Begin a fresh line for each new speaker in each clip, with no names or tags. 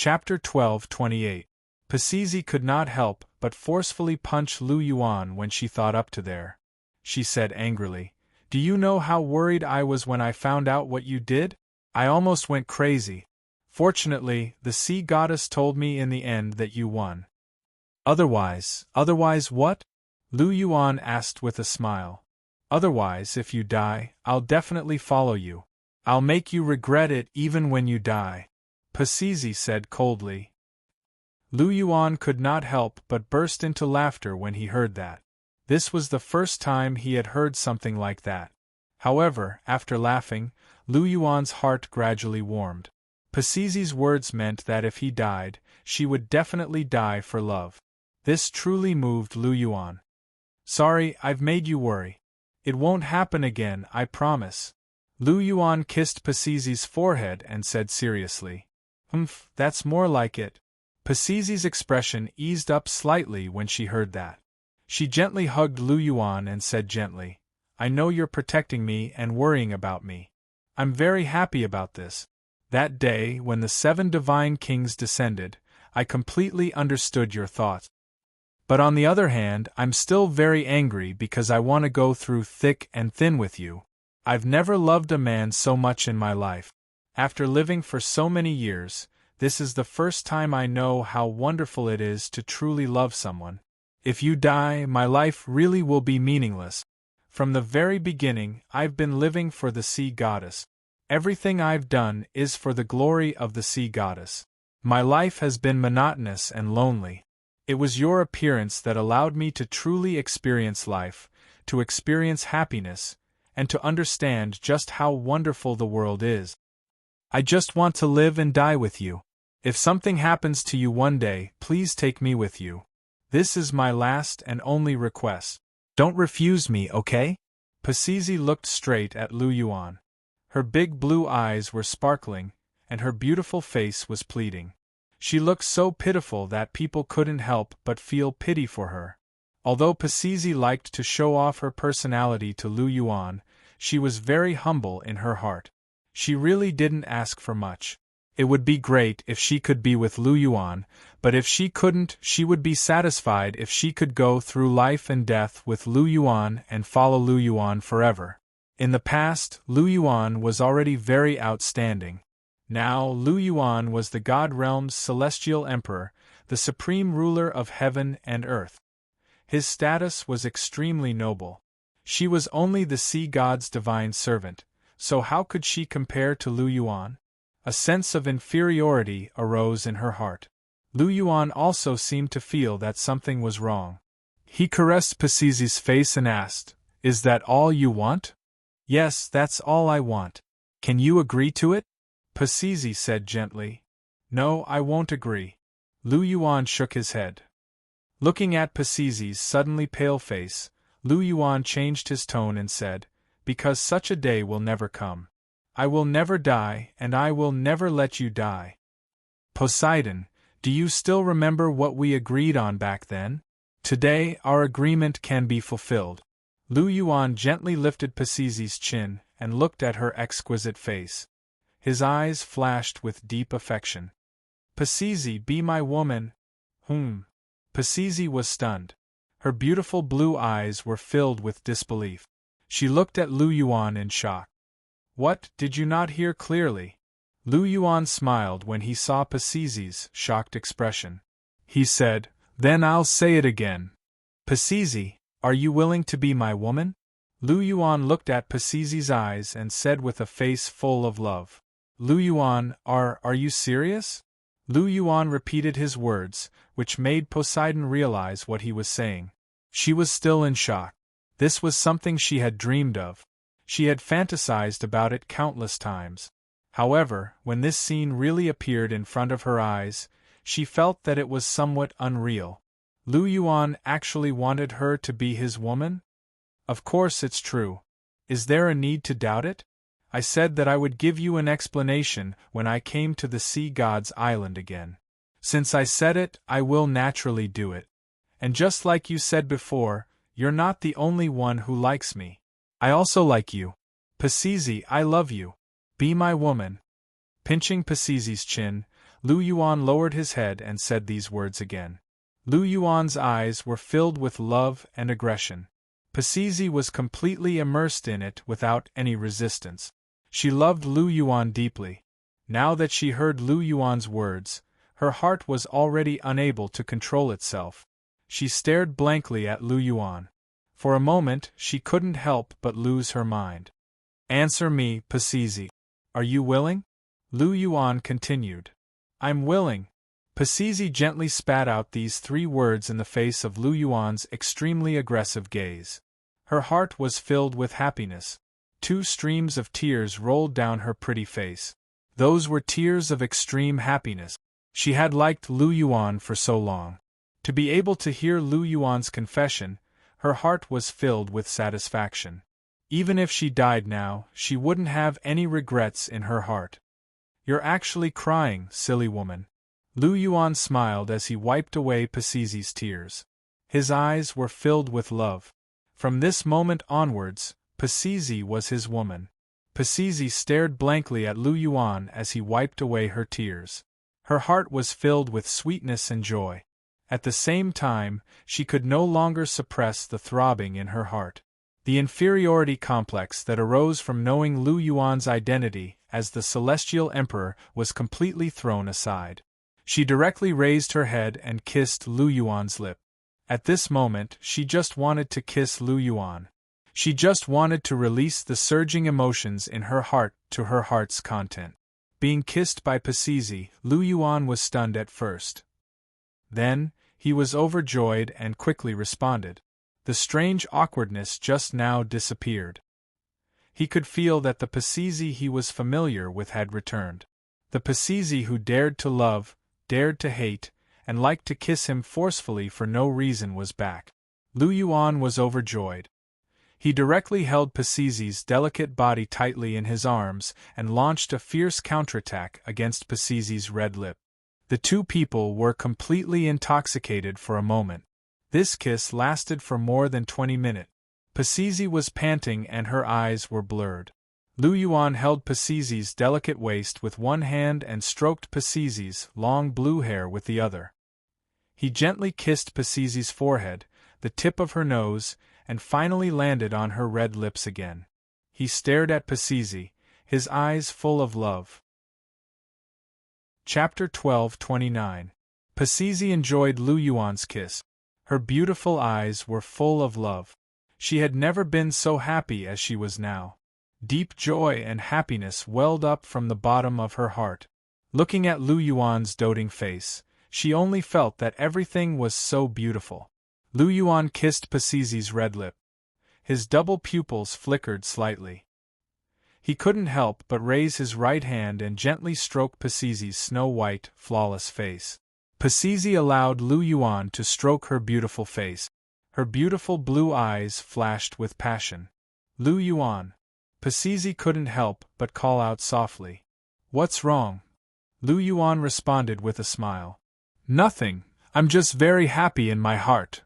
Chapter 12:28. Pacisi could not help but forcefully punch Lu Yuan when she thought up to there. She said angrily, "Do you know how worried I was when I found out what you did? I almost went crazy. Fortunately, the sea goddess told me in the end that you won." Otherwise what? Lu Yuan asked with a smile. Otherwise, if you die, I'll definitely follow you. I'll make you regret it even when you die, Pacisi said coldly. Lu Yuan could not help but burst into laughter when he heard that. This was the first time he had heard something like that. However, after laughing, Lu Yuan's heart gradually warmed. Pacisi's words meant that if he died, she would definitely die for love. This truly moved Lu Yuan. "Sorry, I've made you worry. It won't happen again, I promise." Lu Yuan kissed Pacisi's forehead and said seriously, That's more like it." Pacisi's expression eased up slightly when she heard that. She gently hugged Lu Yuan and said gently, "I know you're protecting me and worrying about me. I'm very happy about this. That day, when the 7 divine kings descended, I completely understood your thoughts. But on the other hand, I'm still very angry because I want to go through thick and thin with you. I've never loved a man so much in my life. After living for so many years, this is the first time I know how wonderful it is to truly love someone. If you die, my life really will be meaningless. From the very beginning, I've been living for the sea goddess. Everything I've done is for the glory of the sea goddess. My life has been monotonous and lonely. It was your appearance that allowed me to truly experience life, to experience happiness, and to understand just how wonderful the world is. I just want to live and die with you. If something happens to you one day, please take me with you. This is my last and only request. Don't refuse me, okay?" Pacisi looked straight at Lu Yuan. Her big blue eyes were sparkling, and her beautiful face was pleading. She looked so pitiful that people couldn't help but feel pity for her. Although Pacisi liked to show off her personality to Lu Yuan, she was very humble in her heart. She really didn't ask for much. It would be great if she could be with Lu Yuan, but if she couldn't, she would be satisfied if she could go through life and death with Lu Yuan and follow Lu Yuan forever. In the past, Lu Yuan was already very outstanding. Now, Lu Yuan was the God Realm's celestial emperor, the supreme ruler of heaven and earth. His status was extremely noble. She was only the sea god's divine servant, so how could she compare to Lu Yuan? A sense of inferiority arose in her heart. Lu Yuan also seemed to feel that something was wrong. He caressed Pacisi's face and asked, "Is that all you want?" "Yes, that's all I want. Can you agree to it?" Pacisi said gently. "No, I won't agree." Lu Yuan shook his head. Looking at Pacisi's suddenly pale face, Lu Yuan changed his tone and said, "Because such a day will never come. I will never die, and I will never let you die. Poseidon, do you still remember what we agreed on back then? Today, our agreement can be fulfilled." Lu Yuan gently lifted Pacisi's chin and looked at her exquisite face. His eyes flashed with deep affection. "Pacisi, be my woman." Pacisi was stunned. Her beautiful blue eyes were filled with disbelief. She looked at Lu Yuan in shock. "What, did you not hear clearly?" Lu Yuan smiled when he saw Pacisi's shocked expression. He said, "Then I'll say it again. Pacisi, are you willing to be my woman?" Lu Yuan looked at Pacisi's eyes and said with a face full of love, "Lu Yuan, are you serious?" Lu Yuan repeated his words, which made Poseidon realize what he was saying. She was still in shock. This was something she had dreamed of. She had fantasized about it countless times. However, when this scene really appeared in front of her eyes, she felt that it was somewhat unreal. Lu Yuan actually wanted her to be his woman? Of course it's true. Is there a need to doubt it? I said that I would give you an explanation when I came to the sea god's island again. Since I said it, I will naturally do it. And just like you said before, you're not the only one who likes me. I also like you. Pacisi, I love you. Be my woman." Pinching Pacisi's chin, Lu Yuan lowered his head and said these words again. Lu Yuan's eyes were filled with love and aggression. Pacizi was completely immersed in it without any resistance. She loved Lu Yuan deeply. Now that she heard Lu Yuan's words, her heart was already unable to control itself. She stared blankly at Lu Yuan. For a moment, she couldn't help but lose her mind. Answer me, Pacizi. Are you willing? Lu Yuan continued. I'm willing. Pacizi gently spat out these 3 words in the face of Lu Yuan's extremely aggressive gaze. Her heart was filled with happiness. 2 streams of tears rolled down her pretty face. Those were tears of extreme happiness. She had liked Lu Yuan for so long. To be able to hear Lu Yuan's confession, her heart was filled with satisfaction. Even if she died now, she wouldn't have any regrets in her heart. You're actually crying, silly woman. Lu Yuan smiled as he wiped away Pacizi's tears. His eyes were filled with love. From this moment onwards, Pacizi was his woman. Pacizi stared blankly at Lu Yuan as he wiped away her tears. Her heart was filled with sweetness and joy. At the same time, she could no longer suppress the throbbing in her heart. The inferiority complex that arose from knowing Lu Yuan's identity as the Celestial Emperor was completely thrown aside. She directly raised her head and kissed Lu Yuan's lip. At this moment, she just wanted to kiss Lu Yuan. She just wanted to release the surging emotions in her heart to her heart's content. Being kissed by Pacizi, Lu Yuan was stunned at first. Then, he was overjoyed and quickly responded. The strange awkwardness just now disappeared. He could feel that the Pacizi he was familiar with had returned. The Pacizi who dared to love, dared to hate, and liked to kiss him forcefully for no reason was back. Lu Yuan was overjoyed. He directly held Pacizi's delicate body tightly in his arms and launched a fierce counterattack against Pacizi's red lip. The 2 people were completely intoxicated for a moment. This kiss lasted for more than 20 minutes. Pacizi was panting and her eyes were blurred. Lu Yuan held Pacizi's delicate waist with one hand and stroked Pacizi's long blue hair with the other. He gently kissed Pacizi's forehead, the tip of her nose, and finally landed on her red lips again. He stared at Pacizi, his eyes full of love. Chapter 12:29. Pacizi enjoyed Lu Yuan's kiss. Her beautiful eyes were full of love. She had never been so happy as she was now. Deep joy and happiness welled up from the bottom of her heart. Looking at Lu Yuan's doting face, she only felt that everything was so beautiful. Lu Yuan kissed Pacizi's red lip. His double pupils flickered slightly. He couldn't help but raise his right hand and gently stroke Pacizi's snow-white, flawless face. Pacizi allowed Lu Yuan to stroke her beautiful face. Her beautiful blue eyes flashed with passion. Lu Yuan. Pacizi couldn't help but call out softly. What's wrong? Lu Yuan responded with a smile. Nothing, I'm just very happy in my heart.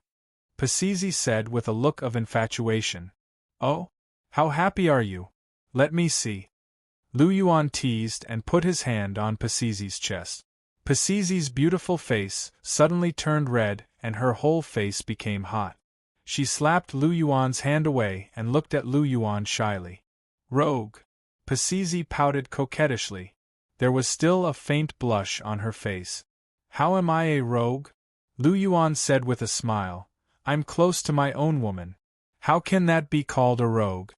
Pacizi said with a look of infatuation. Oh? How happy are you? Let me see. Lu Yuan teased and put his hand on Pacizi's chest. Pacizi's beautiful face suddenly turned red and her whole face became hot. She slapped Lu Yuan's hand away and looked at Lu Yuan shyly. Rogue. Pacizi pouted coquettishly. There was still a faint blush on her face. How am I a rogue? Lu Yuan said with a smile. I'm close to my own woman. How can that be called a rogue?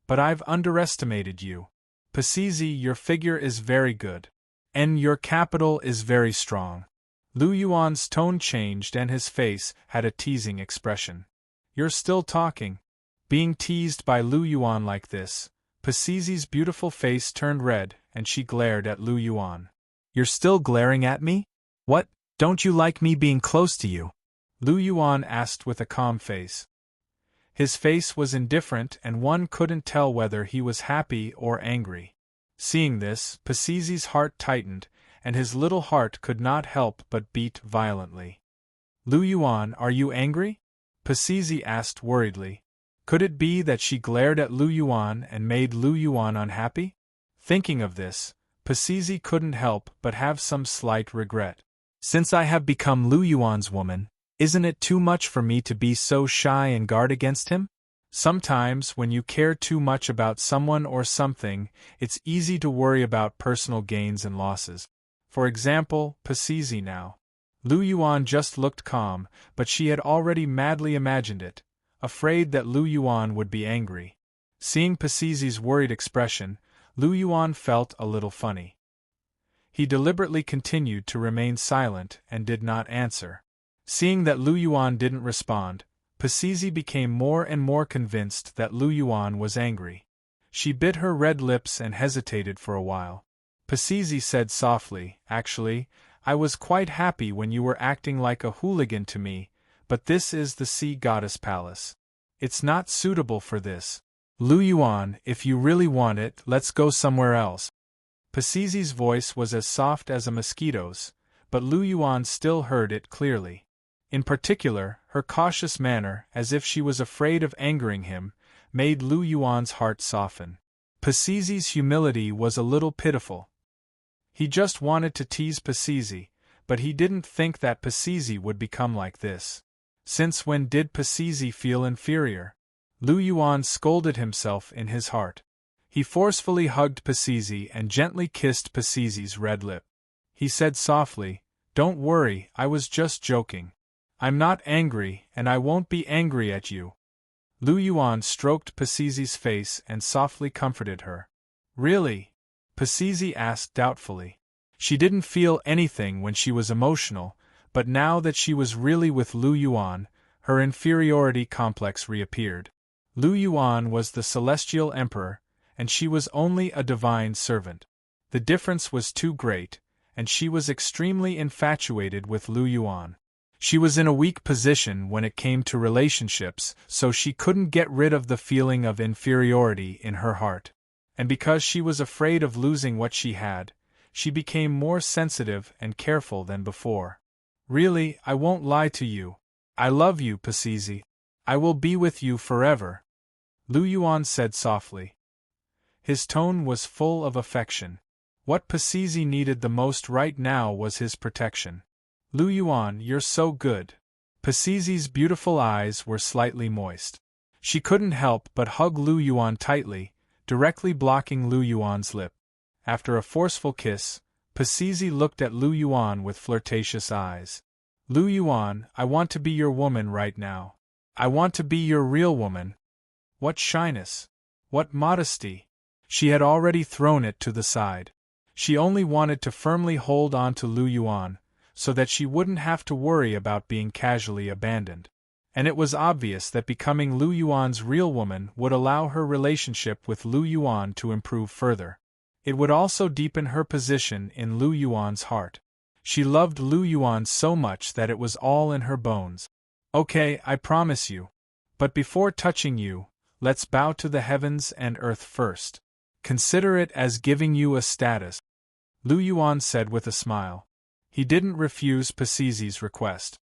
But I've underestimated you. Pacizi, your figure is very good. And your capital is very strong. Lu Yuan's tone changed and his face had a teasing expression. You're still talking. Being teased by Lu Yuan like this, Pacizi's beautiful face turned red and she glared at Lu Yuan. You're still glaring at me? What, don't you like me being close to you? Lu Yuan asked with a calm face. His face was indifferent and one couldn't tell whether he was happy or angry. Seeing this, Pacizi's heart tightened, and his little heart could not help but beat violently. Lu Yuan, are you angry? Pacizi asked worriedly. Could it be that she glared at Lu Yuan and made Lu Yuan unhappy? Thinking of this, Pacizi couldn't help but have some slight regret. Since I have become Lu Yuan's woman, isn't it too much for me to be so shy and guard against him? Sometimes, when you care too much about someone or something, it's easy to worry about personal gains and losses. For example, Pacizi now. Lu Yuan just looked calm, but she had already madly imagined it, afraid that Lu Yuan would be angry. Seeing Pacizi's worried expression, Lu Yuan felt a little funny. He deliberately continued to remain silent and did not answer. Seeing that Lu Yuan didn't respond, Pacizi became more and more convinced that Lu Yuan was angry. She bit her red lips and hesitated for a while. Pacizi said softly, "Actually, I was quite happy when you were acting like a hooligan to me, but this is the Sea Goddess Palace. It's not suitable for this. Lu Yuan, if you really want it, let's go somewhere else." Pacizi's voice was as soft as a mosquito's, but Lu Yuan still heard it clearly. In particular, her cautious manner, as if she was afraid of angering him, made Lu Yuan's heart soften. Pacizi's humility was a little pitiful. He just wanted to tease Pacizi, but he didn't think that Pacizi would become like this. Since when did Pacizi feel inferior? Lu Yuan scolded himself in his heart. He forcefully hugged Pacizi and gently kissed Pacizi's red lip. He said softly, "Don't worry, I was just joking. I'm not angry, and I won't be angry at you." Lu Yuan stroked Pacizi's face and softly comforted her. "Really?" Pacizi asked doubtfully. She didn't feel anything when she was emotional, but now that she was really with Lu Yuan, her inferiority complex reappeared. Lu Yuan was the celestial emperor, and she was only a divine servant. The difference was too great, and she was extremely infatuated with Lu Yuan. She was in a weak position when it came to relationships, so she couldn't get rid of the feeling of inferiority in her heart. And because she was afraid of losing what she had, she became more sensitive and careful than before. "Really, I won't lie to you. I love you, Pacizi. I will be with you forever," Lu Yuan said softly. His tone was full of affection. What Pacizi needed the most right now was his protection. "Lu Yuan, you're so good." Pacizi's beautiful eyes were slightly moist. She couldn't help but hug Lu Yuan tightly, directly blocking Lu Yuan's lip. After a forceful kiss, Pacizi looked at Lu Yuan with flirtatious eyes. "Lu Yuan, I want to be your woman right now. I want to be your real woman." What shyness! What modesty! She had already thrown it to the side. She only wanted to firmly hold on to Lu Yuan, so that she wouldn't have to worry about being casually abandoned. And it was obvious that becoming Lu Yuan's real woman would allow her relationship with Lu Yuan to improve further. It would also deepen her position in Lu Yuan's heart. She loved Lu Yuan so much that it was all in her bones. "Okay, I promise you. But before touching you, let's bow to the heavens and earth first. Consider it as giving you a status," Lu Yuan said with a smile. He didn't refuse Pacizi's request.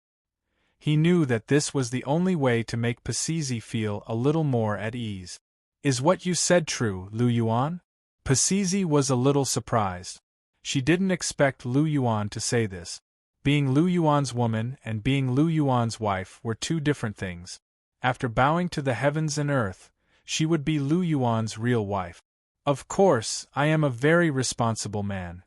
He knew that this was the only way to make Pacizi feel a little more at ease. "Is what you said true, Lu Yuan?" Pacizi was a little surprised. She didn't expect Lu Yuan to say this. Being Lu Yuan's woman and being Lu Yuan's wife were two different things. After bowing to the heavens and earth, she would be Lu Yuan's real wife. "Of course, I am a very responsible man."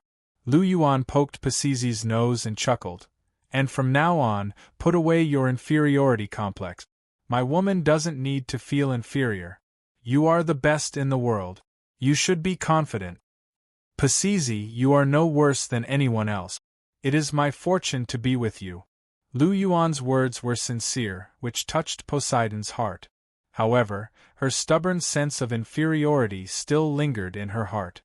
Lu Yuan poked Pacizi's nose and chuckled. "And from now on, put away your inferiority complex. My woman doesn't need to feel inferior. You are the best in the world. You should be confident. Pacizi, you are no worse than anyone else. It is my fortune to be with you." Lu Yuan's words were sincere, which touched Poseidon's heart. However, her stubborn sense of inferiority still lingered in her heart.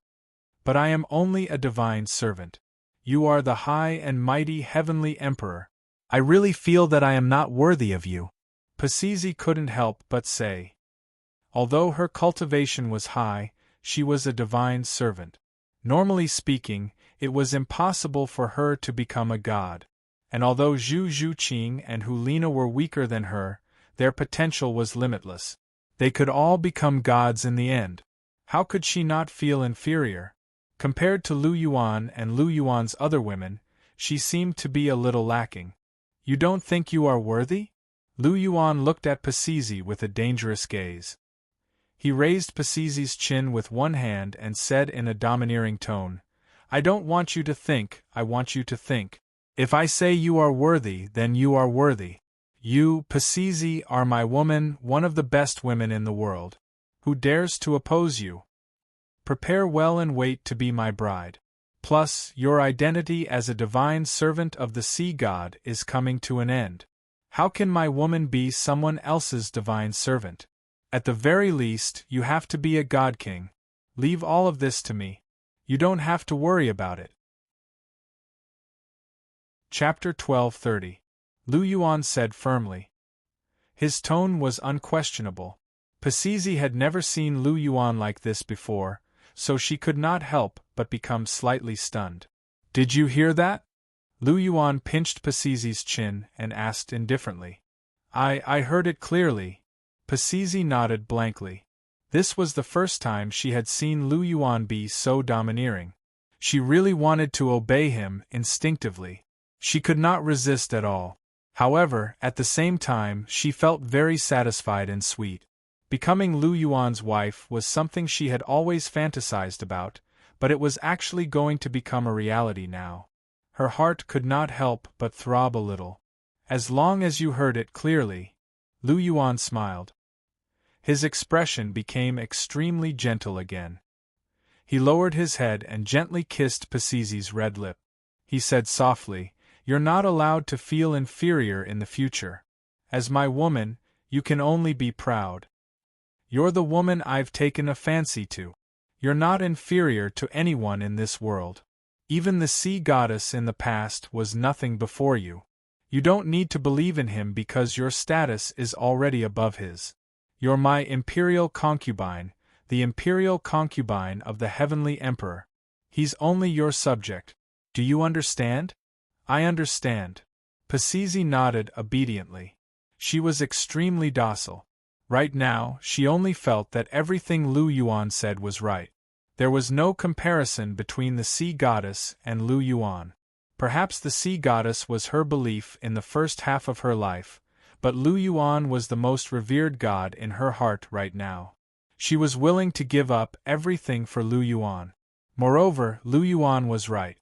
"But I am only a divine servant. You are the high and mighty heavenly emperor. I really feel that I am not worthy of you," Pacizi couldn't help but say. Although her cultivation was high, she was a divine servant. Normally speaking, it was impossible for her to become a god. And although Zhu Zhuqing and Hulina were weaker than her, their potential was limitless. They could all become gods in the end. How could she not feel inferior? Compared to Lu Yuan and Lu Yuan's other women, she seemed to be a little lacking. You don't think you are worthy? Lu Yuan looked at Pacizi with a dangerous gaze. He raised Pacizi's chin with one hand and said in a domineering tone, I don't want you to think, I want you to think. If I say you are worthy, then you are worthy. You, Pacizi, are my woman, one of the best women in the world. Who dares to oppose you? Prepare well and wait to be my bride. Plus, your identity as a divine servant of the sea god is coming to an end. How can my woman be someone else's divine servant? At the very least, you have to be a god king. Leave all of this to me. You don't have to worry about it. Chapter 1230. Lu Yuan said firmly. His tone was unquestionable. Pacizi had never seen Lu Yuan like this before, so she could not help but become slightly stunned. Did you hear that? Lu Yuan pinched Pacizi's chin and asked indifferently. I heard it clearly. Pacizi nodded blankly. This was the first time she had seen Lu Yuan be so domineering. She really wanted to obey him instinctively. She could not resist at all. However, at the same time, she felt very satisfied and sweet. Becoming Lu Yuan's wife was something she had always fantasized about, but it was actually going to become a reality now. Her heart could not help but throb a little. As long as you heard it clearly. Lu Yuan smiled. His expression became extremely gentle again. He lowered his head and gently kissed Pacizi's red lip. He said softly, You're not allowed to feel inferior in the future. As my woman, you can only be proud. You're the woman I've taken a fancy to. You're not inferior to anyone in this world. Even the sea goddess in the past was nothing before you. You don't need to believe in him because your status is already above his. You're my imperial concubine, the imperial concubine of the heavenly emperor. He's only your subject. Do you understand? I understand. Pacizi nodded obediently. She was extremely docile. Right now, she only felt that everything Lu Yuan said was right. There was no comparison between the sea goddess and Lu Yuan. Perhaps the sea goddess was her belief in the first half of her life, but Lu Yuan was the most revered god in her heart right now. She was willing to give up everything for Lu Yuan. Moreover, Lu Yuan was right.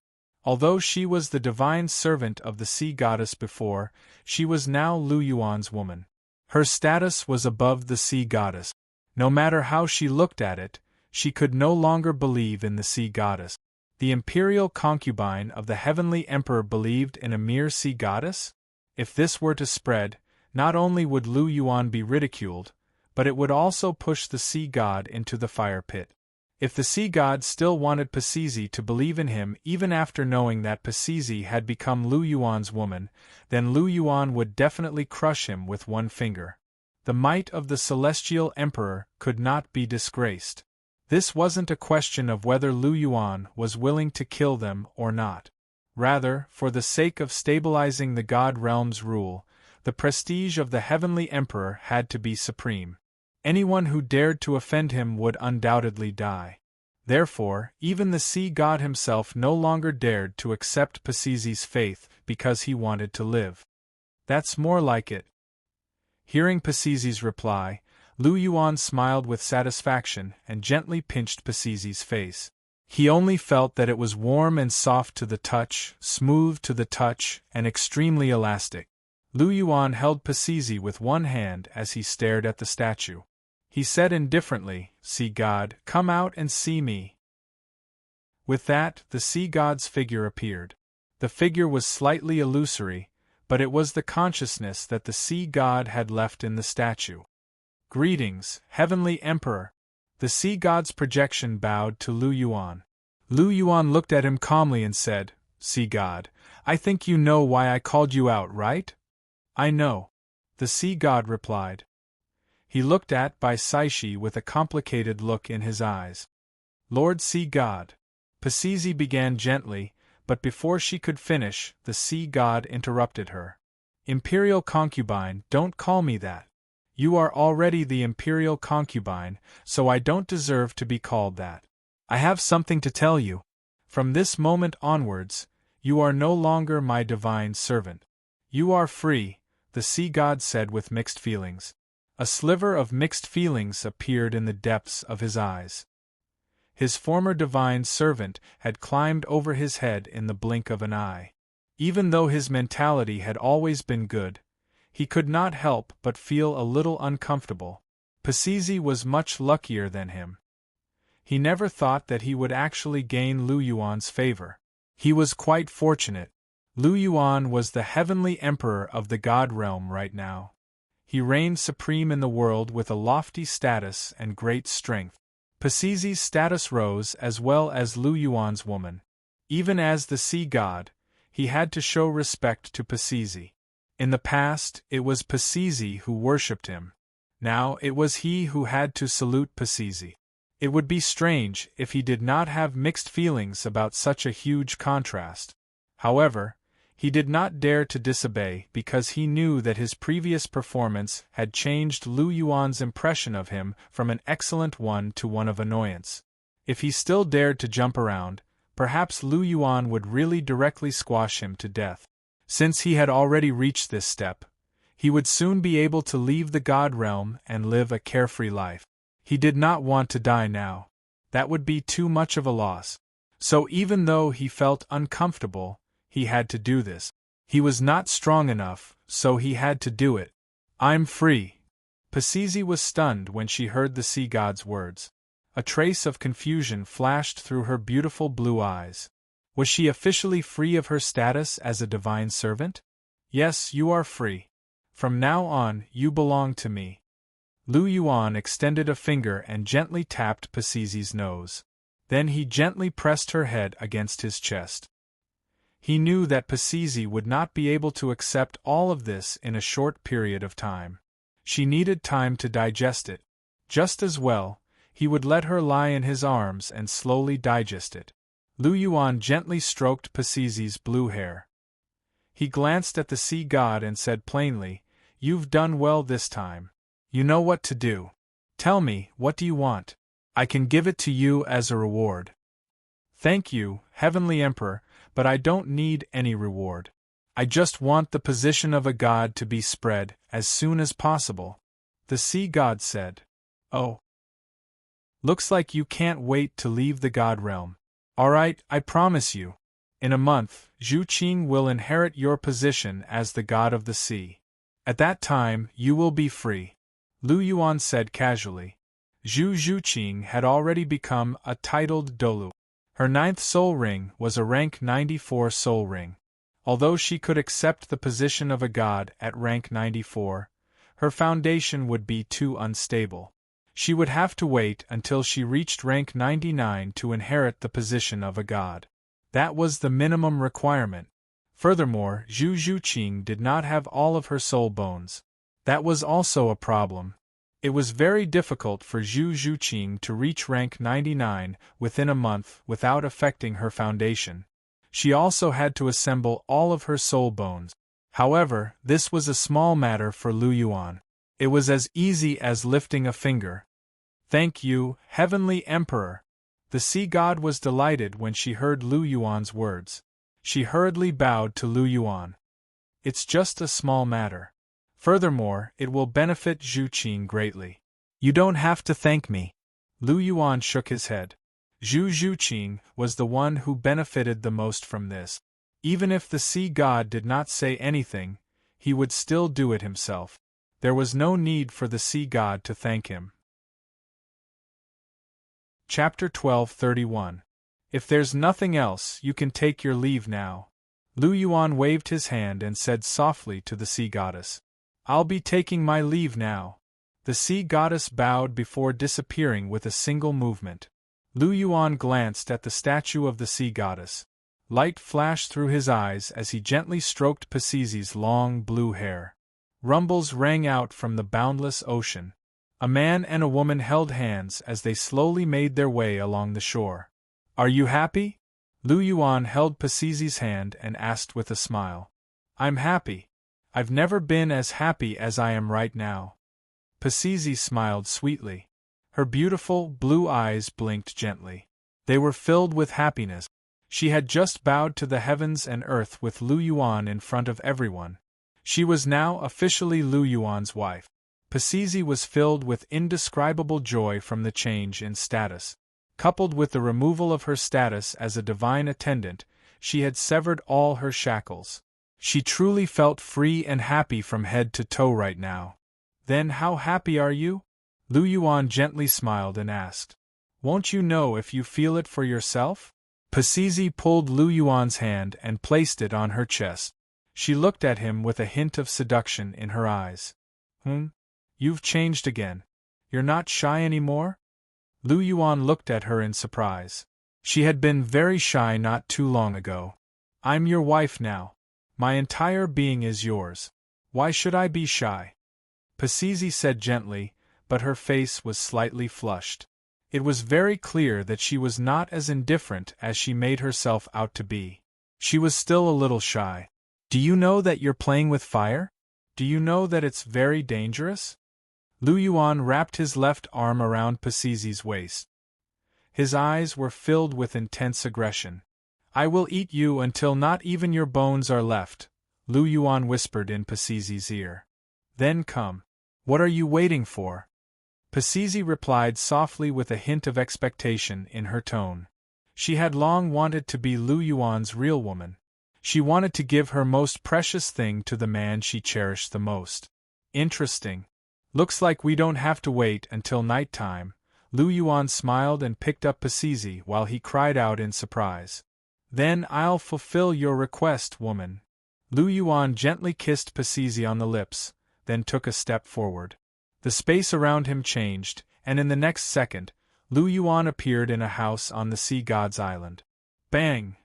Although she was the divine servant of the sea goddess before, she was now Lu Yuan's woman. Her status was above the sea goddess. No matter how she looked at it, she could no longer believe in the sea goddess. The imperial concubine of the heavenly emperor believed in a mere sea goddess? If this were to spread, not only would Lu Yuan be ridiculed, but it would also push the sea god into the fire pit. If the sea god still wanted Pacizi to believe in him even after knowing that Pacizi had become Lu Yuan's woman, then Lu Yuan would definitely crush him with one finger. The might of the celestial emperor could not be disgraced. This wasn't a question of whether Lu Yuan was willing to kill them or not. Rather, for the sake of stabilizing the god realm's rule, the prestige of the heavenly emperor had to be supreme. Anyone who dared to offend him would undoubtedly die. Therefore, even the sea god himself no longer dared to accept Pacizi's faith because he wanted to live. That's more like it. Hearing Pacizi's reply, Lu Yuan smiled with satisfaction and gently pinched Pacizi's face. He only felt that it was warm and soft to the touch, smooth to the touch, and extremely elastic. Lu Yuan held Pacizi with one hand as he stared at the statue. He said indifferently, Sea god, come out and see me. With that, the sea god's figure appeared. The figure was slightly illusory, but it was the consciousness that the sea god had left in the statue. Greetings, heavenly emperor. The sea god's projection bowed to Lu Yuan. Lu Yuan looked at him calmly and said, Sea god, I think you know why I called you out, right? I know. The sea god replied. He looked at Bai Saishi with a complicated look in his eyes. Lord Sea God. Pacizi began gently, but before she could finish, the sea god interrupted her. Imperial concubine, don't call me that. You are already the imperial concubine, so I don't deserve to be called that. I have something to tell you. From this moment onwards, you are no longer my divine servant. You are free, the sea god said with mixed feelings. A sliver of mixed feelings appeared in the depths of his eyes. His former divine servant had climbed over his head in the blink of an eye. Even though his mentality had always been good, he could not help but feel a little uncomfortable. Pacizi was much luckier than him. He never thought that he would actually gain Lu Yuan's favor. He was quite fortunate. Lu Yuan was the heavenly emperor of the god realm right now. He reigned supreme in the world with a lofty status and great strength. Pacizi's status rose as well as Lu Yuan's woman. Even as the sea god, he had to show respect to Pacizi. In the past, it was Pacizi who worshipped him. Now it was he who had to salute Pacizi. It would be strange if he did not have mixed feelings about such a huge contrast. However, he did not dare to disobey because he knew that his previous performance had changed Lu Yuan's impression of him from an excellent one to one of annoyance. If he still dared to jump around, perhaps Lu Yuan would really directly squash him to death. Since he had already reached this step, he would soon be able to leave the god realm and live a carefree life. He did not want to die now. That would be too much of a loss. So even though he felt uncomfortable, he had to do this. He was not strong enough, so he had to do it. I'm free. Pacizi was stunned when she heard the sea god's words. A trace of confusion flashed through her beautiful blue eyes. Was she officially free of her status as a divine servant? Yes, you are free. From now on, you belong to me. Lu Yuan extended a finger and gently tapped Pacizi's nose. Then he gently pressed her head against his chest. He knew that Pacizi would not be able to accept all of this in a short period of time. She needed time to digest it. Just as well, he would let her lie in his arms and slowly digest it. Lu Yuan gently stroked Pacizi's blue hair. He glanced at the sea god and said plainly, "You've done well this time. You know what to do. Tell me, what do you want? I can give it to you as a reward." "Thank you, Heavenly Emperor, but I don't need any reward. I just want the position of a god to be spread as soon as possible," the sea god said. "Oh. Looks like you can't wait to leave the god realm. Alright, I promise you. In a month, Zhu Qing will inherit your position as the god of the sea. At that time, you will be free," Lu Yuan said casually. Zhu Qing had already become a titled Douluo. Her 9th soul ring was a rank 94 soul ring. Although she could accept the position of a god at rank 94, her foundation would be too unstable. She would have to wait until she reached rank 99 to inherit the position of a god. That was the minimum requirement. Furthermore, Zhu Qing did not have all of her soul bones. That was also a problem. It was very difficult for Zhu Qing to reach rank 99 within a month without affecting her foundation. She also had to assemble all of her soul bones. However, this was a small matter for Lu Yuan. It was as easy as lifting a finger. "Thank you, Heavenly Emperor." The sea god was delighted when she heard Lu Yuan's words. She hurriedly bowed to Lu Yuan. "It's just a small matter. Furthermore, it will benefit Zhu Qing greatly." "You don't have to thank me." Lu Yuan shook his head. Zhu Qing was the one who benefited the most from this. Even if the sea god did not say anything, he would still do it himself. There was no need for the sea god to thank him. Chapter 12:31. If there's nothing else, you can take your leave now. Lu Yuan waved his hand and said softly to the sea goddess, "I'll be taking my leave now." The sea goddess bowed before disappearing with a single movement. Lu Yuan glanced at the statue of the sea goddess. Light flashed through his eyes as he gently stroked Pacizi's long blue hair. Rumbles rang out from the boundless ocean. A man and a woman held hands as they slowly made their way along the shore. "Are you happy?" Lu Yuan held Pacizi's hand and asked with a smile. "I'm happy. I've never been as happy as I am right now." Pacizi smiled sweetly. Her beautiful, blue eyes blinked gently. They were filled with happiness. She had just bowed to the heavens and earth with Lu Yuan in front of everyone. She was now officially Lu Yuan's wife. Pacisi was filled with indescribable joy from the change in status. Coupled with the removal of her status as a divine attendant, she had severed all her shackles. She truly felt free and happy from head to toe right now. Then how happy are you? Lu Yuan gently smiled and asked. Won't you know if you feel it for yourself? Pacisi pulled Lu Yuan's hand and placed it on her chest. She looked at him with a hint of seduction in her eyes. You've changed again. You're not shy anymore? Lu Yuan looked at her in surprise. She had been very shy not too long ago. I'm your wife now. My entire being is yours. Why should I be shy? Pacisi said gently, but her face was slightly flushed. It was very clear that she was not as indifferent as she made herself out to be. She was still a little shy. Do you know that you're playing with fire? Do you know that it's very dangerous? Lu Yuan wrapped his left arm around Pacisi's waist. His eyes were filled with intense aggression. I will eat you until not even your bones are left, Lu Yuan whispered in Pacisi's ear. Then come. What are you waiting for? Pacisi replied softly with a hint of expectation in her tone. She had long wanted to be Lu Yuan's real woman. She wanted to give her most precious thing to the man she cherished the most. Interesting. Looks like we don't have to wait until night time. Lu Yuan smiled and picked up Pacisi while he cried out in surprise. Then I'll fulfill your request, woman. Lu Yuan gently kissed Pacisi on the lips, then took a step forward. The space around him changed, and in the next second, Lu Yuan appeared in a house on the sea god's island. Bang!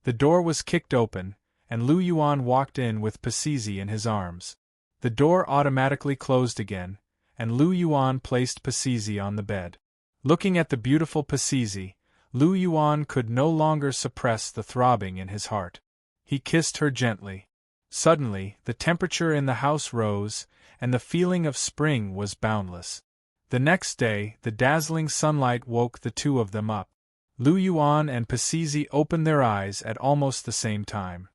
The door was kicked open, and Lu Yuan walked in with Pacisi in his arms. The door automatically closed again, and Lu Yuan placed Pacisi on the bed. Looking at the beautiful Pacisi, Lu Yuan could no longer suppress the throbbing in his heart. He kissed her gently. Suddenly, the temperature in the house rose, and the feeling of spring was boundless. The next day, the dazzling sunlight woke the two of them up. Lu Yuan and Pacisi opened their eyes at almost the same time.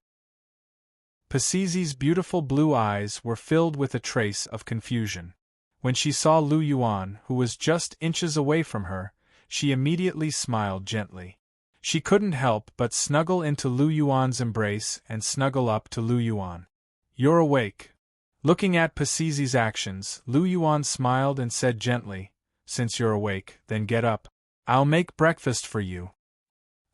Pacisi's beautiful blue eyes were filled with a trace of confusion. When she saw Lu Yuan, who was just inches away from her, she immediately smiled gently. She couldn't help but snuggle into Lu Yuan's embrace and snuggle up to Lu Yuan. You're awake. Looking at Pacisi's actions, Lu Yuan smiled and said gently, Since you're awake, then get up. I'll make breakfast for you.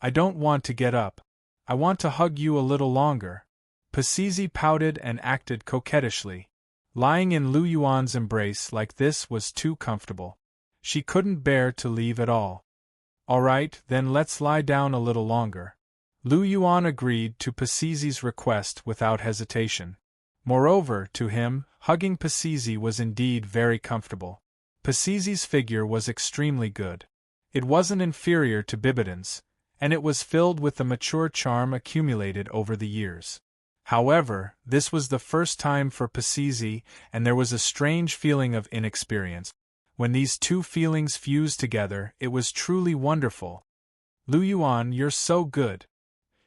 I don't want to get up. I want to hug you a little longer. Pacisi pouted and acted coquettishly. Lying in Lu Yuan's embrace like this was too comfortable. She couldn't bear to leave at all. All right, then let's lie down a little longer. Lu Yuan agreed to Pacisi's request without hesitation. Moreover, to him, hugging Pacisi was indeed very comfortable. Pacisi's figure was extremely good. It wasn't inferior to Bibidan's, and it was filled with the mature charm accumulated over the years. However, this was the first time for Pacisi, and there was a strange feeling of inexperience. When these two feelings fused together, it was truly wonderful. Lu Yuan, you're so good.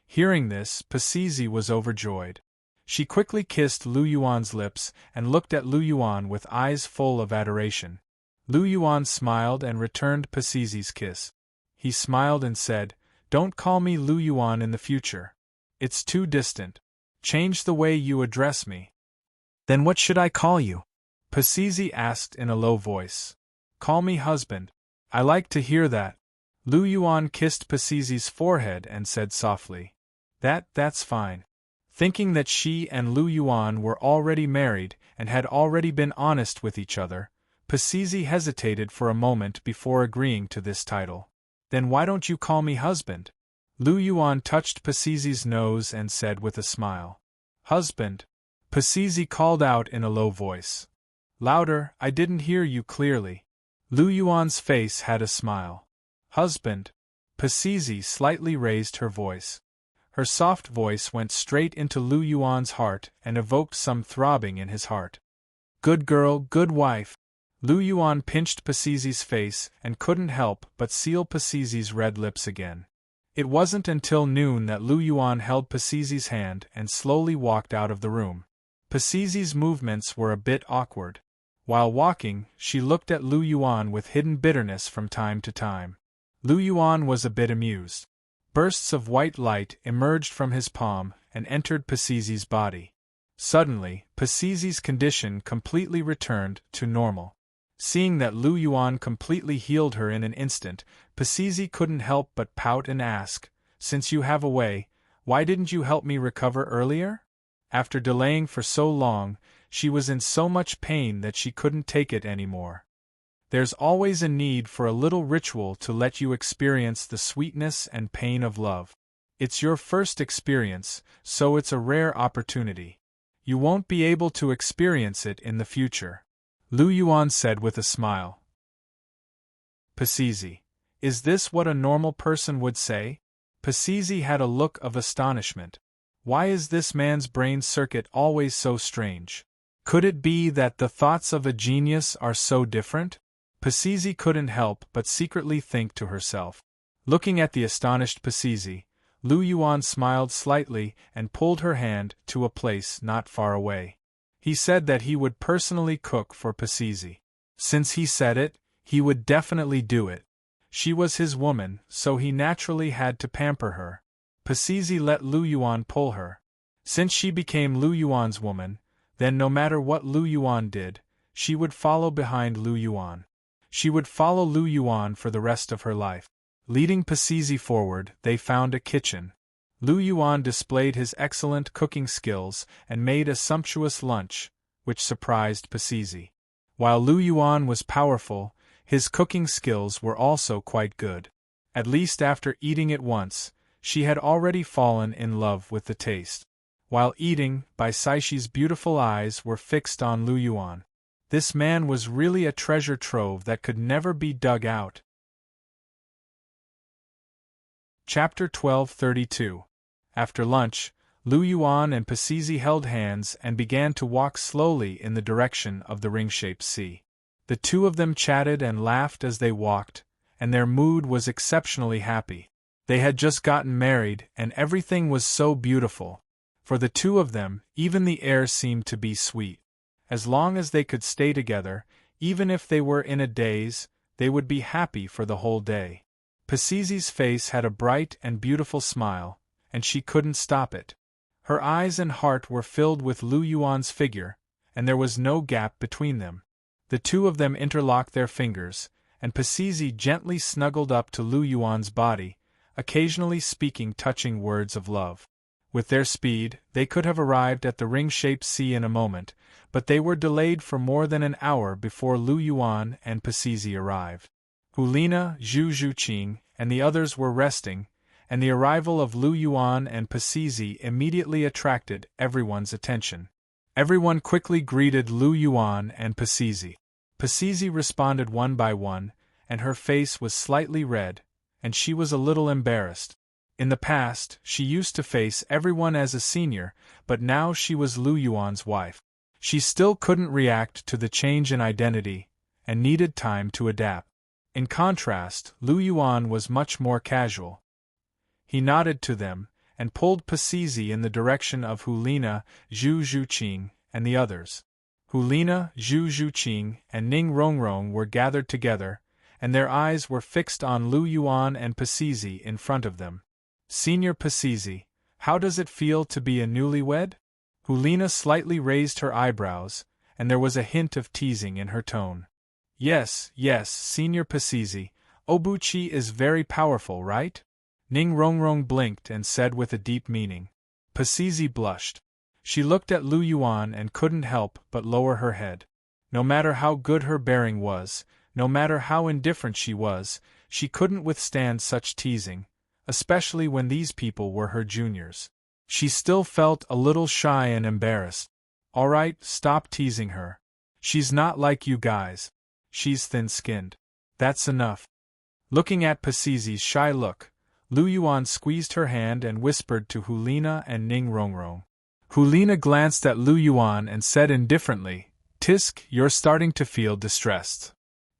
Hearing this, Pacisi was overjoyed. She quickly kissed Lu Yuan's lips and looked at Lu Yuan with eyes full of adoration. Lu Yuan smiled and returned Pacisi's kiss. He smiled and said, Don't call me Lu Yuan in the future. It's too distant. Change the way you address me. Then what should I call you? Pacisi asked in a low voice. Call me husband. I like to hear that. Lu Yuan kissed Pacisi's forehead and said softly. That's fine. Thinking that she and Lu Yuan were already married and had already been honest with each other, Pacisi hesitated for a moment before agreeing to this title. Then why don't you call me husband? Lu Yuan touched Pacisi's nose and said with a smile. Husband. Pacisi called out in a low voice. Louder, I didn't hear you clearly. Lu Yuan's face had a smile. Husband. Pacisi slightly raised her voice. Her soft voice went straight into Lu Yuan's heart and evoked some throbbing in his heart. Good girl, good wife. Lu Yuan pinched Pacisi's face and couldn't help but seal Pacisi's red lips again. It wasn't until noon that Lu Yuan held Pacizi's hand and slowly walked out of the room. Pacizi's movements were a bit awkward. While walking, she looked at Lu Yuan with hidden bitterness from time to time. Lu Yuan was a bit amused. Bursts of white light emerged from his palm and entered Pacizi's body. Suddenly, Pacizi's condition completely returned to normal. Seeing that Lu Yuan completely healed her in an instant, Pacizi couldn't help but pout and ask, "Since you have a way, why didn't you help me recover earlier?" After delaying for so long, she was in so much pain that she couldn't take it anymore. There's always a need for a little ritual to let you experience the sweetness and pain of love. It's your first experience, so it's a rare opportunity. You won't be able to experience it in the future, Lu Yuan said with a smile. Pacizi, is this what a normal person would say? Pacizi had a look of astonishment. Why is this man's brain circuit always so strange? Could it be that the thoughts of a genius are so different? Pacizi couldn't help but secretly think to herself. Looking at the astonished Pacizi, Lu Yuan smiled slightly and pulled her hand to a place not far away. He said that he would personally cook for Pacizi. Since he said it, he would definitely do it. She was his woman, so he naturally had to pamper her. Pacizi let Lu Yuan pull her. Since she became Lu Yuan's woman, then no matter what Lu Yuan did, she would follow behind Lu Yuan. She would follow Lu Yuan for the rest of her life. Leading Pacizi forward, they found a kitchen. Lu Yuan displayed his excellent cooking skills and made a sumptuous lunch, which surprised Pacizi. While Lu Yuan was powerful, his cooking skills were also quite good. At least after eating it once, she had already fallen in love with the taste. While eating, Baisai's beautiful eyes were fixed on Lu Yuan. This man was really a treasure trove that could never be dug out. Chapter 1232. After lunch, Lu Yuan and Pacizi held hands and began to walk slowly in the direction of the ring-shaped sea. The two of them chatted and laughed as they walked, and their mood was exceptionally happy. They had just gotten married, and everything was so beautiful. For the two of them, even the air seemed to be sweet. As long as they could stay together, even if they were in a daze, they would be happy for the whole day. Pacizi's face had a bright and beautiful smile, and she couldn't stop it. Her eyes and heart were filled with Lu Yuan's figure, and there was no gap between them. The two of them interlocked their fingers, and Pacizi gently snuggled up to Lu Yuan's body, occasionally speaking touching words of love. With their speed, they could have arrived at the ring-shaped sea in a moment, but they were delayed for more than an hour before Lu Yuan and Pacizi arrived. Hulina, Zhu Zhuqing, and the others were resting, and the arrival of Lu Yuan and Pacizi immediately attracted everyone's attention. Everyone quickly greeted Lu Yuan and Pacizi. Pacizi responded one by one, and her face was slightly red, and she was a little embarrassed. In the past, she used to face everyone as a senior, but now she was Lu Yuan's wife. She still couldn't react to the change in identity, and needed time to adapt. In contrast, Lu Yuan was much more casual. He nodded to them, and pulled Pacizi in the direction of Hulina, Zhu Zhuqing, and the others. Hulina, Zhu Zhuqing, and Ning Rongrong were gathered together, and their eyes were fixed on Lu Yuan and Pacizi in front of them. Senior Pacizi, how does it feel to be a newlywed? Hulina slightly raised her eyebrows, and there was a hint of teasing in her tone. Yes, Senior Pacizi, Obuchi is very powerful, right? Ning Rongrong blinked and said with a deep meaning. Pacizi blushed. She looked at Lu Yuan and couldn't help but lower her head. No matter how good her bearing was, no matter how indifferent she was, she couldn't withstand such teasing, especially when these people were her juniors. She still felt a little shy and embarrassed. All right, stop teasing her. She's not like you guys. She's thin-skinned. That's enough. Looking at Pacizi's shy look, Lu Yuan squeezed her hand and whispered to Hulina and Ning Rongrong. Hulina glanced at Lu Yuan and said indifferently, Tisk, you're starting to feel distressed.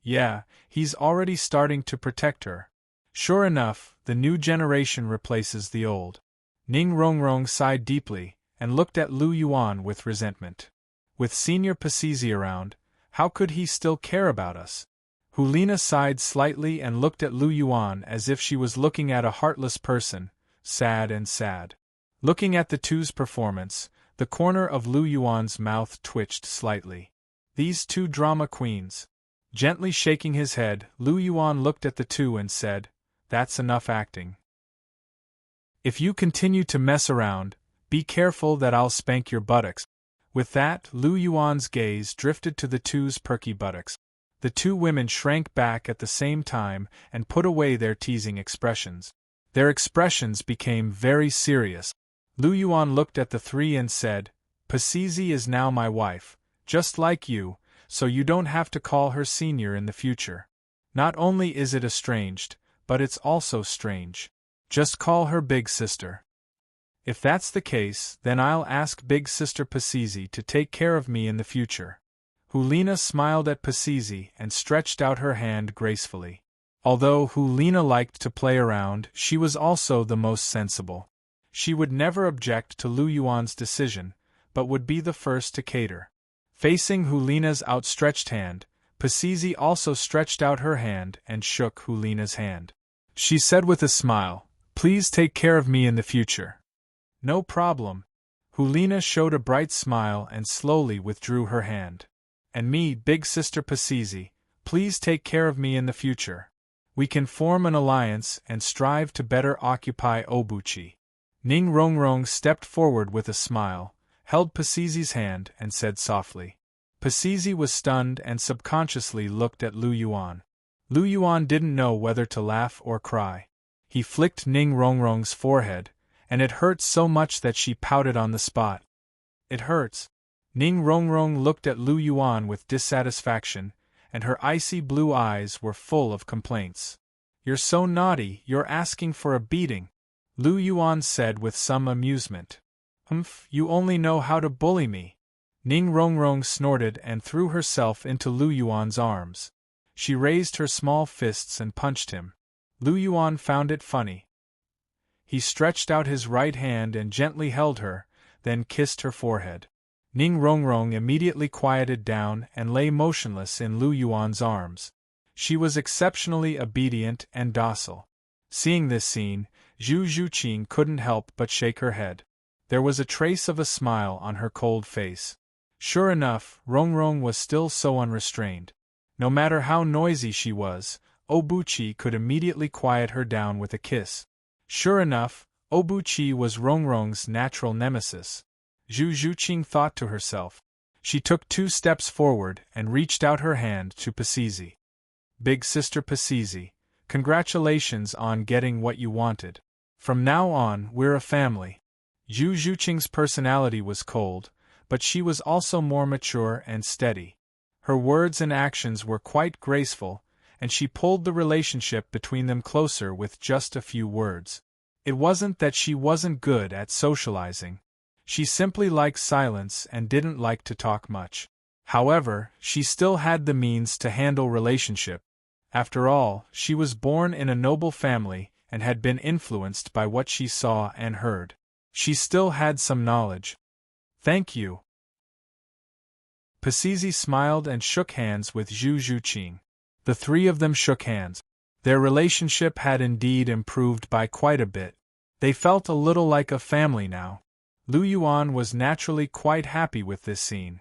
Yeah, he's already starting to protect her. Sure enough, the new generation replaces the old. Ning Rongrong sighed deeply, and looked at Lu Yuan with resentment. With Senior Pasizi around, how could he still care about us? Hulina sighed slightly and looked at Lu Yuan as if she was looking at a heartless person, sad and sad. Looking at the two's performance, the corner of Lu Yuan's mouth twitched slightly. These two drama queens. Gently shaking his head, Lu Yuan looked at the two and said, "That's enough acting. If you continue to mess around, be careful that I'll spank your buttocks." With that, Lu Yuan's gaze drifted to the two's perky buttocks. The two women shrank back at the same time and put away their teasing expressions. Their expressions became very serious. Lu Yuan looked at the three and said, "Pasizi is now my wife, just like you, so you don't have to call her senior in the future. Not only is it estranged, but it's also strange. Just call her big sister. If that's the case, then I'll ask big sister Pasizi to take care of me in the future." Hulina smiled at Pasizi and stretched out her hand gracefully. Although Hulina liked to play around, she was also the most sensible. She would never object to Lu Yuan's decision, but would be the first to cater. Facing Hulina's outstretched hand, Pasizi also stretched out her hand and shook Hulina's hand. She said with a smile, "Please take care of me in the future." "No problem." Hulina showed a bright smile and slowly withdrew her hand. "And me, big sister Pasizi, please take care of me in the future. We can form an alliance and strive to better occupy Obuchi." Ning Rongrong stepped forward with a smile, held Pasizi's hand and said softly. Pasizi was stunned and subconsciously looked at Lu Yuan. Lu Yuan didn't know whether to laugh or cry. He flicked Ning Rongrong's forehead, and it hurt so much that she pouted on the spot. "It hurts." Ning Rongrong looked at Lu Yuan with dissatisfaction, and her icy blue eyes were full of complaints. "You're so naughty, you're asking for a beating," Lu Yuan said with some amusement. "Humph, you only know how to bully me." Ning Rongrong snorted and threw herself into Lu Yuan's arms. She raised her small fists and punched him. Lu Yuan found it funny. He stretched out his right hand and gently held her, then kissed her forehead. Ning Rongrong immediately quieted down and lay motionless in Lu Yuan's arms. She was exceptionally obedient and docile. Seeing this scene, Zhu Zhuqing couldn't help but shake her head. There was a trace of a smile on her cold face. Sure enough, Rongrong was still so unrestrained. No matter how noisy she was, Obuchi could immediately quiet her down with a kiss. Sure enough, Obuchi was Rongrong's natural nemesis. Zhu Zhuqing thought to herself. She took 2 steps forward and reached out her hand to Pasizi. "Big sister Pasizi, congratulations on getting what you wanted. From now on, we're a family." Zhu Zhuqing's personality was cold, but she was also more mature and steady. Her words and actions were quite graceful, and she pulled the relationship between them closer with just a few words. It wasn't that she wasn't good at socializing. She simply liked silence and didn't like to talk much. However, she still had the means to handle relationship. After all, she was born in a noble family and had been influenced by what she saw and heard. She still had some knowledge. "Thank you." Pasizi smiled and shook hands with Zhu Zhuqing. The three of them shook hands. Their relationship had indeed improved by quite a bit. They felt a little like a family now. Lu Yuan was naturally quite happy with this scene.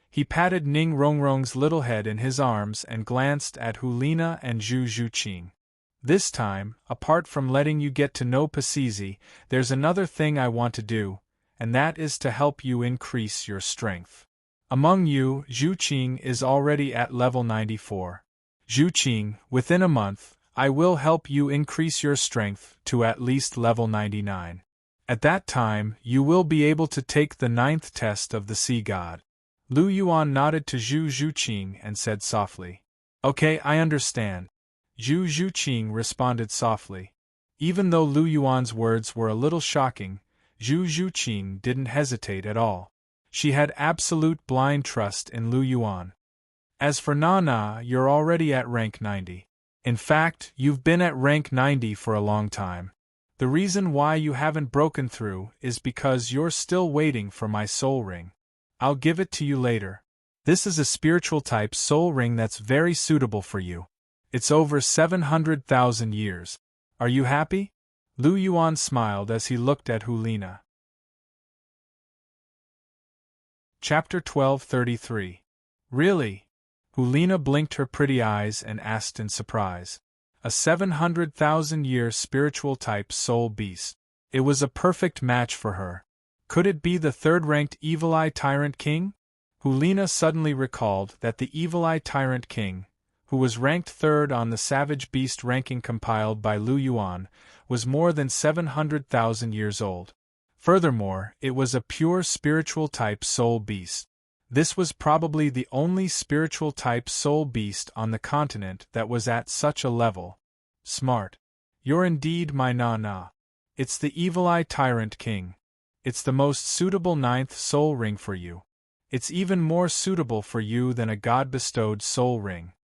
He patted Ning Rongrong's little head in his arms and glanced at Hulina and Zhu Zhuqing. "This time, apart from letting you get to know Pasizi, there's another thing I want to do, and that is to help you increase your strength. Among you, Zhuqing is already at level 94. Zhuqing, within a month, I will help you increase your strength to at least level 99. At that time, you will be able to take the 9th test of the Sea God." Lu Yuan nodded to Zhu Zhuqing and said softly, "Okay, I understand." Zhu Zhuqing responded softly. Even though Lu Yuan's words were a little shocking, Zhu Zhuqing didn't hesitate at all. She had absolute blind trust in Lu Yuan. "As for Na Na, you're already at rank 90. In fact, you've been at rank 90 for a long time. The reason why you haven't broken through is because you're still waiting for my soul ring. I'll give it to you later. This is a spiritual type soul ring that's very suitable for you. It's over 700,000 years. Are you happy? Lu Yuan smiled as he looked at Hulina. Chapter 1233. Really? Hulina blinked her pretty eyes and asked in surprise. A 700,000-year spiritual type soul beast. It was a perfect match for her. Could it be the third-ranked Evil Eye Tyrant King? Hulina suddenly recalled that the Evil Eye Tyrant King, who was ranked third on the Savage Beast ranking compiled by Lu Yuan, was more than 700,000 years old. Furthermore, it was a pure spiritual type soul beast. This was probably the only spiritual type soul beast on the continent that was at such a level. Smart. You're indeed my na-na. It's the Evil Eye Tyrant King. It's the most suitable 9th soul ring for you. It's even more suitable for you than a god-bestowed soul ring.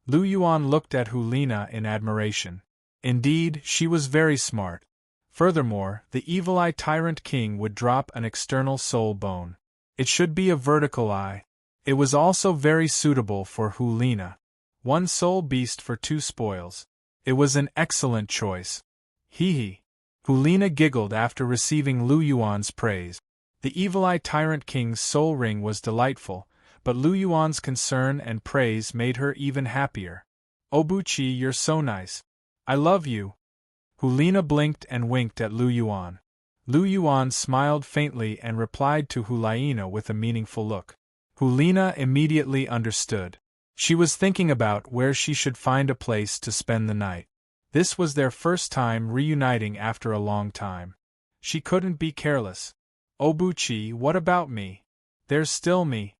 Lu Yuan looked at Hulina in admiration. Indeed, she was very smart. Furthermore, the Evil Eye Tyrant King would drop an external soul bone. It should be a vertical eye. It was also very suitable for Hulina. 1 soul beast for 2 spoils. It was an excellent choice. Hee hee. Hulina giggled after receiving Lu Yuan's praise. The Evil Eye Tyrant King's soul ring was delightful, but Lu Yuan's concern and praise made her even happier. Obuchi, you're so nice. I love you. Hulina blinked and winked at Lu Yuan. Lu Yuan smiled faintly and replied to Hulina with a meaningful look. Hulina immediately understood. She was thinking about where she should find a place to spend the night. This was their first time reuniting after a long time. She couldn't be careless. Obuchi, what about me? There's still me.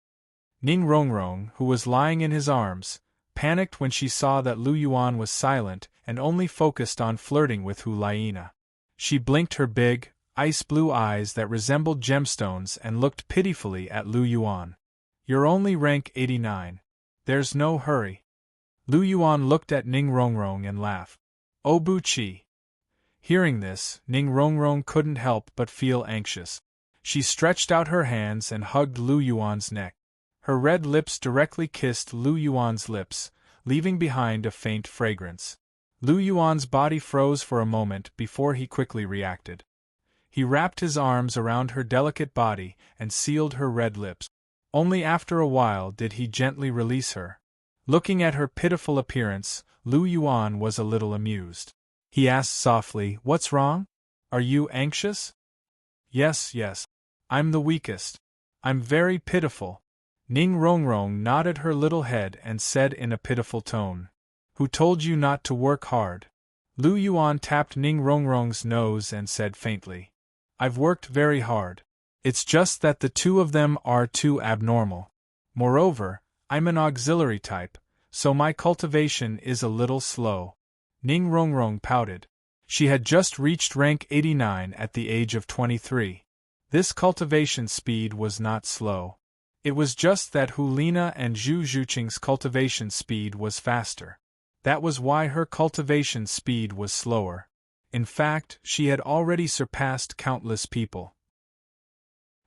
Ning Rongrong, who was lying in his arms, panicked when she saw that Lu Yuan was silent and only focused on flirting with Hulina. She blinked her big, ice-blue eyes that resembled gemstones and looked pitifully at Lu Yuan. You're only rank 89. There's no hurry. Lu Yuan looked at Ning Rongrong and laughed. Obuchi. Hearing this, Ning Rongrong couldn't help but feel anxious. She stretched out her hands and hugged Lu Yuan's neck. Her red lips directly kissed Lu Yuan's lips, leaving behind a faint fragrance. Lu Yuan's body froze for a moment before he quickly reacted. He wrapped his arms around her delicate body and sealed her red lips. Only after a while did he gently release her. Looking at her pitiful appearance, Lu Yuan was a little amused. He asked softly, "What's wrong? Are you anxious?" Yes. I'm the weakest. I'm very pitiful." Ning Rongrong nodded her little head and said in a pitiful tone, "Who told you not to work hard?" Lu Yuan tapped Ning Rongrong's nose and said faintly, "I've worked very hard. It's just that the two of them are too abnormal. Moreover, I'm an auxiliary type, so my cultivation is a little slow." Ning Rongrong pouted. She had just reached rank 89 at the age of 23. This cultivation speed was not slow. It was just that Hulina and Zhu Zhuqing's cultivation speed was faster. That was why her cultivation speed was slower. In fact, she had already surpassed countless people.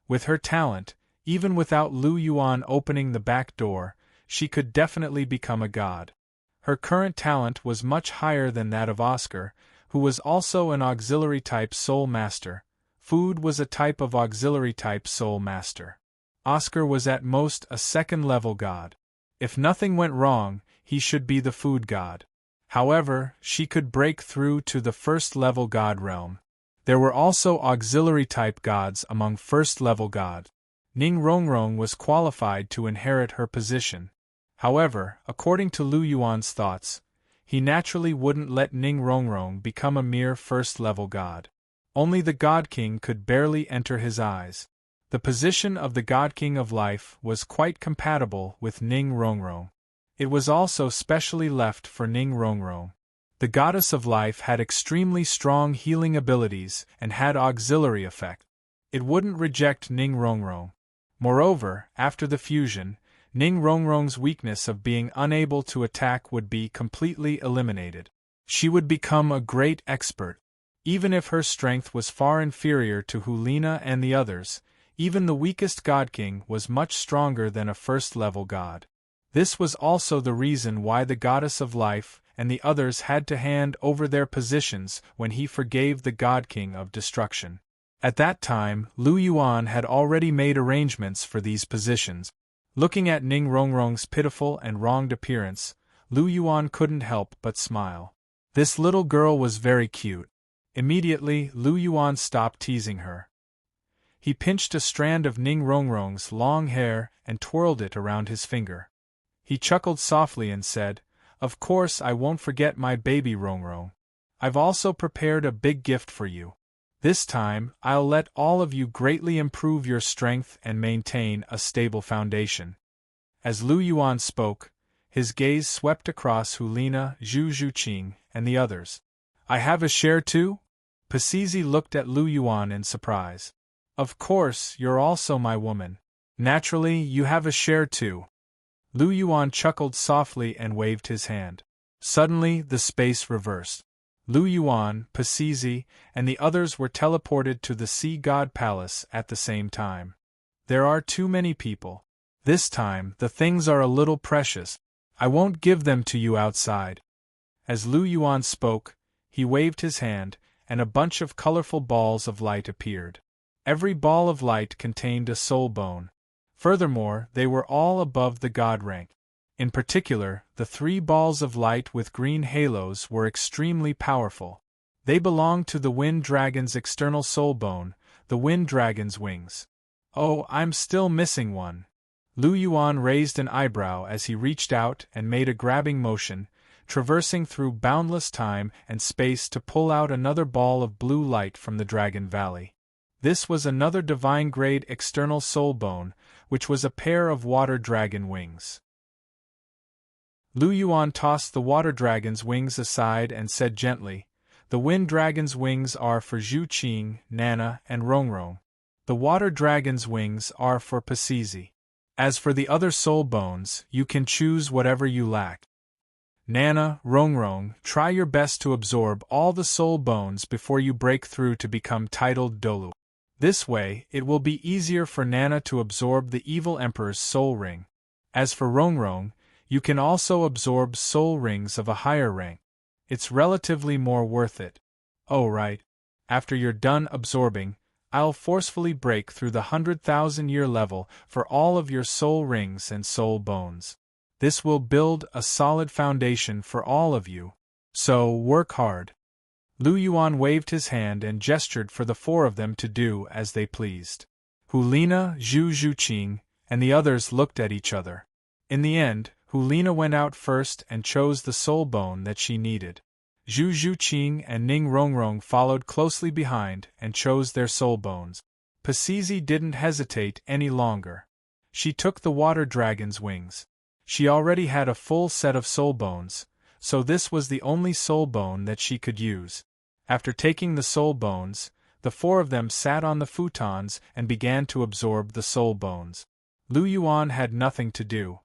With her talent, even without Lu Yuan opening the back door, she could definitely become a god. Her current talent was much higher than that of Oscar, who was also an auxiliary type soul master. Food was a type of auxiliary type soul master. Oscar was at most a second-level god. If nothing went wrong, he should be the food god. However, she could break through to the first-level god realm. There were also auxiliary-type gods among first-level gods. Ning Rongrong was qualified to inherit her position. However, according to Lu Yuan's thoughts, he naturally wouldn't let Ning Rongrong become a mere first-level god. Only the God King could barely enter his eyes. The position of the God King of Life was quite compatible with Ning Rongrong. It was also specially left for Ning Rongrong. The Goddess of Life had extremely strong healing abilities and had auxiliary effect. It wouldn't reject Ning Rongrong. Moreover, after the fusion, Ning Rongrong's weakness of being unable to attack would be completely eliminated. She would become a great expert. Even if her strength was far inferior to Hulina and the others, even the weakest God King was much stronger than a first-level god. This was also the reason why the Goddess of Life and the others had to hand over their positions when he forgave the God King of Destruction. At that time, Lu Yuan had already made arrangements for these positions. Looking at Ning Rongrong's pitiful and wronged appearance, Lu Yuan couldn't help but smile. This little girl was very cute. Immediately, Lu Yuan stopped teasing her. He pinched a strand of Ning Rongrong's long hair and twirled it around his finger. He chuckled softly and said, "Of course I won't forget my baby Rongrong. I've also prepared a big gift for you. This time, I'll let all of you greatly improve your strength and maintain a stable foundation." As Lu Yuan spoke, his gaze swept across Hulina, Zhu Zhuqing, and the others. "I have a share too?" Pasizi looked at Lu Yuan in surprise. "Of course, you're also my woman. Naturally, you have a share too." Lu Yuan chuckled softly and waved his hand. Suddenly, the space reversed. Lu Yuan, Pasizi, and the others were teleported to the Sea God Palace at the same time. There are too many people. This time, the things are a little precious. I won't give them to you outside. As Lu Yuan spoke, he waved his hand, and a bunch of colorful balls of light appeared. Every ball of light contained a soul bone. Furthermore, they were all above the god rank. In particular, the 3 balls of light with green halos were extremely powerful. They belonged to the Wind Dragon's external soul bone, the Wind Dragon's wings. Oh, I'm still missing one. Lu Yuan raised an eyebrow as he reached out and made a grabbing motion, traversing through boundless time and space to pull out another ball of blue light from the Dragon Valley. This was another divine-grade external soul bone, which was a pair of water dragon wings. Lu Yuan tossed the water dragon's wings aside and said gently, "The wind dragon's wings are for Zhu Qing, Nana, and Rongrong. The water dragon's wings are for Pasizi. As for the other soul bones, you can choose whatever you lack. Nana, Rongrong, try your best to absorb all the soul bones before you break through to become titled Douluo. This way, it will be easier for Nana to absorb the evil emperor's soul ring. As for Rongrong, you can also absorb soul rings of a higher rank. It's relatively more worth it. Oh right. After you're done absorbing, I'll forcefully break through the 100,000-year level for all of your soul rings and soul bones. This will build a solid foundation for all of you. So, work hard." Lu Yuan waved his hand and gestured for the 4 of them to do as they pleased. Hulina, Zhu Zhuqing, and the others looked at each other. In the end, Hulina went out first and chose the soul bone that she needed. Zhu Zhuqing and Ning Rongrong followed closely behind and chose their soul bones. Pasizi didn't hesitate any longer. She took the water dragon's wings. She already had a full set of soul bones, so this was the only soul bone that she could use. After taking the soul bones, the 4 of them sat on the futons and began to absorb the soul bones. Lu Yuan had nothing to do.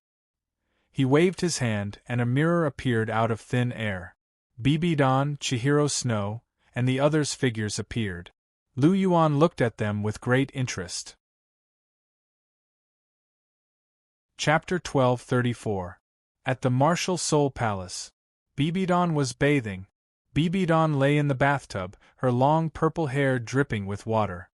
He waved his hand and a mirror appeared out of thin air. Bibidon, Chihiro Snow, and the others' figures appeared. Lu Yuan looked at them with great interest. Chapter 1234. At the Martial Soul Palace. Bibidon was bathing. Bibidon lay in the bathtub, her long purple hair dripping with water.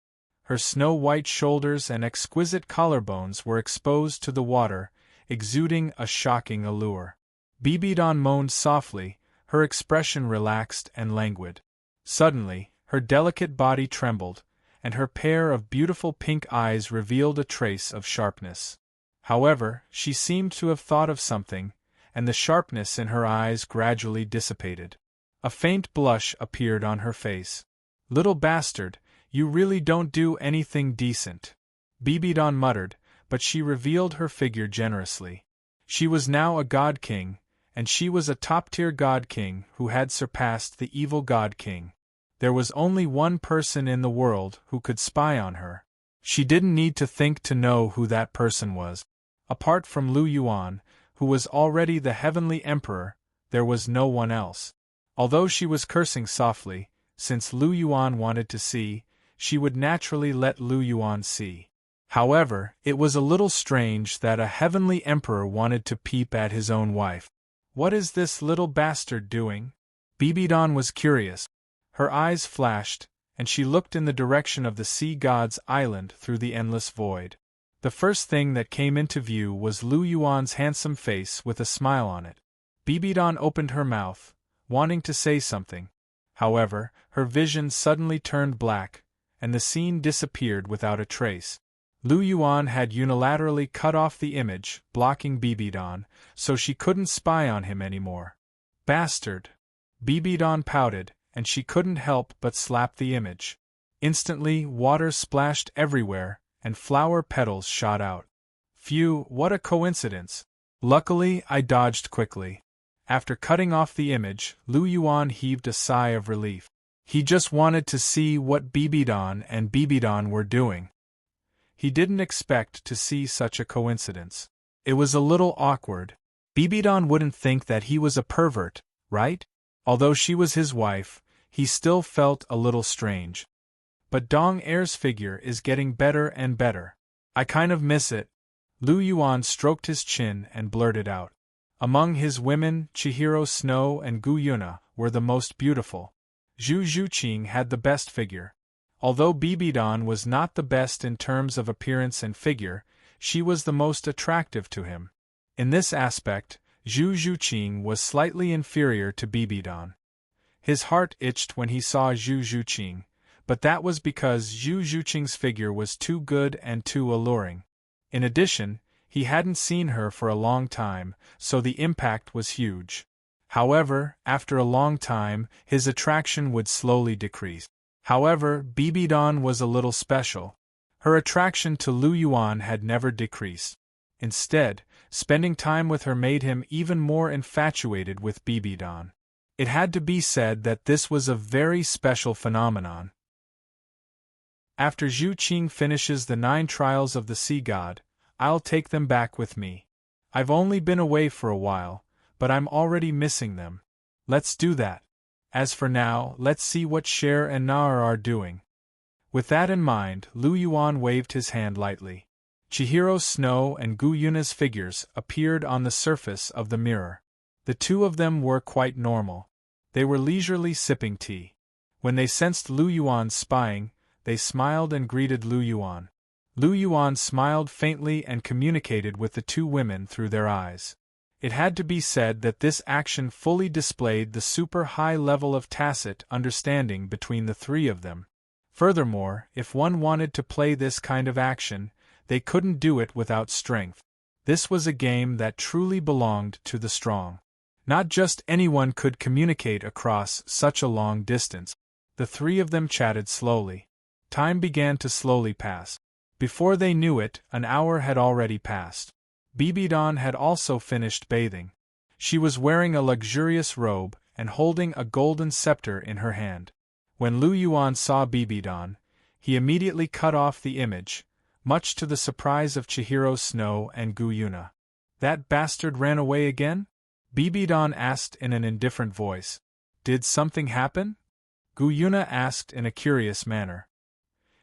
Her snow-white shoulders and exquisite collarbones were exposed to the water, exuding a shocking allure. Bibidon moaned softly, her expression relaxed and languid. Suddenly, her delicate body trembled, and her pair of beautiful pink eyes revealed a trace of sharpness. However, she seemed to have thought of something, and the sharpness in her eyes gradually dissipated. A faint blush appeared on her face. "Little bastard, you really don't do anything decent," Bibidon muttered, but she revealed her figure generously. She was now a god king, and she was a top-tier god king who had surpassed the evil god king. There was only one person in the world who could spy on her. She didn't need to think to know who that person was. Apart from Lu Yuan, who was already the heavenly emperor, there was no one else. Although she was cursing softly, since Lu Yuan wanted to see, she would naturally let Lu Yuan see. However, it was a little strange that a heavenly emperor wanted to peep at his own wife. "What is this little bastard doing?" Bibidon was curious. Her eyes flashed, and she looked in the direction of the sea god's island through the endless void. The first thing that came into view was Lu Yuan's handsome face with a smile on it. Bibidon opened her mouth, wanting to say something. However, her vision suddenly turned black, and the scene disappeared without a trace. Lu Yuan had unilaterally cut off the image, blocking Bibidon, so she couldn't spy on him anymore. "Bastard!" Bibidon pouted, and she couldn't help but slap the image. Instantly, water splashed everywhere, and flower petals shot out. Phew, what a coincidence! Luckily, I dodged quickly. After cutting off the image, Lu Yuan heaved a sigh of relief. He just wanted to see what Bibidon were doing. He didn't expect to see such a coincidence. It was a little awkward. Bibidon wouldn't think that he was a pervert, right? Although she was his wife, he still felt a little strange. But Dong Er's figure is getting better and better. I kind of miss it. Lu Yuan stroked his chin and blurted out. Among his women, Chihiro Snow and Gu Yuna were the most beautiful. Zhu Zhuqing had the best figure. Although Bibidon was not the best in terms of appearance and figure, she was the most attractive to him. In this aspect, Zhu Zhuqing was slightly inferior to Bibidon. His heart itched when he saw Zhu Zhuqing, but that was because Zhu Zhuqing's figure was too good and too alluring. In addition, he hadn't seen her for a long time, so the impact was huge. However, after a long time, his attraction would slowly decrease. However, Bibidon was a little special. Her attraction to Lu Yuan had never decreased. Instead, spending time with her made him even more infatuated with Bibidon. It had to be said that this was a very special phenomenon. After Zhu Qing finishes the 9 trials of the sea god, I'll take them back with me. I've only been away for a while, but I'm already missing them. Let's do that. As for now, let's see what Cher and Nair are doing. With that in mind, Lu Yuan waved his hand lightly. Chihiro Snow and Gu Yuna's figures appeared on the surface of the mirror. The two of them were quite normal. They were leisurely sipping tea. When they sensed Lu Yuan spying, they smiled and greeted Lu Yuan. Lu Yuan smiled faintly and communicated with the two women through their eyes. It had to be said that this action fully displayed the super high level of tacit understanding between the three of them. Furthermore, if one wanted to play this kind of action, they couldn't do it without strength. This was a game that truly belonged to the strong. Not just anyone could communicate across such a long distance. The three of them chatted slowly. Time began to slowly pass. Before they knew it, an hour had already passed. Bibidon had also finished bathing. She was wearing a luxurious robe and holding a golden scepter in her hand. When Lu Yuan saw Bibidon, he immediately cut off the image, much to the surprise of Chihiro Snow and Gu Yuna. "That bastard ran away again?" Bibidon asked in an indifferent voice. "Did something happen?" Gu Yuna asked in a curious manner.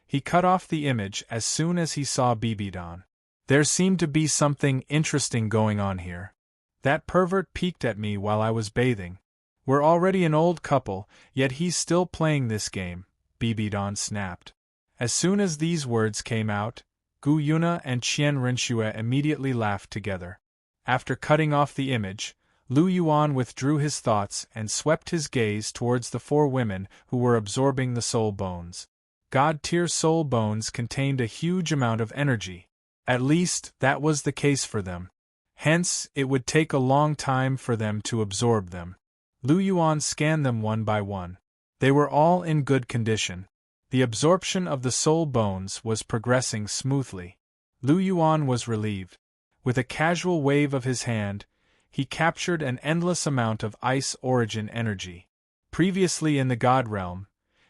He cut off the image as soon as he saw Bibidon. There seemed to be something interesting going on here. That pervert peeked at me while I was bathing. We're already an old couple, yet he's still playing this game, Bibidon snapped. As soon as these words came out, Gu Yuna and Qian Renxue immediately laughed together. After cutting off the image, Lu Yuan withdrew his thoughts and swept his gaze towards the 4 women who were absorbing the soul bones. God-tier soul bones contained a huge amount of energy. At least, that was the case for them. Hence, it would take a long time for them to absorb them. Lu Yuan scanned them one by one. They were all in good condition. The absorption of the soul bones was progressing smoothly. Lu Yuan was relieved. With a casual wave of his hand, he captured an endless amount of ice origin energy. Previously in the God realm,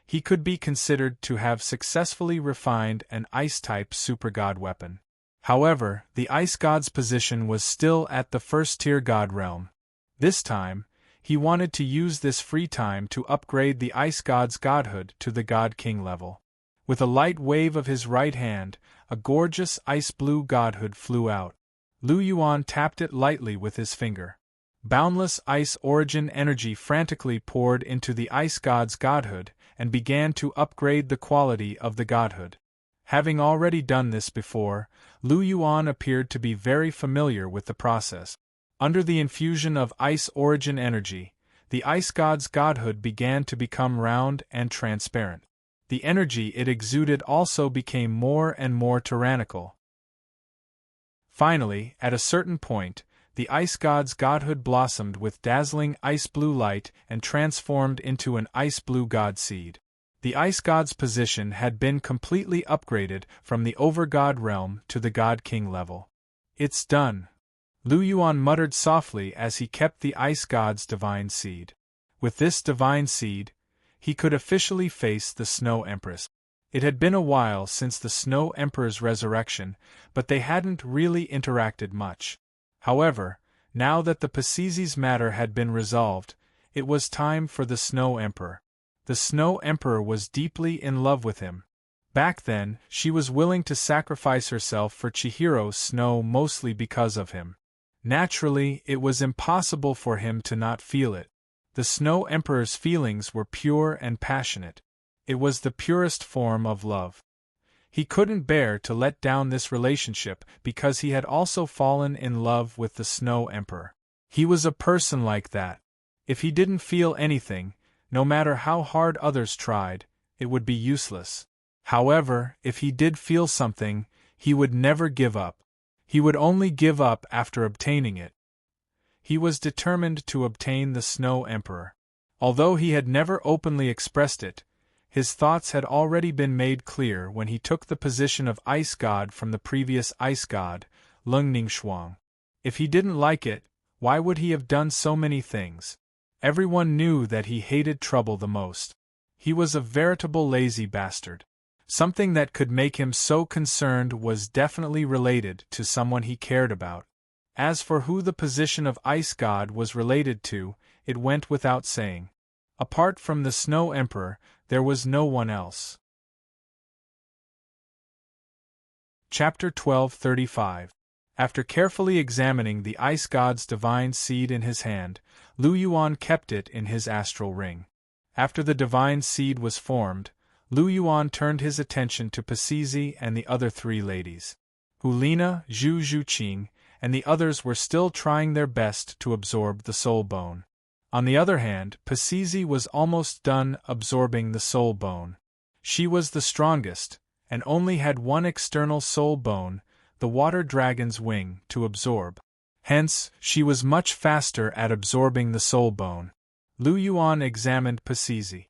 he could be considered to have successfully refined an ice-type super-god weapon. However, the Ice God's position was still at the first-tier God realm. This time, he wanted to use this free time to upgrade the Ice God's godhood to the God King level. With a light wave of his right hand, a gorgeous ice-blue godhood flew out. Lu Yuan tapped it lightly with his finger. Boundless ice origin energy frantically poured into the Ice God's godhood and began to upgrade the quality of the godhood. Having already done this before, Lu Yuan appeared to be very familiar with the process. Under the infusion of ice origin energy, the Ice God's godhood began to become round and transparent. The energy it exuded also became more and more tyrannical. Finally, at a certain point, the Ice God's godhood blossomed with dazzling ice-blue light and transformed into an ice-blue god seed. The Ice God's position had been completely upgraded from the over-god realm to the God King level. "It's done," Lu Yuan muttered softly as he kept the Ice God's divine seed. With this divine seed, he could officially face the Snow Empress. It had been a while since the Snow Emperor's resurrection, but they hadn't really interacted much. However, now that the Pacizi's matter had been resolved, it was time for the Snow Emperor. The Snow Emperor was deeply in love with him. Back then, she was willing to sacrifice herself for Chihiro Snow mostly because of him. Naturally, it was impossible for him to not feel it. The Snow Emperor's feelings were pure and passionate. It was the purest form of love. He couldn't bear to let down this relationship because he had also fallen in love with the Snow Emperor. He was a person like that. If he didn't feel anything, no matter how hard others tried, it would be useless. However, if he did feel something, he would never give up. He would only give up after obtaining it. He was determined to obtain the Snow Emperor. Although he had never openly expressed it, his thoughts had already been made clear when he took the position of Ice God from the previous Ice God, Lung Ningxuang. If he didn't like it, why would he have done so many things? Everyone knew that he hated trouble the most. He was a veritable lazy bastard. Something that could make him so concerned was definitely related to someone he cared about. As for who the position of Ice God was related to, it went without saying. Apart from the Snow Emperor, there was no one else. Chapter 1235. After carefully examining the Ice God's divine seed in his hand, Lu Yuan kept it in his astral ring. After the divine seed was formed, Lu Yuan turned his attention to Pacizi and the other three ladies. Hulina, Zhu Zhuqing, and the others were still trying their best to absorb the soul bone. On the other hand, Pacizi was almost done absorbing the soul bone. She was the strongest, and only had one external soul bone, the water dragon's wing, to absorb. Hence, she was much faster at absorbing the soul bone. Lu Yuan examined Pacizi.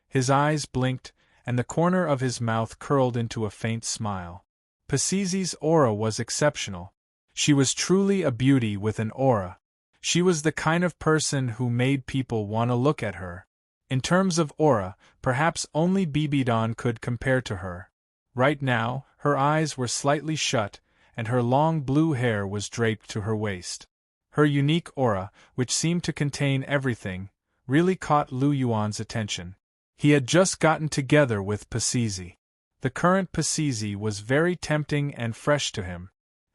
His eyes blinked, and the corner of his mouth curled into a faint smile. Pacizi's aura was exceptional. She was truly a beauty with an aura. She was the kind of person who made people want to look at her. In terms of aura, perhaps only Bibidon could compare to her. Right now, her eyes were slightly shut, and her long blue hair was draped to her waist. Her unique aura, which seemed to contain everything, really caught Lu Yuan's attention. He had just gotten together with Pacizi. The current Pacizi was very tempting and fresh to him.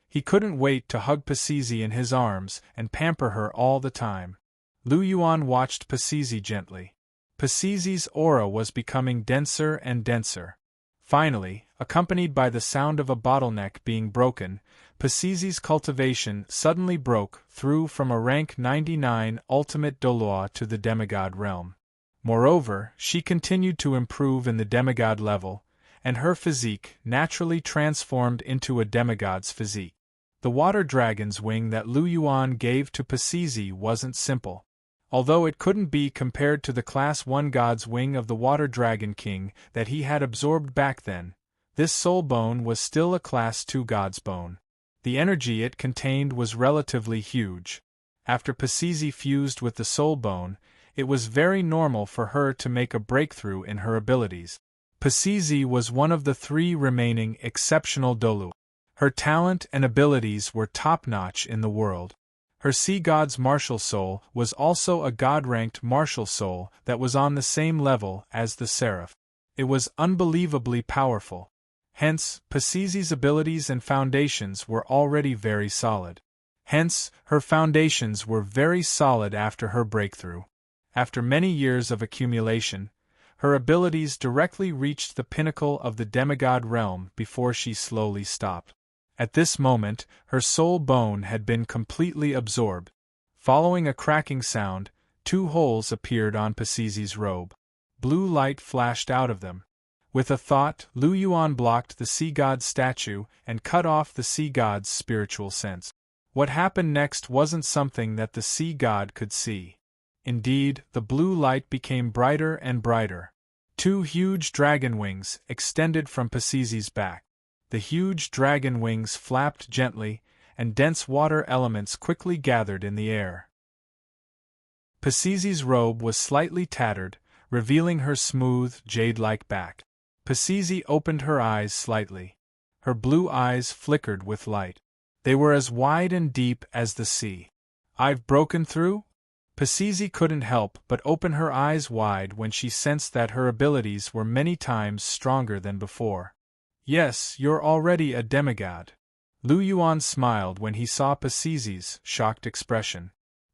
He couldn't wait to hug Pacizi in his arms and pamper her all the time. Lu Yuan watched Pacizi gently. Pacizi's aura was becoming denser and denser. Finally, accompanied by the sound of a bottleneck being broken, Pacizi's cultivation suddenly broke through from a rank 99 ultimate Douluo to the demigod realm. Moreover, she continued to improve in the demigod level, and her physique naturally transformed into a demigod's physique. The water dragon's wing that Lu Yuan gave to Pacizi wasn't simple. Although it couldn't be compared to the Class 1 God's wing of the Water Dragon King that he had absorbed back then, this soul bone was still a Class 2 God's bone. The energy it contained was relatively huge. After Pacizi fused with the soul bone, it was very normal for her to make a breakthrough in her abilities. Pacizi was one of the three remaining exceptional Douluo. Her talent and abilities were top-notch in the world. Her sea god's martial soul was also a god-ranked martial soul that was on the same level as the seraph. It was unbelievably powerful. Hence, Pacizi's abilities and foundations were already very solid. Hence, her foundations were very solid after her breakthrough. After many years of accumulation, her abilities directly reached the pinnacle of the demigod realm before she slowly stopped. At this moment, her soul bone had been completely absorbed. Following a cracking sound, 2 holes appeared on Pacizi's robe. Blue light flashed out of them. With a thought, Lu Yuan blocked the sea god's statue and cut off the sea god's spiritual sense. What happened next wasn't something that the sea god could see. Indeed, the blue light became brighter and brighter. 2 huge dragon wings extended from Pacizi's back. The huge dragon wings flapped gently, and dense water elements quickly gathered in the air. Pacizi's robe was slightly tattered, revealing her smooth, jade-like back. Pacizi opened her eyes slightly. Her blue eyes flickered with light. They were as wide and deep as the sea. "I've broken through?" Pacizi couldn't help but open her eyes wide when she sensed that her abilities were many times stronger than before. "Yes, you're already a demigod." Lu Yuan smiled when he saw Pacizi's shocked expression.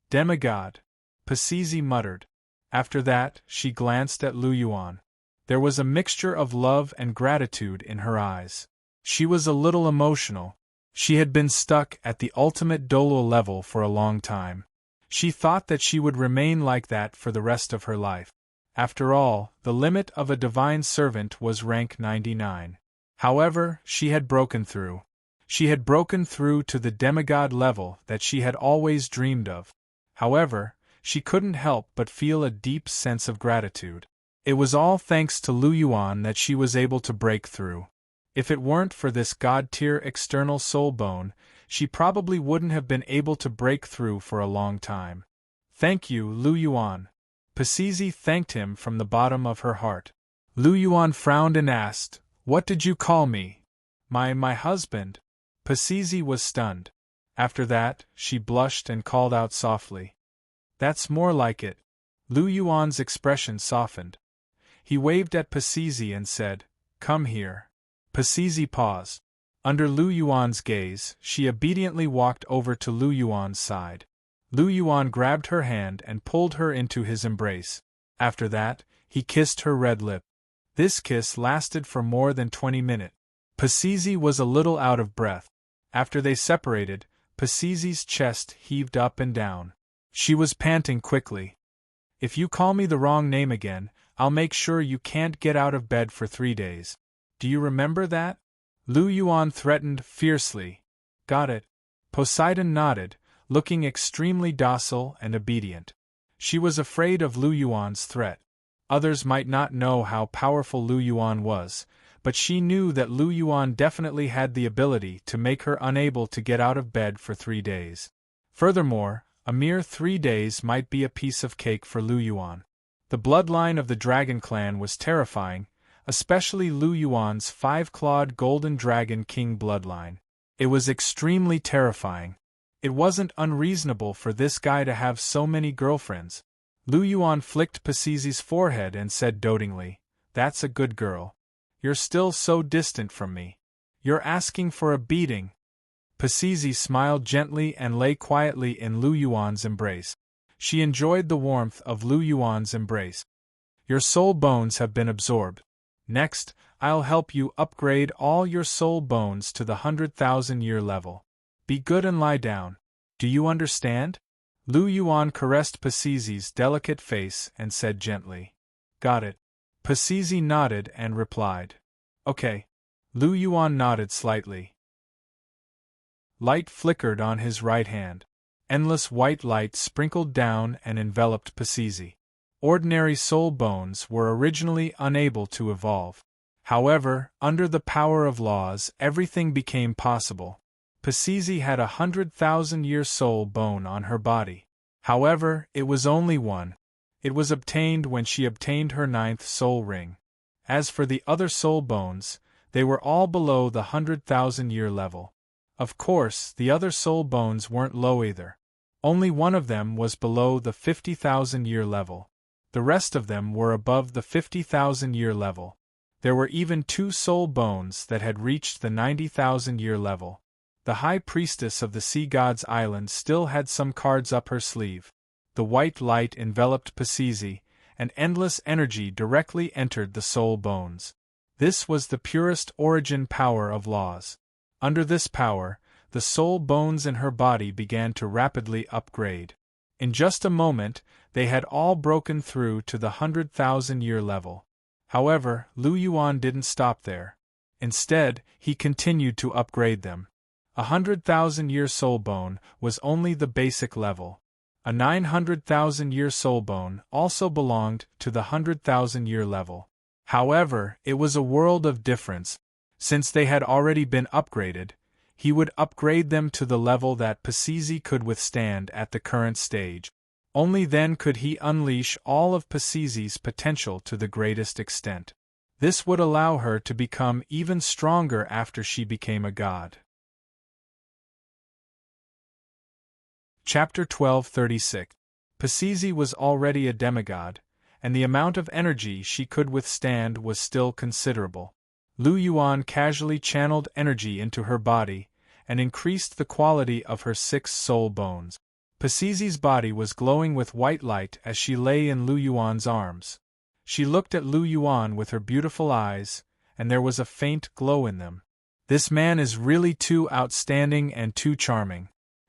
"Demigod," Pacizi muttered. After that, she glanced at Lu Yuan. There was a mixture of love and gratitude in her eyes. She was a little emotional. She had been stuck at the ultimate Douluo level for a long time. She thought that she would remain like that for the rest of her life. After all, the limit of a divine servant was rank 99. However, she had broken through. She had broken through to the demigod level that she had always dreamed of. However, she couldn't help but feel a deep sense of gratitude. It was all thanks to Lu Yuan that she was able to break through. If it weren't for this god-tier external soul bone, she probably wouldn't have been able to break through for a long time. "Thank you, Lu Yuan." Pacizi thanked him from the bottom of her heart. Lu Yuan frowned and asked, "What did you call me?" My husband." Pacizi was stunned. After that, she blushed and called out softly, "That's more like it." Lu Yuan's expression softened. He waved at Pacizi and said, "Come here." Pacizi paused. Under Lu Yuan's gaze, she obediently walked over to Lu Yuan's side. Lu Yuan grabbed her hand and pulled her into his embrace. After that, he kissed her red lip. This kiss lasted for more than 20 minutes. Pacizi was a little out of breath. After they separated, Pacizi's chest heaved up and down. She was panting quickly. "If you call me the wrong name again, I'll make sure you can't get out of bed for 3 days. Do you remember that?" Lu Yuan threatened fiercely. "Got it." Poseidon nodded, looking extremely docile and obedient. She was afraid of Lu Yuan's threat. Others might not know how powerful Lu Yuan was, but she knew that Lu Yuan definitely had the ability to make her unable to get out of bed for 3 days. Furthermore, a mere 3 days might be a piece of cake for Lu Yuan. The bloodline of the Dragon Clan was terrifying, especially Lu Yuan's 5-clawed Golden Dragon King bloodline. It was extremely terrifying. It wasn't unreasonable for this guy to have so many girlfriends. Lu Yuan flicked Pacizi's forehead and said dotingly, "That's a good girl. You're still so distant from me. You're asking for a beating." Pacizi smiled gently and lay quietly in Lu Yuan's embrace. She enjoyed the warmth of Lu Yuan's embrace. "Your soul bones have been absorbed. Next, I'll help you upgrade all your soul bones to the 100,000-year level. Be good and lie down. Do you understand?" Lu Yuan caressed Pacizi's delicate face and said gently, "Got it." Pacizi nodded and replied, "Okay." Lu Yuan nodded slightly. Light flickered on his right hand. Endless white light sprinkled down and enveloped Pacizi. Ordinary soul bones were originally unable to evolve. However, under the power of laws, everything became possible. Pacizi had a 100,000-year soul bone on her body. However, it was only one. It was obtained when she obtained her 9th soul ring. As for the other soul bones, they were all below the 100,000-year level. Of course, the other soul bones weren't low either. Only one of them was below the 50,000-year level. The rest of them were above the 50,000-year level. There were even 2 soul bones that had reached the 90,000-year level. The High Priestess of the Sea God's Island still had some cards up her sleeve. The white light enveloped Pisizi, and endless energy directly entered the soul bones. This was the purest origin power of laws. Under this power, the soul bones in her body began to rapidly upgrade. In just a moment, they had all broken through to the 100,000-year level. However, Lu Yuan didn't stop there. Instead, he continued to upgrade them. A 100,000-year soul bone was only the basic level. A 900,000-year soul bone also belonged to the 100,000-year level. However, it was a world of difference. Since they had already been upgraded, he would upgrade them to the level that Pisizi could withstand at the current stage. Only then could he unleash all of Pisizi's potential to the greatest extent. This would allow her to become even stronger after she became a god. Chapter 1236. Pisizi was already a demigod, and the amount of energy she could withstand was still considerable. Lu Yuan casually channeled energy into her body, and increased the quality of her 6 soul bones. Pisizi's body was glowing with white light as she lay in Lu Yuan's arms. She looked at Lu Yuan with her beautiful eyes, and there was a faint glow in them. This man is really too outstanding and too charming.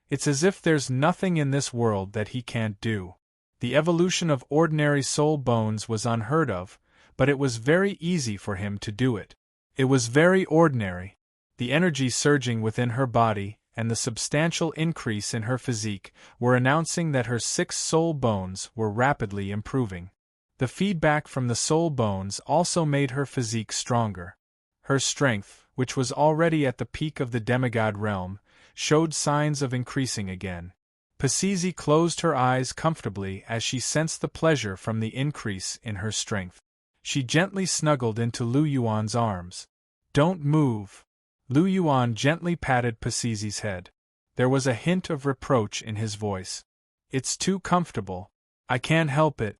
It's as if there's nothing in this world that he can't do. The evolution of ordinary soul bones was unheard of, but it was very easy for him to do it. It was very ordinary. The energy surging within her body, and the substantial increase in her physique, were announcing that her 6 soul bones were rapidly improving. The feedback from the soul bones also made her physique stronger. Her strength, which was already at the peak of the demigod realm, showed signs of increasing again. Pisizi closed her eyes comfortably as she sensed the pleasure from the increase in her strength. She gently snuggled into Lu Yuan's arms. "Don't move." Lu Yuan gently patted Pisizi's head. There was a hint of reproach in his voice. "It's too comfortable. I can't help it."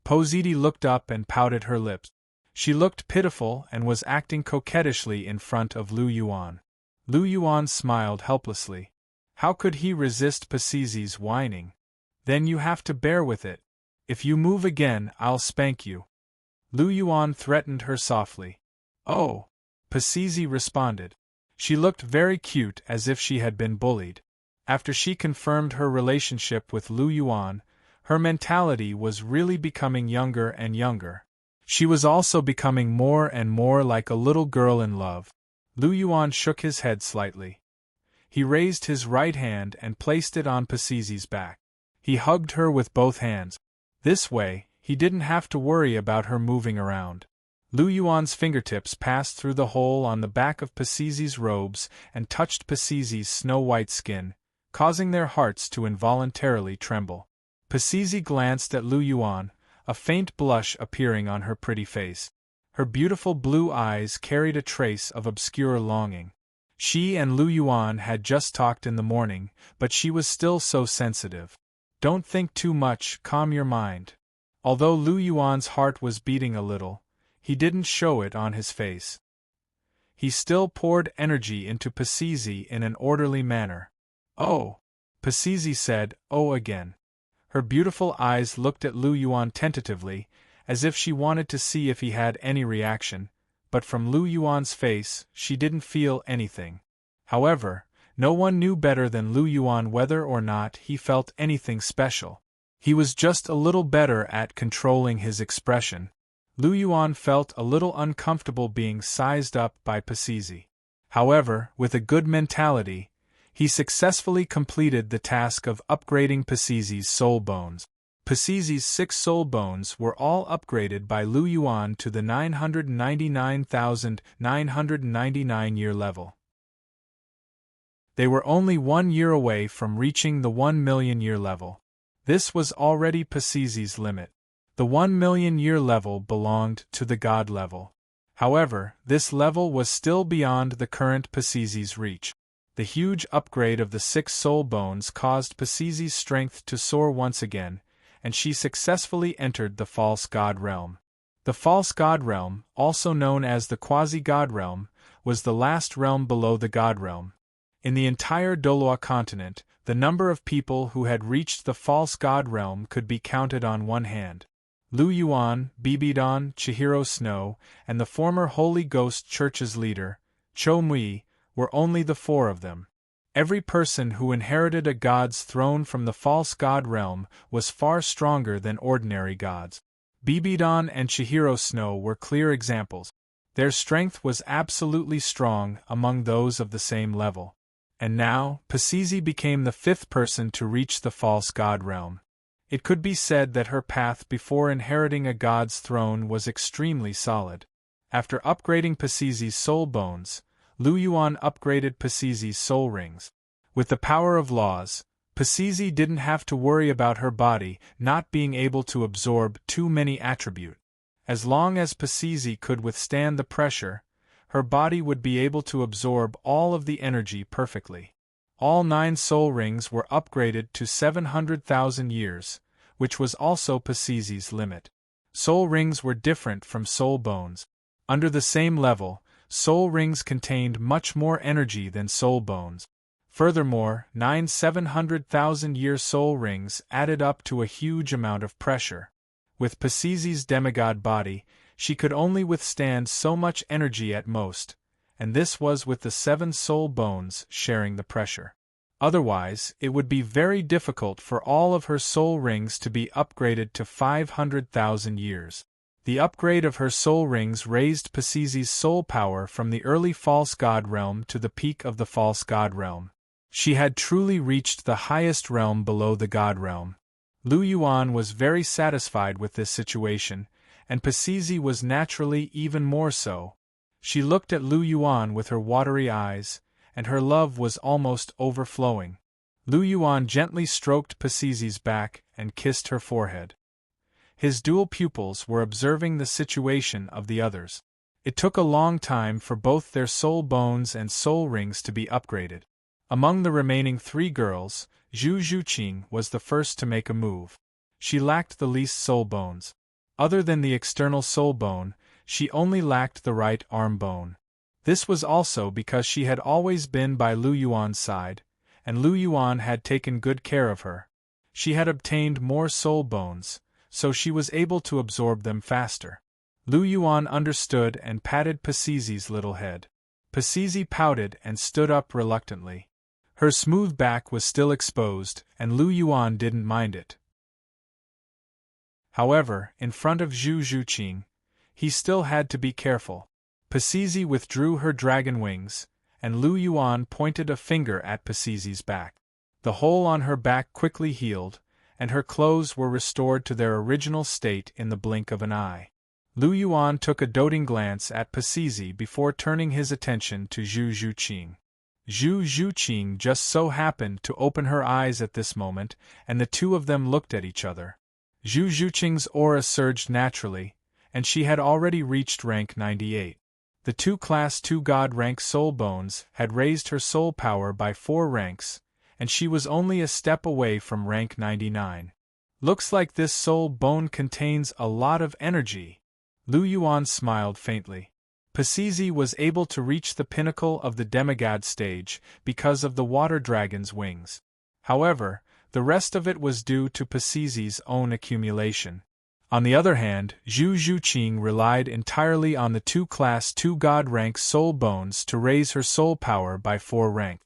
Pisizi looked up and pouted her lips. She looked pitiful and was acting coquettishly in front of Lu Yuan. Lu Yuan smiled helplessly. How could he resist Pisizi's whining? "Then you have to bear with it. If you move again, I'll spank you." Lu Yuan threatened her softly. "Oh," Pisizi responded. She looked very cute, as if she had been bullied. After she confirmed her relationship with Lu Yuan, her mentality was really becoming younger and younger. She was also becoming more and more like a little girl in love. Lu Yuan shook his head slightly. He raised his right hand and placed it on Pisizi's back. He hugged her with both hands. This way, he didn't have to worry about her moving around. Lu Yuan's fingertips passed through the hole on the back of Pisizi's robes and touched Pisizi's snow-white skin, causing their hearts to involuntarily tremble. Pisizi glanced at Lu Yuan, a faint blush appearing on her pretty face. Her beautiful blue eyes carried a trace of obscure longing. She and Lu Yuan had just talked in the morning, but she was still so sensitive. "Don't think too much, calm your mind." Although Lu Yuan's heart was beating a little, he didn't show it on his face. He still poured energy into Pisizi in an orderly manner. "Oh," Pisizi said, "oh" again. Her beautiful eyes looked at Lu Yuan tentatively, as if she wanted to see if he had any reaction, but from Lu Yuan's face, she didn't feel anything. However, no one knew better than Lu Yuan whether or not he felt anything special. He was just a little better at controlling his expression. Lu Yuan felt a little uncomfortable being sized up by Pisizi. However, with a good mentality, he successfully completed the task of upgrading Pisizi's soul bones. Pisizi's 6 soul bones were all upgraded by Lu Yuan to the 999,999-year level. They were only 1 year away from reaching the 1,000,000-year level. This was already Pisizi's limit. The 1,000,000-year level belonged to the god level. However, this level was still beyond the current Pisizi's reach. The huge upgrade of the 6 soul bones caused Pasisi's strength to soar once again, and she successfully entered the false god realm. The false god realm, also known as the quasi-god realm, was the last realm below the god realm. In the entire Douluo continent, the number of people who had reached the false god realm could be counted on one hand. Lu Yuan, Bibidon, Chihiro Snow, and the former Holy Ghost Church's leader, Cho Mui, were only the 4 of them. Every person who inherited a god's throne from the false god realm was far stronger than ordinary gods. Bibidon and Chihiro Snow were clear examples. Their strength was absolutely strong among those of the same level. And now, Pasisi became the 5th person to reach the false god realm. It could be said that her path before inheriting a god's throne was extremely solid. After upgrading Pasisi's soul bones, Lu Yuan upgraded Pasisi's soul rings. With the power of laws, Pasisi didn't have to worry about her body not being able to absorb too many attributes. As long as Pasisi could withstand the pressure, her body would be able to absorb all of the energy perfectly. All 9 soul rings were upgraded to 700,000 years, which was also Pasisi's limit. Soul rings were different from soul bones. Under the same level, soul rings contained much more energy than soul bones. Furthermore, 9 700,000-year soul rings added up to a huge amount of pressure. With Pasisi's demigod body, she could only withstand so much energy at most, and this was with the 7 soul bones sharing the pressure. Otherwise, it would be very difficult for all of her soul rings to be upgraded to 500,000 years. The upgrade of her soul rings raised Pasisi's soul power from the early false god realm to the peak of the false god realm. She had truly reached the highest realm below the god realm. Lu Yuan was very satisfied with this situation, and Pasisi was naturally even more so. She looked at Lu Yuan with her watery eyes, and her love was almost overflowing. Lu Yuan gently stroked Pasisi's back and kissed her forehead. His dual pupils were observing the situation of the others. It took a long time for both their soul bones and soul rings to be upgraded. Among the remaining 3 girls, Zhu Zhuqing was the first to make a move. She lacked the least soul bones. Other than the external soul bone, she only lacked the right arm bone. This was also because she had always been by Lu Yuan's side, and Lu Yuan had taken good care of her. She had obtained more soul bones, so she was able to absorb them faster. Lu Yuan understood and patted Pasisi's little head. Pasisi pouted and stood up reluctantly. Her smooth back was still exposed, and Lu Yuan didn't mind it. However, in front of Zhu Zhuqing, he still had to be careful. Pasisi withdrew her dragon wings, and Lu Yuan pointed a finger at Pasisi's back. The hole on her back quickly healed, and her clothes were restored to their original state in the blink of an eye. Lu Yuan took a doting glance at Pasisi before turning his attention to Zhu Zhuqing. Zhu Zhuqing just so happened to open her eyes at this moment, and the 2 of them looked at each other. Zhu Zhuqing's aura surged naturally, and she had already reached rank 98. The 2 Class 2 God rank soul bones had raised her soul power by 4 ranks, and she was only a step away from rank 99. Looks like this soul bone contains a lot of energy. Lu Yuan smiled faintly. Pasisi was able to reach the pinnacle of the demigod stage because of the water dragon's wings. However, the rest of it was due to Pasisi's own accumulation. On the other hand, Zhu Zhuqing relied entirely on the 2 Class 2 God rank soul bones to raise her soul power by 4 rank.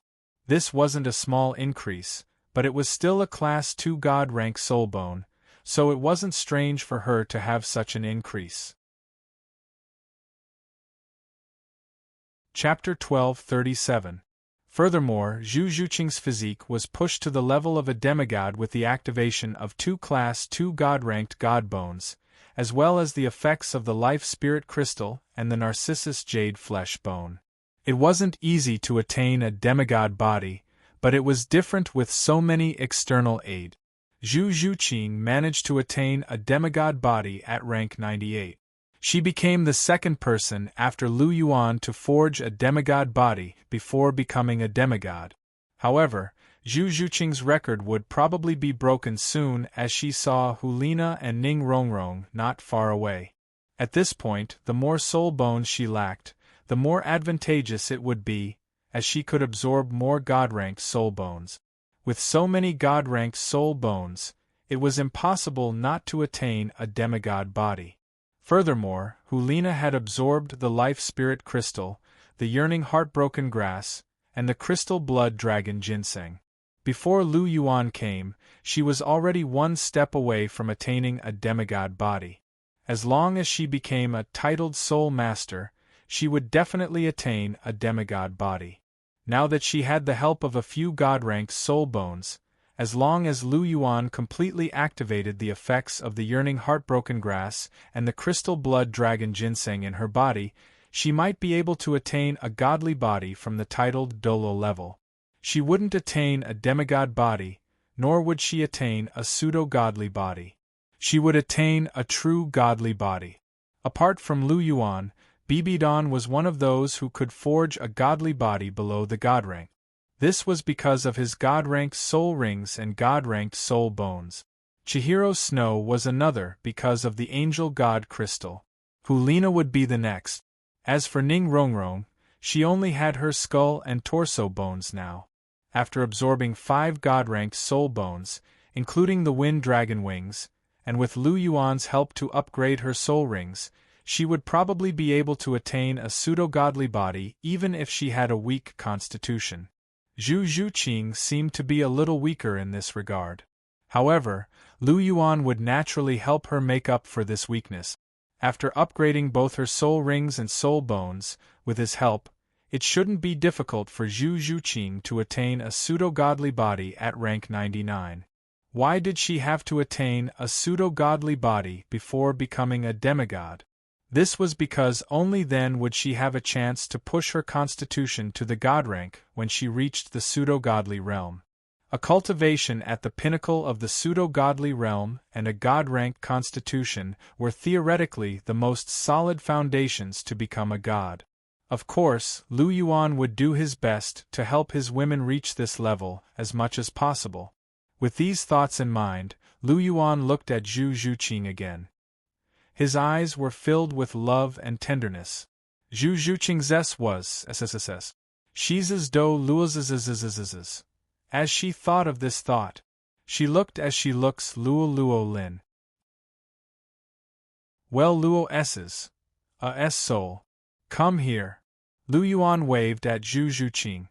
This wasn't a small increase, but it was still a Class 2 God rank soul bone, so it wasn't strange for her to have such an increase. Chapter 12:37. Furthermore, Zhu Zhuqing's physique was pushed to the level of a demigod with the activation of 2 Class 2 God-ranked God bones, as well as the effects of the Life Spirit Crystal and the Narcissus Jade Flesh Bone. It wasn't easy to attain a demigod body, but it was different with so many external aid. Zhu Zhuqing managed to attain a demigod body at rank 98. She became the second person after Lu Yuan to forge a demigod body before becoming a demigod. However, Zhu Zhuqing's record would probably be broken soon as she saw Hulina and Ning Rongrong not far away. At this point, the more soul bones she lacked, the more advantageous it would be, as she could absorb more god-ranked soul bones. With so many god-ranked soul bones, it was impossible not to attain a demigod body. Furthermore, Hulina had absorbed the life spirit crystal, the yearning heartbroken grass, and the crystal blood dragon ginseng. Before Lu Yuan came, she was already one step away from attaining a demigod body. As long as she became a titled soul master, she would definitely attain a demigod body. Now that she had the help of a few god-ranked soul bones, as long as Lu Yuan completely activated the effects of the yearning heartbroken grass and the crystal blood dragon ginseng in her body, she might be able to attain a godly body from the titled Douluo level. She wouldn't attain a demigod body, nor would she attain a pseudo-godly body. She would attain a true godly body. Apart from Lu Yuan, Bibidon was one of those who could forge a godly body below the god rank. This was because of his god-ranked soul rings and god-ranked soul bones. Chihiro Snow was another because of the angel god crystal. Hulina would be the next. As for Ning Rongrong, she only had her skull and torso bones now. After absorbing 5 god-ranked soul bones, including the wind dragon wings, and with Lu Yuan's help to upgrade her soul rings, she would probably be able to attain a pseudo-godly body even if she had a weak constitution. Zhu Zhuqing seemed to be a little weaker in this regard. However, Lu Yuan would naturally help her make up for this weakness. After upgrading both her soul rings and soul bones, with his help, it shouldn't be difficult for Zhu Zhuqing to attain a pseudo-godly body at rank 99. Why did she have to attain a pseudo-godly body before becoming a demigod? This was because only then would she have a chance to push her constitution to the god rank when she reached the pseudo-godly realm. A cultivation at the pinnacle of the pseudo-godly realm and a god-ranked constitution were theoretically the most solid foundations to become a god. Of course, Lu Yuan would do his best to help his women reach this level as much as possible. With these thoughts in mind, Lu Yuan looked at Zhu Zhuqing again. His eyes were filled with love and tenderness. Zhu Zhuqing's was sss. She's do luozzzzzzzz. As she thought of this thought, she looked as she looks Luo Lin. Well Luo s's. S soul. Come here. Lu Yuan waved at Zhu Zhuqing.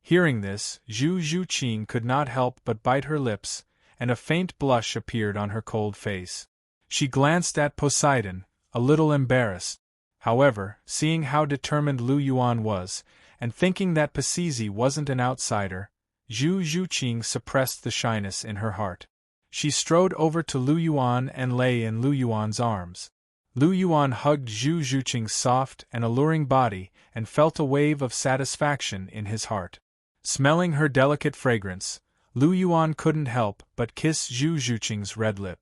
Hearing this, Zhu Zhuqing could not help but bite her lips, and a faint blush appeared on her cold face. She glanced at Poseidon, a little embarrassed. However, seeing how determined Lu Yuan was, and thinking that Pasizi wasn't an outsider, Zhu Zhuqing suppressed the shyness in her heart. She strode over to Lu Yuan and lay in Lu Yuan's arms. Lu Yuan hugged Zhu Zhuqing's soft and alluring body and felt a wave of satisfaction in his heart. Smelling her delicate fragrance, Lu Yuan couldn't help but kiss Zhu Zhuqing's red lip.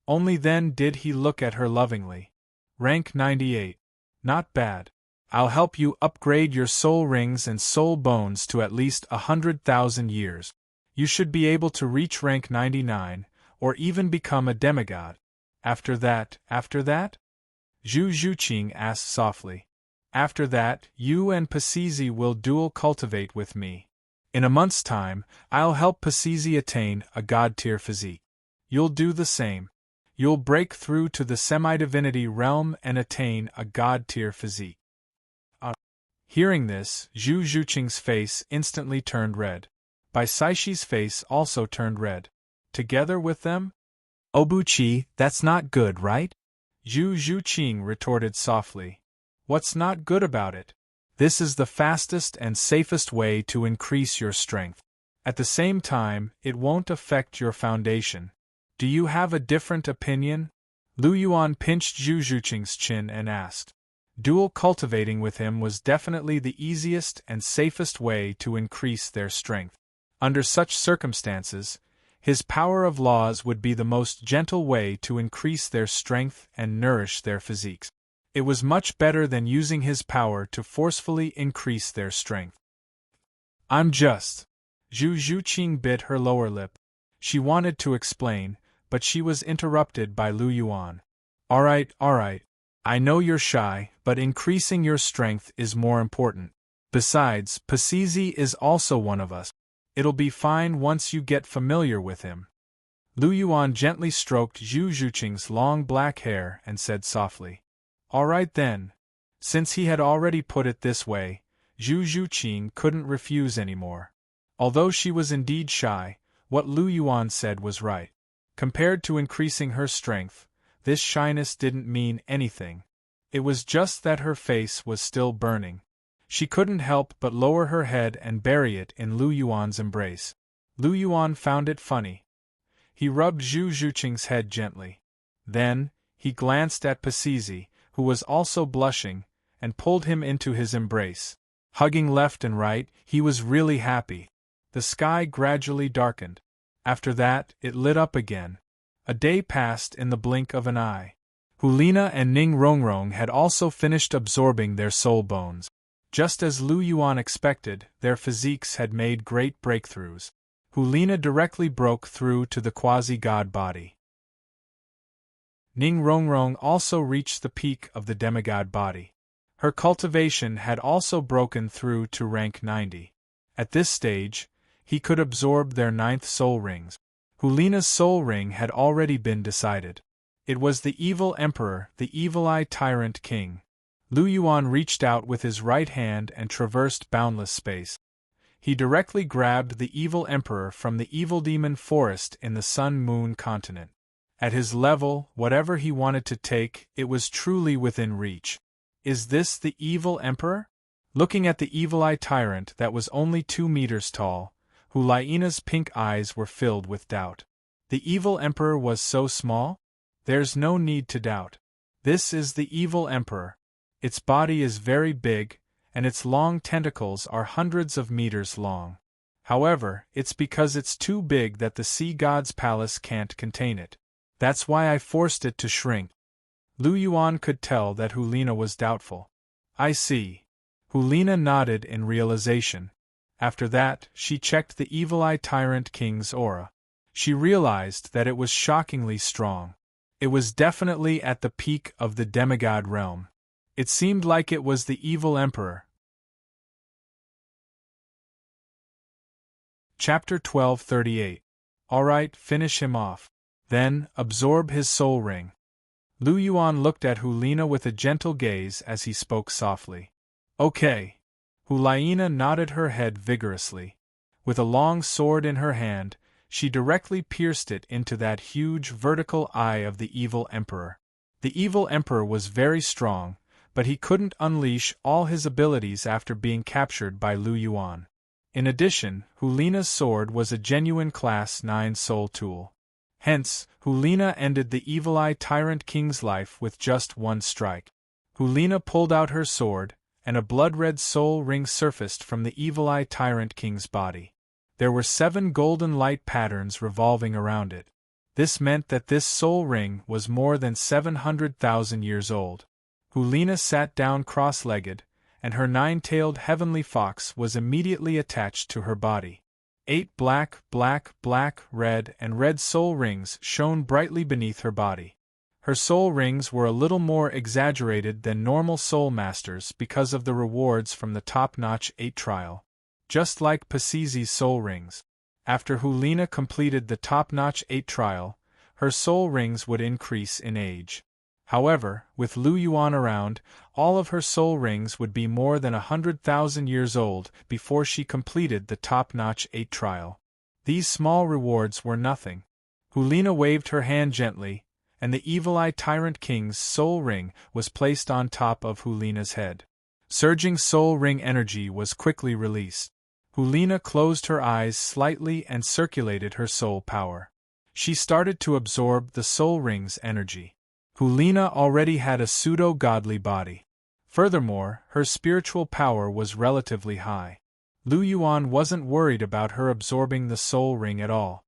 Only then did he look at her lovingly. Rank 98. Not bad. I'll help you upgrade your soul rings and soul bones to at least 100,000 years. You should be able to reach rank 99, or even become a demigod. After that? Zhu Zhuqing asked softly. After that, you and Pasizi will dual cultivate with me. In a month's time, I'll help Pasizi attain a god-tier physique. You'll do the same. You'll break through to the semi-divinity realm and attain a god-tier physique. Hearing this, Zhu Zhuqing's face instantly turned red. Bai Saishi's face also turned red. Together with them? Obuchi, that's not good, right? Zhu Zhuqing retorted softly. What's not good about it? This is the fastest and safest way to increase your strength. At the same time, it won't affect your foundation. Do you have a different opinion? Lu Yuan pinched Zhu Zhuqing's chin and asked. Dual cultivating with him was definitely the easiest and safest way to increase their strength. Under such circumstances, his power of laws would be the most gentle way to increase their strength and nourish their physiques. It was much better than using his power to forcefully increase their strength. I'm just. Zhu Zhuqing bit her lower lip. She wanted to explain, but she was interrupted by Lu Yuan. Alright, I know you're shy, but increasing your strength is more important. Besides, Pacizi is also one of us. It'll be fine once you get familiar with him. Lu Yuan gently stroked Zhu Zhuqing's long black hair and said softly. Alright then. Since he had already put it this way, Zhu Zhuqing couldn't refuse anymore. Although she was indeed shy, what Lu Yuan said was right. Compared to increasing her strength, this shyness didn't mean anything. It was just that her face was still burning. She couldn't help but lower her head and bury it in Lu Yuan's embrace. Lu Yuan found it funny. He rubbed Zhu Zhuqing's head gently. Then, he glanced at Pacizi, who was also blushing, and pulled him into his embrace. Hugging left and right, he was really happy. The sky gradually darkened. After that, it lit up again. A day passed in the blink of an eye. Hulina and Ning Rongrong had also finished absorbing their soul bones. Just as Lu Yuan expected, their physiques had made great breakthroughs. Hulina directly broke through to the quasi-god body. Ning Rongrong also reached the peak of the demigod body. Her cultivation had also broken through to rank 90. At this stage, he could absorb their 9th soul rings. Hulina's soul ring had already been decided. It was the evil emperor, the evil-eye tyrant king. Lu Yuan reached out with his right hand and traversed boundless space. He directly grabbed the evil emperor from the evil demon forest in the Sun-Moon continent. At his level, whatever he wanted to take, it was truly within reach. Is this the evil emperor? Looking at the evil-eye tyrant that was only 2 meters tall, Hulina's pink eyes were filled with doubt. The evil emperor was so small? There's no need to doubt. This is the evil emperor. Its body is very big, and its long tentacles are hundreds of meters long. However, it's because it's too big that the sea god's palace can't contain it. That's why I forced it to shrink. Lu Yuan could tell that Hulina was doubtful. I see. Hulina nodded in realization. After that, she checked the evil-eye tyrant king's aura. She realized that it was shockingly strong. It was definitely at the peak of the demigod realm. It seemed like it was the evil emperor. Chapter 1238. Alright, finish him off. Then, absorb his soul ring. Lu Yuan looked at Hulina with a gentle gaze as he spoke softly. Okay. Hulina nodded her head vigorously. With a long sword in her hand, she directly pierced it into that huge vertical eye of the evil emperor. The evil emperor was very strong, but he couldn't unleash all his abilities after being captured by Lu Yuan. In addition, Hulina's sword was a genuine Class 9 soul tool. Hence, Hulina ended the evil-eye tyrant king's life with just one strike. Hulina pulled out her sword, and a blood-red soul ring surfaced from the evil-eye tyrant king's body. There were 7 golden light patterns revolving around it. This meant that this soul ring was more than 700,000 years old. Hulina sat down cross-legged, and her 9-tailed heavenly fox was immediately attached to her body. 8 black, red, and red soul rings shone brightly beneath her body. Her soul rings were a little more exaggerated than normal soul masters because of the rewards from the top-notch 8 trial. Just like Pacizi's soul rings. After Hulina completed the top-notch 8 trial, her soul rings would increase in age. However, with Lu Yuan around, all of her soul rings would be more than 100,000 years old before she completed the top-notch 8 trial. These small rewards were nothing. Hulina waved her hand gently, and the evil-eye tyrant king's soul ring was placed on top of Hulina's head. Surging soul ring energy was quickly released. Hulina closed her eyes slightly and circulated her soul power. She started to absorb the soul ring's energy. Hulina already had a pseudo-godly body. Furthermore, her spiritual power was relatively high. Lu Yuan wasn't worried about her absorbing the soul ring at all.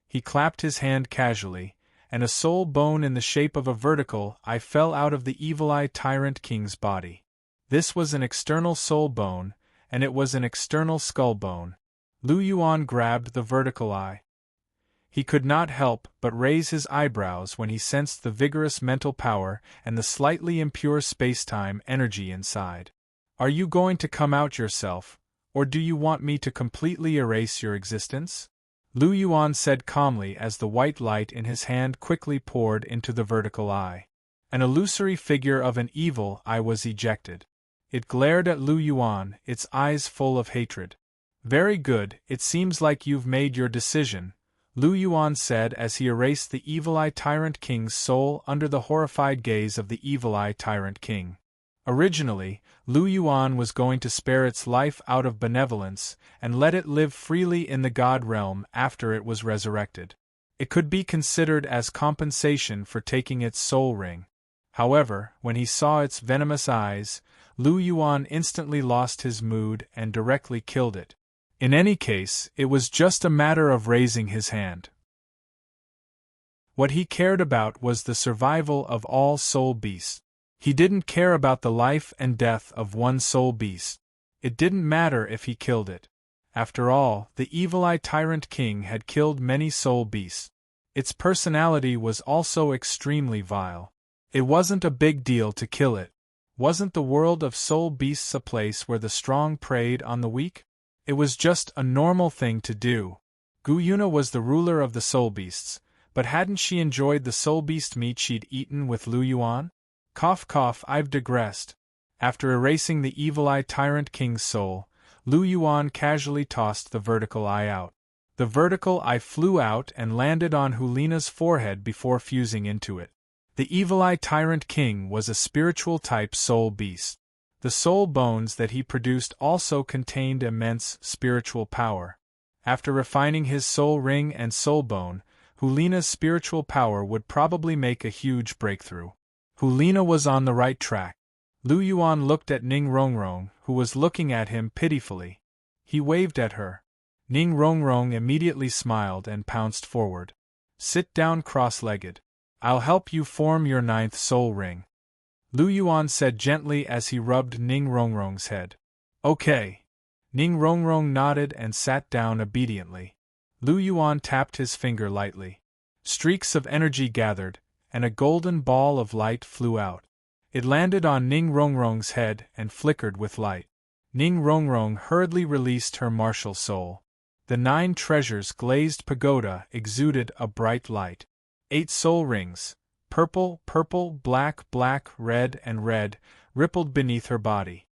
He clapped his hand casually, and a soul bone in the shape of a vertical eye fell out of the Evil Eye Tyrant King's body. This was an external soul bone, and it was an external skull bone. Lu Yuan grabbed the vertical eye. He could not help but raise his eyebrows when he sensed the vigorous mental power and the slightly impure space-time energy inside. Are you going to come out yourself, or do you want me to completely erase your existence? Lu Yuan said calmly as the white light in his hand quickly poured into the vertical eye. An illusory figure of an evil eye was ejected. It glared at Lu Yuan, its eyes full of hatred. Very good, it seems like you've made your decision, Lu Yuan said as he erased the Evil Eye Tyrant King's soul under the horrified gaze of the Evil Eye Tyrant King. Originally, Lu Yuan was going to spare its life out of benevolence and let it live freely in the God realm after it was resurrected. It could be considered as compensation for taking its soul ring. However, when he saw its venomous eyes, Lu Yuan instantly lost his mood and directly killed it. In any case, it was just a matter of raising his hand. What he cared about was the survival of all soul beasts. He didn't care about the life and death of one soul beast. It didn't matter if he killed it. After all, the Evil Eye Tyrant King had killed many soul beasts. Its personality was also extremely vile. It wasn't a big deal to kill it. Wasn't the world of soul beasts a place where the strong preyed on the weak? It was just a normal thing to do. Gu Yuna was the ruler of the soul beasts, but hadn't she enjoyed the soul beast meat she'd eaten with Lu Yuan? Cough cough, I've digressed. After erasing the Evil Eye Tyrant King's soul, Lu Yuan casually tossed the vertical eye out. The vertical eye flew out and landed on Hulina's forehead before fusing into it. The Evil Eye Tyrant King was a spiritual-type soul beast. The soul bones that he produced also contained immense spiritual power. After refining his soul ring and soul bone, Hulina's spiritual power would probably make a huge breakthrough. Hulina was on the right track. Lu Yuan looked at Ning Rongrong, who was looking at him pitifully. He waved at her. Ning Rongrong immediately smiled and pounced forward. Sit down cross-legged. I'll help you form your 9th soul ring, Lu Yuan said gently as he rubbed Ning Rongrong's head. Okay. Ning Rongrong nodded and sat down obediently. Lu Yuan tapped his finger lightly. Streaks of energy gathered, and a golden ball of light flew out. It landed on Ning Rongrong's head and flickered with light. Ning Rongrong hurriedly released her martial soul. The 9 treasures glazed pagoda exuded a bright light. 8 soul rings, purple, purple, black, black, red, and red, rippled beneath her body.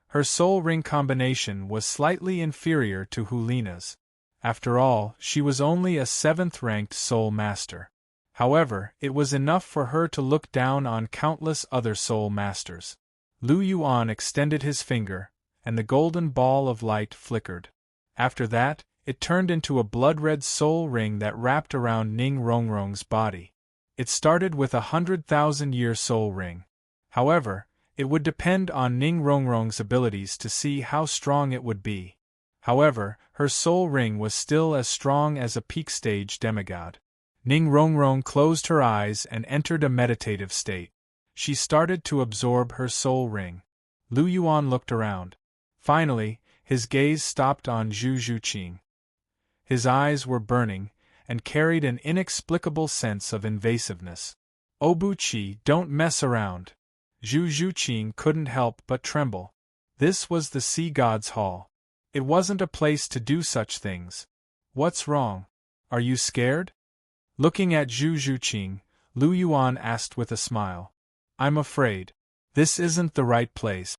Her soul ring combination was slightly inferior to Hulina's. After all, she was only a 7th-ranked soul master. However, it was enough for her to look down on countless other soul masters. Lu Yuan extended his finger, and the golden ball of light flickered. After that, it turned into a blood-red soul ring that wrapped around Ning Rongrong's body. It started with a 100,000-year soul ring. However, it would depend on Ning Rongrong's abilities to see how strong it would be. However, her soul ring was still as strong as a peak-stage demigod. Ning Rongrong closed her eyes and entered a meditative state. She started to absorb her soul ring. Lu Yuan looked around. Finally, his gaze stopped on Zhu Zhuqing. His eyes were burning, and carried an inexplicable sense of invasiveness. Obuchi, don't mess around. Zhu Zhuqing couldn't help but tremble. This was the Sea God's Hall. It wasn't a place to do such things. What's wrong? Are you scared? Looking at Zhu Zhuqing, Lu Yuan asked with a smile. I'm afraid. This isn't the right place.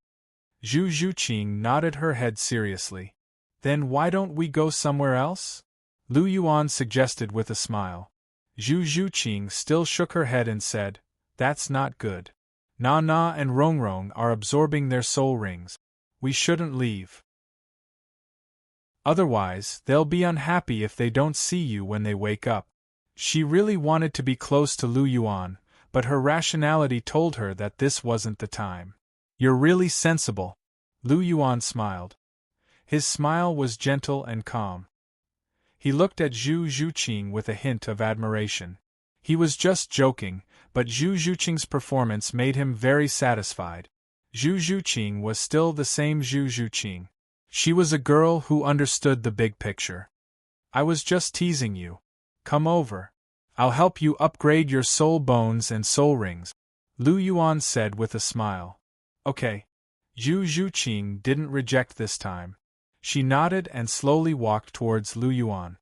Zhu Zhuqing nodded her head seriously. Then why don't we go somewhere else? Lu Yuan suggested with a smile. Zhu Zhuqing still shook her head and said, That's not good. Na Na and Rongrong are absorbing their soul rings. We shouldn't leave. Otherwise, they'll be unhappy if they don't see you when they wake up. She really wanted to be close to Lu Yuan, but her rationality told her that this wasn't the time. You're really sensible. Lu Yuan smiled. His smile was gentle and calm. He looked at Zhu Zhuqing with a hint of admiration. He was just joking, but Zhu Zhuqing's performance made him very satisfied. Zhu Zhuqing was still the same Zhu Zhuqing. She was a girl who understood the big picture. I was just teasing you. Come over. I'll help you upgrade your soul bones and soul rings, Lu Yuan said with a smile. Okay. Zhu Zhuqing didn't reject this time. She nodded and slowly walked towards Lu Yuan.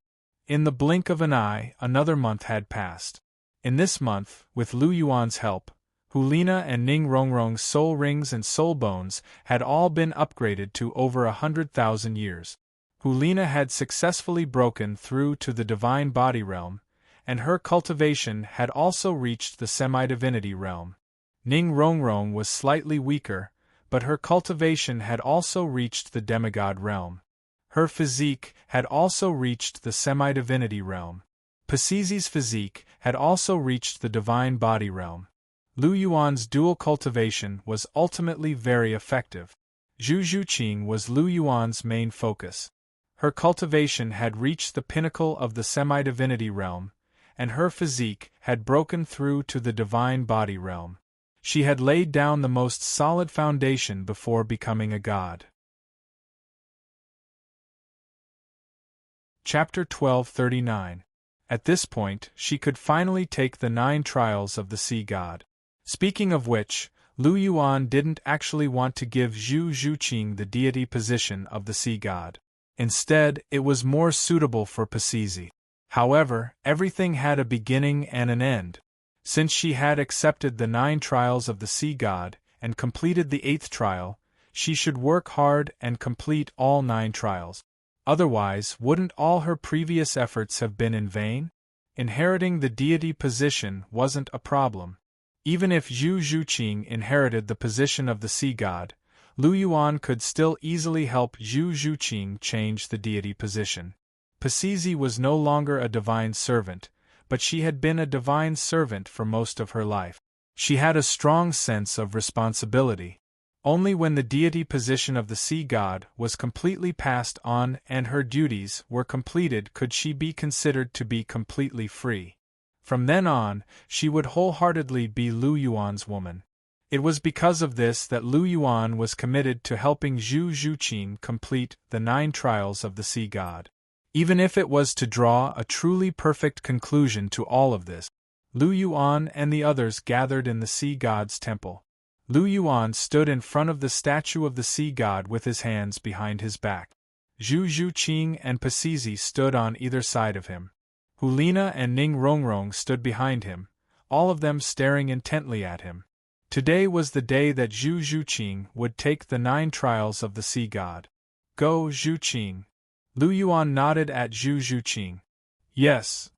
In the blink of an eye, another month had passed. In this month, with Lu Yuan's help, Hulina and Ning Rongrong's soul rings and soul bones had all been upgraded to over 100,000 years. Hulina had successfully broken through to the divine body realm, and her cultivation had also reached the semi-divinity realm. Ning Rongrong was slightly weaker, but her cultivation had also reached the demigod realm. Her physique had also reached the semi-divinity realm. Pacizi's physique had also reached the divine body realm. Lu Yuan's dual cultivation was ultimately very effective. Zhu Zhuqing was Lu Yuan's main focus. Her cultivation had reached the pinnacle of the semi-divinity realm, and her physique had broken through to the divine body realm. She had laid down the most solid foundation before becoming a god. Chapter 1239. At this point, she could finally take the 9 trials of the sea god. Speaking of which, Lu Yuan didn't actually want to give Zhu Zhuqing the deity position of the sea god. Instead, it was more suitable for Pacizi. However, everything had a beginning and an end. Since she had accepted the 9 trials of the sea god and completed the 8th trial, she should work hard and complete all 9 trials. Otherwise, wouldn't all her previous efforts have been in vain? Inheriting the deity position wasn't a problem. Even if Zhu Zhuqing inherited the position of the sea god, Lu Yuan could still easily help Zhu Zhuqing change the deity position. Pacizi was no longer a divine servant, but she had been a divine servant for most of her life. She had a strong sense of responsibility. Only when the deity position of the sea god was completely passed on and her duties were completed could she be considered to be completely free. From then on, she would wholeheartedly be Lu Yuan's woman. It was because of this that Lu Yuan was committed to helping Zhu Zhuqing complete the 9 trials of the sea god. Even if it was to draw a truly perfect conclusion to all of this, Lu Yuan and the others gathered in the sea god's temple. Lu Yuan stood in front of the statue of the sea god with his hands behind his back. Zhu Zhuqing and Pacizi stood on either side of him. Hulina and Ning Rongrong stood behind him, all of them staring intently at him. Today was the day that Zhu Zhuqing would take the 9 trials of the sea god. Go, Zhuqing. Lu Yuan nodded at Zhu Zhuqing. Yes.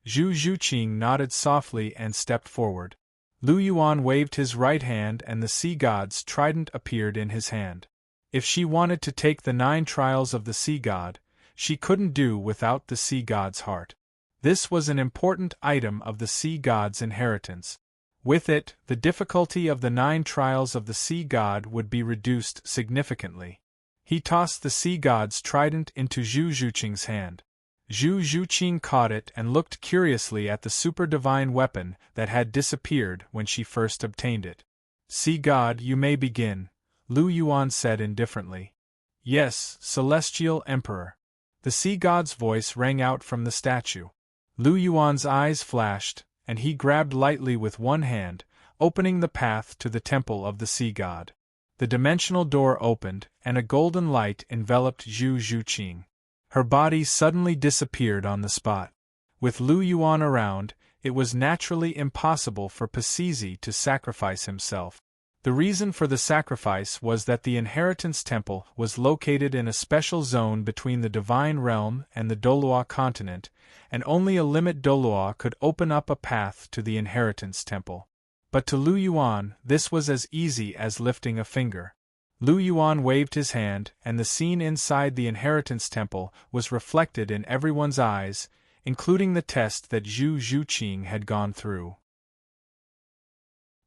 Zhu Zhuqing nodded softly and stepped forward. Lu Yuan waved his right hand and the sea god's trident appeared in his hand. If she wanted to take the 9 trials of the sea god, she couldn't do without the sea god's heart. This was an important item of the sea god's inheritance. With it, the difficulty of the 9 trials of the sea god would be reduced significantly. He tossed the sea god's trident into Zhu Zhuqing's hand. Zhu Zhuqing caught it and looked curiously at the super-divine weapon that had disappeared when she first obtained it. Sea god, you may begin, Lu Yuan said indifferently. Yes, Celestial Emperor. The sea god's voice rang out from the statue. Lu Yuan's eyes flashed, and he grabbed lightly with one hand, opening the path to the temple of the sea god. The dimensional door opened, and a golden light enveloped Zhu Zhuqing. Her body suddenly disappeared on the spot. With Lu Yuan around, it was naturally impossible for Pacizi to sacrifice himself. The reason for the sacrifice was that the Inheritance Temple was located in a special zone between the Divine Realm and the Douluo continent, and only a limit Douluo could open up a path to the Inheritance Temple. But to Lu Yuan, this was as easy as lifting a finger. Lu Yuan waved his hand, and the scene inside the Inheritance Temple was reflected in everyone's eyes, including the test that Zhu Zhuqing had gone through.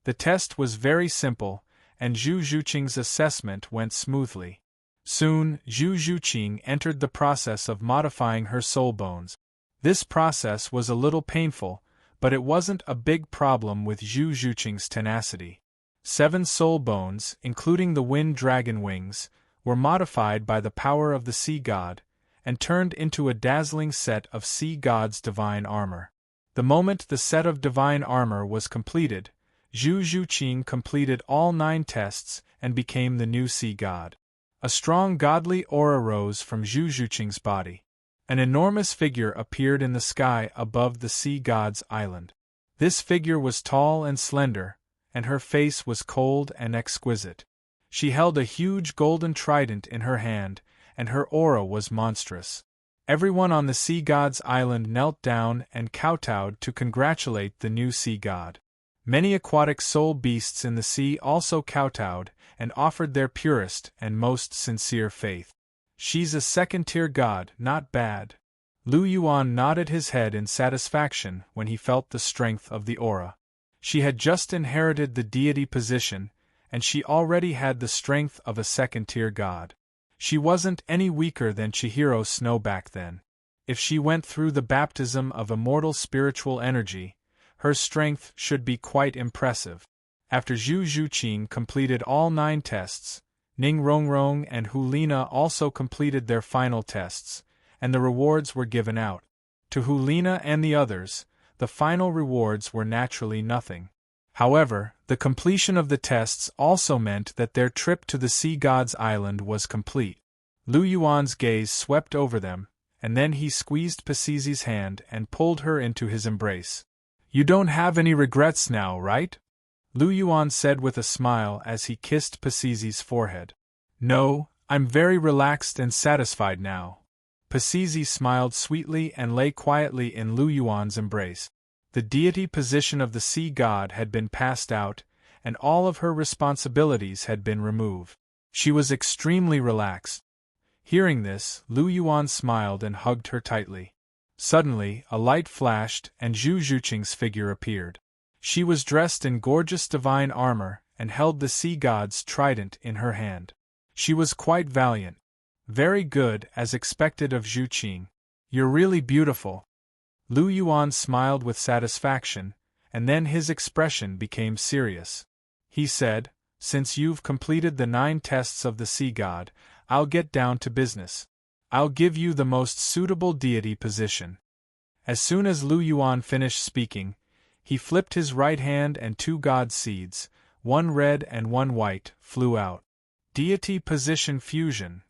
The test was very simple, and Zhu Zhuqing's assessment went smoothly. Soon, Zhu Zhuqing entered the process of modifying her soul bones. This process was a little painful, But it wasn't a big problem with Zhu Zhuqing's tenacity. 7 soul bones, including the wind dragon wings, were modified by the power of the sea god, and turned into a dazzling set of sea god's divine armor. The moment the set of divine armor was completed, Zhu Zhuqing completed all 9 tests and became the new sea god. A strong godly aura rose from Zhu Zhuqing's body. An enormous figure appeared in the sky above the sea god's island. This figure was tall and slender, and her face was cold and exquisite. She held a huge golden trident in her hand, and her aura was monstrous. Everyone on the sea god's island knelt down and kowtowed to congratulate the new sea god. Many aquatic soul beasts in the sea also kowtowed and offered their purest and most sincere faith. She's a 2nd-tier god, not bad. Lu Yuan nodded his head in satisfaction when he felt the strength of the aura. She had just inherited the deity position, and she already had the strength of a 2nd-tier god. She wasn't any weaker than Chihiro Snow back then. If she went through the baptism of immortal spiritual energy, her strength should be quite impressive. After Zhu Zhuqing completed all 9 tests, Ning Rongrong and Hulina also completed their final tests, and the rewards were given out. To Hulina and the others, the final rewards were naturally nothing. However, the completion of the tests also meant that their trip to the sea god's island was complete. Lu Yuan's gaze swept over them, and then he squeezed Pasizi's hand and pulled her into his embrace. "You don't have any regrets now, right?" Lu Yuan said with a smile as he kissed Pasizi's forehead. "No, I'm very relaxed and satisfied now." Pasizi smiled sweetly and lay quietly in Lu Yuan's embrace. The deity position of the sea god had been passed out, and all of her responsibilities had been removed. She was extremely relaxed. Hearing this, Lu Yuan smiled and hugged her tightly. Suddenly, a light flashed and Zhu Zhuqing's figure appeared. She was dressed in gorgeous divine armor and held the sea god's trident in her hand. She was quite valiant. Very good, as expected of Zhuqing. "You're really beautiful." Lu Yuan smiled with satisfaction, and then his expression became serious. He said, "Since you've completed the 9 tests of the sea god, I'll get down to business. I'll give you the most suitable deity position." As soon as Lu Yuan finished speaking, he flipped his right hand and 2 god seeds, 1 red and 1 white, flew out. Deity position fusion.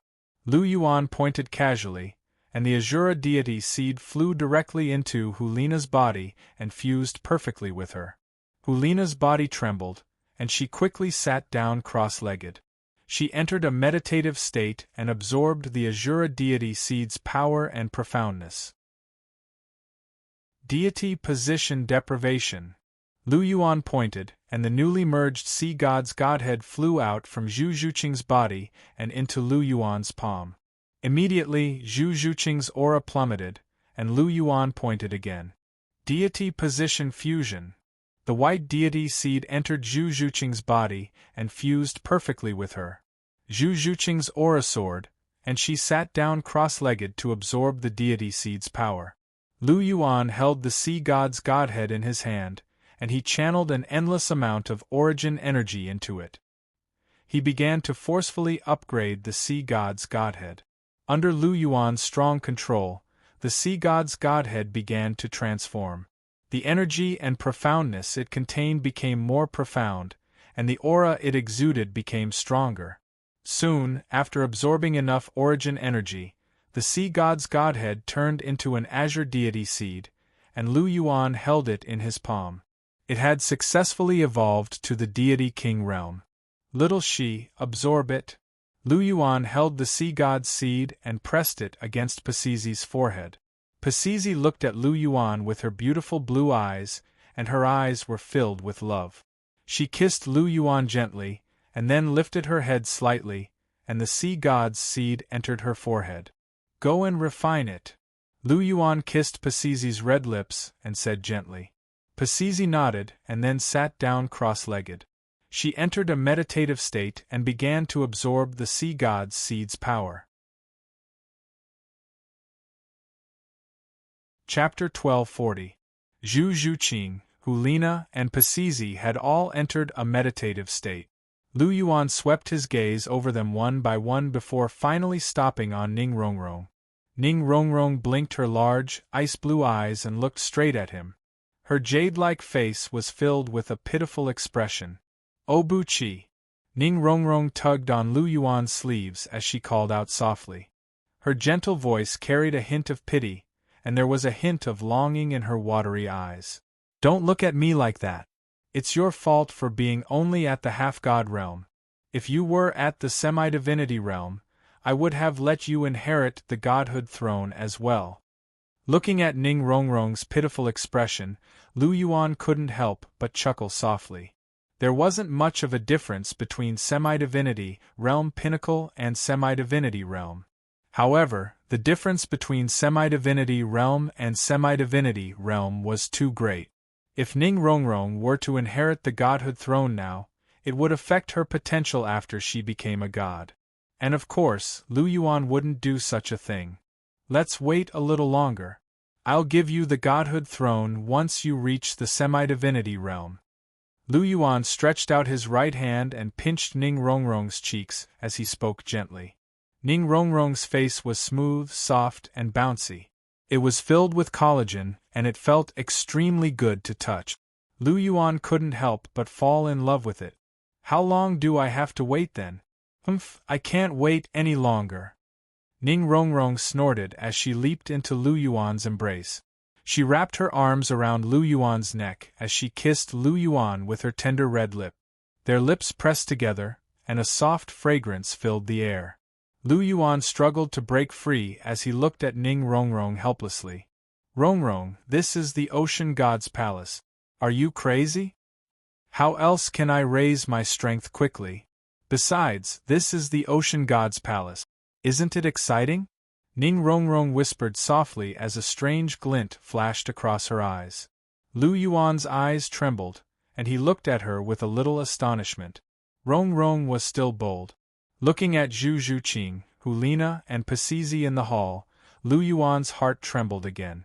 Lu Yuan pointed casually, and the Azura deity seed flew directly into Hulina's body and fused perfectly with her. Hulina's body trembled, and she quickly sat down cross-legged. She entered a meditative state and absorbed the Azura deity seed's power and profoundness. Deity position deprivation. Lu Yuan pointed, and the newly merged sea god's godhead flew out from Zhu Zhuqing's body and into Lu Yuan's palm. Immediately, Zhu Zhuqing's aura plummeted, and Lu Yuan pointed again. Deity position fusion. The white deity seed entered Zhu Zhuqing's body and fused perfectly with her. Zhu Zhuqing's aura soared, and she sat down cross-legged to absorb the deity seed's power. Lu Yuan held the sea god's godhead in his hand, and he channeled an endless amount of origin energy into it. He began to forcefully upgrade the sea god's godhead. Under Lu Yuan's strong control, the sea god's godhead began to transform. The energy and profoundness it contained became more profound, and the aura it exuded became stronger. Soon, after absorbing enough origin energy, the sea god's godhead turned into an azure deity seed, and Lu Yuan held it in his palm. It had successfully evolved to the deity king realm. "Little she, absorb it." Lu Yuan held the sea god's seed and pressed it against Pasizi's forehead. Pasizi looked at Lu Yuan with her beautiful blue eyes, and her eyes were filled with love. She kissed Lu Yuan gently, and then lifted her head slightly, and the sea god's seed entered her forehead. "Go and refine it." Lu Yuan kissed Pasizi's red lips and said gently. Pasizi nodded and then sat down cross-legged. She entered a meditative state and began to absorb the sea god's seed's power. Chapter 1240. Zhu Zhuqing, Hulina, and Pasizi had all entered a meditative state. Lu Yuan swept his gaze over them one by one before finally stopping on Ning Rongrong. Ning Rongrong blinked her large, ice-blue eyes and looked straight at him. Her jade-like face was filled with a pitiful expression. "Oh Bu-chi!" Ning Rongrong tugged on Lu Yuan's sleeves as she called out softly. Her gentle voice carried a hint of pity, and there was a hint of longing in her watery eyes. "Don't look at me like that. It's your fault for being only at the half-god realm. If you were at the semi-divinity realm, I would have let you inherit the godhood throne as well." Looking at Ning Rongrong's pitiful expression, Lu Yuan couldn't help but chuckle softly. There wasn't much of a difference between semi-divinity realm pinnacle and semi-divinity realm. However, the difference between semi-divinity realm and semi-divinity realm was too great. If Ning Rongrong were to inherit the godhood throne now, it would affect her potential after she became a god. And of course, Lu Yuan wouldn't do such a thing. "Let's wait a little longer. I'll give you the godhood throne once you reach the semi-divinity realm." Lu Yuan stretched out his right hand and pinched Ning Rongrong's cheeks as he spoke gently. Ning Rongrong's face was smooth, soft, and bouncy. It was filled with collagen, and it felt extremely good to touch. Lu Yuan couldn't help but fall in love with it. "How long do I have to wait then?" I can't wait any longer." Ning Rongrong snorted as she leaped into Lu Yuan's embrace. She wrapped her arms around Lu Yuan's neck as she kissed Lu Yuan with her tender red lip. Their lips pressed together, and a soft fragrance filled the air. Lu Yuan struggled to break free as he looked at Ning Rongrong helplessly. "Rongrong, this is the Ocean God's palace. Are you crazy? How else can I raise my strength quickly? Besides, this is the Ocean God's palace. Isn't it exciting?" Ning Rongrong whispered softly as a strange glint flashed across her eyes. Lu Yuan's eyes trembled, and he looked at her with a little astonishment. Rongrong was still bold. Looking at Zhu Zhuqing, Hulina, and Pasizi in the hall, Lu Yuan's heart trembled again.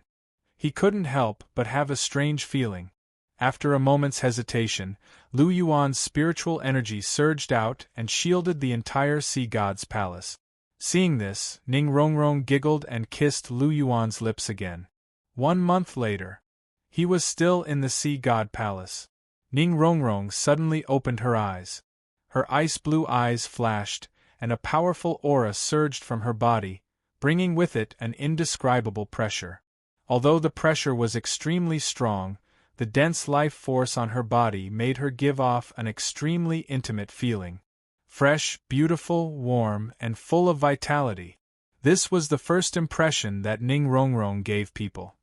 He couldn't help but have a strange feeling. After a moment's hesitation, Lu Yuan's spiritual energy surged out and shielded the entire sea god's palace. Seeing this, Ning Rongrong giggled and kissed Lu Yuan's lips again. 1 month later, he was still in the sea god palace. Ning Rongrong suddenly opened her eyes. Her ice-blue eyes flashed, and a powerful aura surged from her body, bringing with it an indescribable pressure. Although the pressure was extremely strong, the dense life force on her body made her give off an extremely intimate feeling. Fresh, beautiful, warm, and full of vitality. This was the first impression that Ning Rongrong gave people.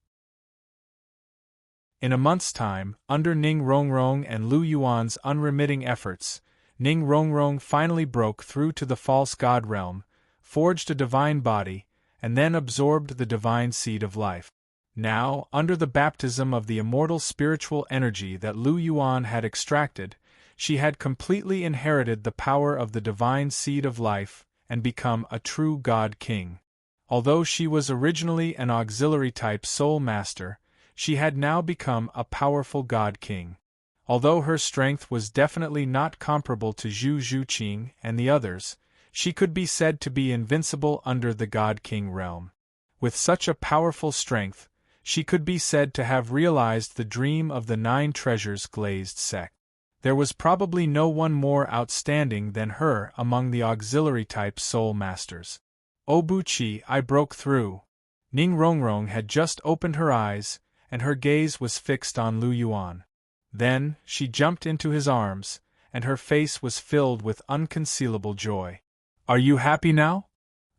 In a month's time, under Ning Rongrong and Lu Yuan's unremitting efforts, Ning Rongrong finally broke through to the false god realm, forged a divine body, and then absorbed the divine seed of life. Now, under the baptism of the immortal spiritual energy that Lu Yuan had extracted, she had completely inherited the power of the divine seed of life and become a true god king. Although she was originally an auxiliary-type soul master, she had now become a powerful god king. Although her strength was definitely not comparable to Zhu Zhuqing and the others, she could be said to be invincible under the god king realm. With such a powerful strength, she could be said to have realized the dream of the 9 treasures glazed sect. There was probably no one more outstanding than her among the auxiliary-type soul masters. "Oh Bu-chi, I broke through." Ning Rongrong had just opened her eyes, and her gaze was fixed on Lu Yuan. Then, she jumped into his arms, and her face was filled with unconcealable joy. "Are you happy now?"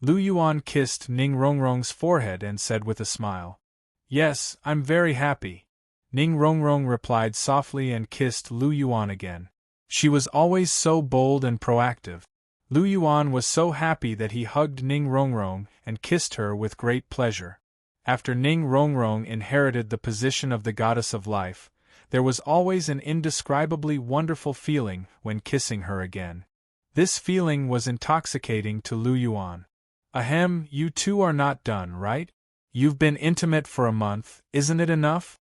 Lu Yuan kissed Ning Rongrong's forehead and said with a smile. "Yes, I'm very happy." Ning Rongrong replied softly and kissed Lu Yuan again. She was always so bold and proactive. Lu Yuan was so happy that he hugged Ning Rongrong and kissed her with great pleasure. After Ning Rongrong inherited the position of the goddess of life, there was always an indescribably wonderful feeling when kissing her again. This feeling was intoxicating to Lu Yuan. "Ahem, you two are not done, right? You've been intimate for a month, isn't it enough?"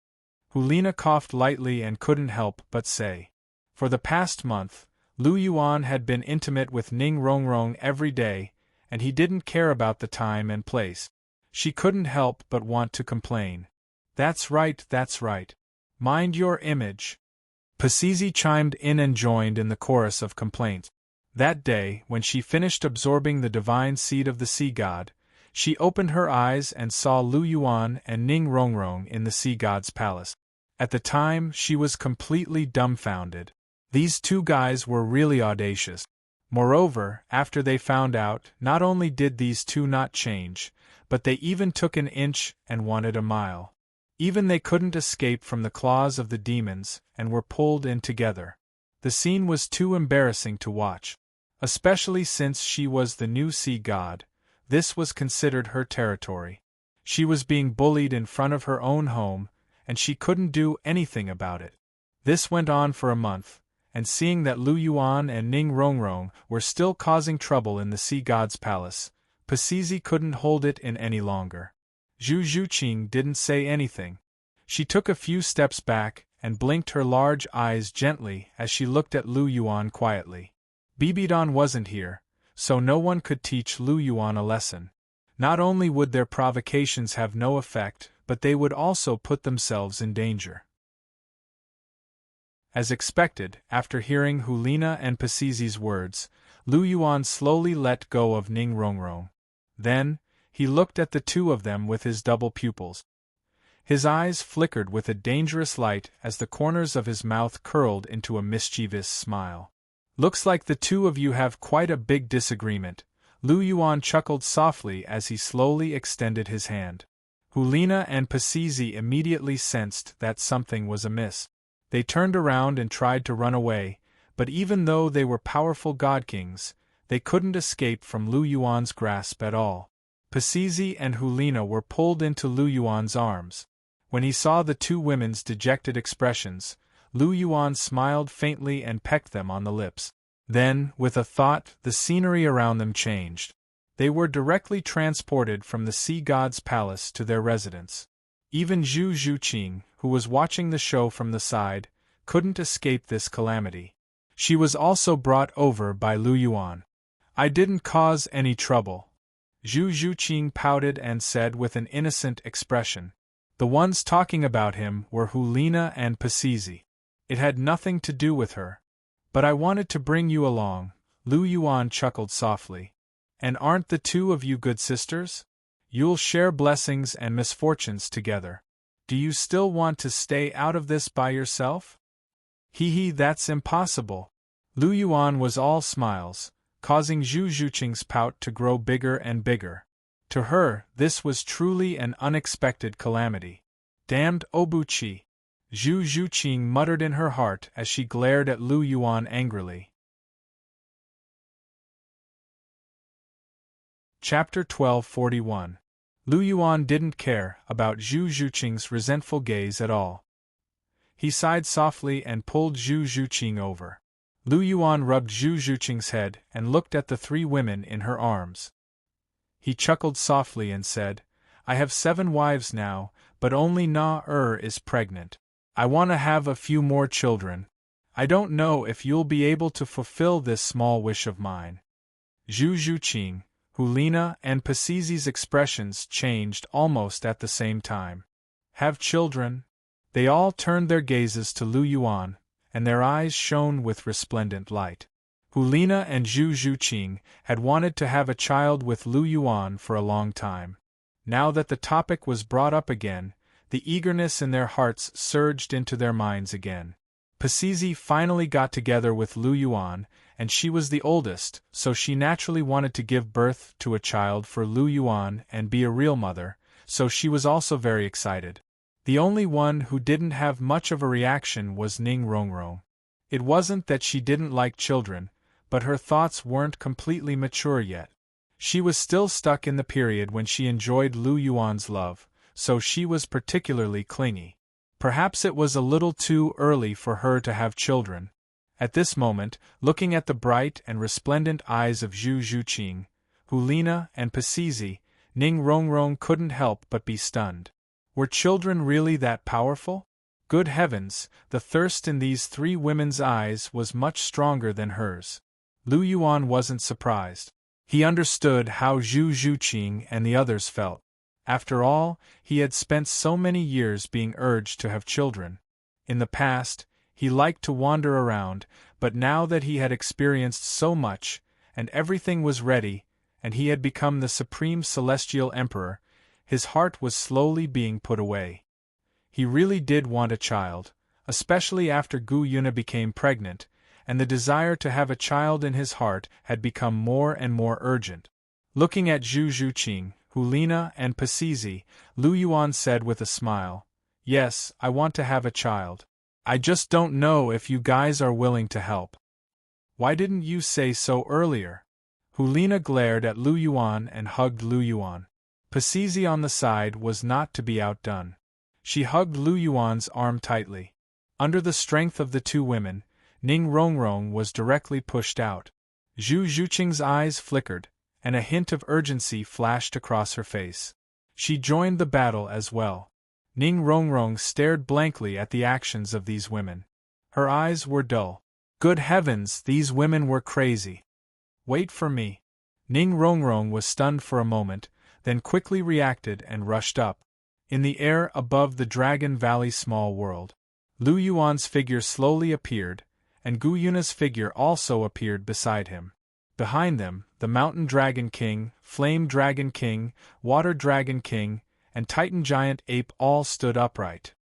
Hulina coughed lightly and couldn't help but say. For the past month, Lu Yuan had been intimate with Ning Rongrong every day, and he didn't care about the time and place. She couldn't help but want to complain. That's right, that's right. Mind your image. Pasizi chimed in and joined in the chorus of complaints. That day, when she finished absorbing the divine seed of the sea god, she opened her eyes and saw Lu Yuan and Ning Rongrong in the sea god's palace. At the time, she was completely dumbfounded. These two guys were really audacious. Moreover, after they found out, not only did these two not change, but they even took an inch and wanted a mile. Even they couldn't escape from the claws of the demons and were pulled in together. The scene was too embarrassing to watch. Especially since she was the new sea god, this was considered her territory. She was being bullied in front of her own home, and she couldn't do anything about it. This went on for a month, and seeing that Lu Yuan and Ning Rongrong were still causing trouble in the sea god's palace, Pasizi couldn't hold it in any longer. Zhu Zhuqing didn't say anything. She took a few steps back and blinked her large eyes gently as she looked at Lu Yuan quietly. Bibidon wasn't here, so no one could teach Lu Yuan a lesson. Not only would their provocations have no effect, but they would also put themselves in danger. As expected, after hearing Hulina and Pasizi's words, Lu Yuan slowly let go of Ning Rongrong. Then, he looked at the two of them with his double pupils. His eyes flickered with a dangerous light as the corners of his mouth curled into a mischievous smile. Looks like the two of you have quite a big disagreement, Lu Yuan chuckled softly as he slowly extended his hand. Hulina and Pasizi immediately sensed that something was amiss. They turned around and tried to run away, but even though they were powerful god kings, they couldn't escape from Lu Yuan's grasp at all. Pasizi and Hulina were pulled into Lu Yuan's arms. When he saw the two women's dejected expressions, Lu Yuan smiled faintly and pecked them on the lips. Then, with a thought, the scenery around them changed. They were directly transported from the sea god's palace to their residence. Even Zhu Zhuqing, who was watching the show from the side, couldn't escape this calamity. She was also brought over by Lu Yuan. I didn't cause any trouble. Zhu Zhuqing pouted and said with an innocent expression. The ones talking about him were Hulina and Pasizi. It had nothing to do with her. But I wanted to bring you along, Lu Yuan chuckled softly. And aren't the two of you good sisters? You'll share blessings and misfortunes together. Do you still want to stay out of this by yourself? Hee, that's impossible. Lu Yuan was all smiles, causing Zhu Zhuqing's pout to grow bigger and bigger. To her, this was truly an unexpected calamity. Damned Obuchi! Zhu Zhuqing muttered in her heart as she glared at Lu Yuan angrily. Chapter 1241. Lu Yuan didn't care about Zhu Zhuqing's resentful gaze at all. He sighed softly and pulled Zhu Zhuqing over. Lu Yuan rubbed Zhu Zhuqing's head and looked at the three women in her arms. He chuckled softly and said, I have 7 wives now, but only Na-er is pregnant. I want to have a few more children. I don't know if you'll be able to fulfill this small wish of mine. Zhu Zhuqing, Hulina, and Pasizi's expressions changed almost at the same time. Have children? They all turned their gazes to Lu Yuan, and their eyes shone with resplendent light. Hulina and Zhu Zhuqing had wanted to have a child with Lu Yuan for a long time. Now that the topic was brought up again, the eagerness in their hearts surged into their minds again. Pasizi finally got together with Lu Yuan, and she was the oldest, so she naturally wanted to give birth to a child for Lu Yuan and be a real mother, so she was also very excited. The only one who didn't have much of a reaction was Ning Rongrong. It wasn't that she didn't like children, but her thoughts weren't completely mature yet. She was still stuck in the period when she enjoyed Lu Yuan's love, so she was particularly clingy. Perhaps it was a little too early for her to have children. At this moment, looking at the bright and resplendent eyes of Zhu Zhuqing, Hulina, and Pasizi, Ning Rongrong couldn't help but be stunned. Were children really that powerful? Good heavens, the thirst in these three women's eyes was much stronger than hers. Lu Yuan wasn't surprised. He understood how Zhu Zhuqing and the others felt. After all, he had spent so many years being urged to have children. In the past, he liked to wander around, but now that he had experienced so much, and everything was ready, and he had become the supreme celestial emperor, his heart was slowly being put away. He really did want a child, especially after Gu Yuna became pregnant, and the desire to have a child in his heart had become more and more urgent. Looking at Zhu Zhuqing, Hulina, and Pasizi, Lu Yuan said with a smile, "Yes, I want to have a child. I just don't know if you guys are willing to help." "Why didn't you say so earlier?" Hulina glared at Lu Yuan and hugged Lu Yuan. Pasizi on the side was not to be outdone. She hugged Lu Yuan's arm tightly. Under the strength of the two women, Ning Rongrong was directly pushed out. Zhu Zhuqing's eyes flickered, and a hint of urgency flashed across her face. She joined the battle as well. Ning Rongrong stared blankly at the actions of these women. Her eyes were dull. Good heavens, these women were crazy. "Wait for me." Ning Rongrong was stunned for a moment, then quickly reacted and rushed up. In the air above the Dragon Valley small world, Lu Yuan's figure slowly appeared, and Gu Yuna's figure also appeared beside him. Behind them, the Mountain Dragon King, Flame Dragon King, Water Dragon King, and Titan Giant Ape all stood upright.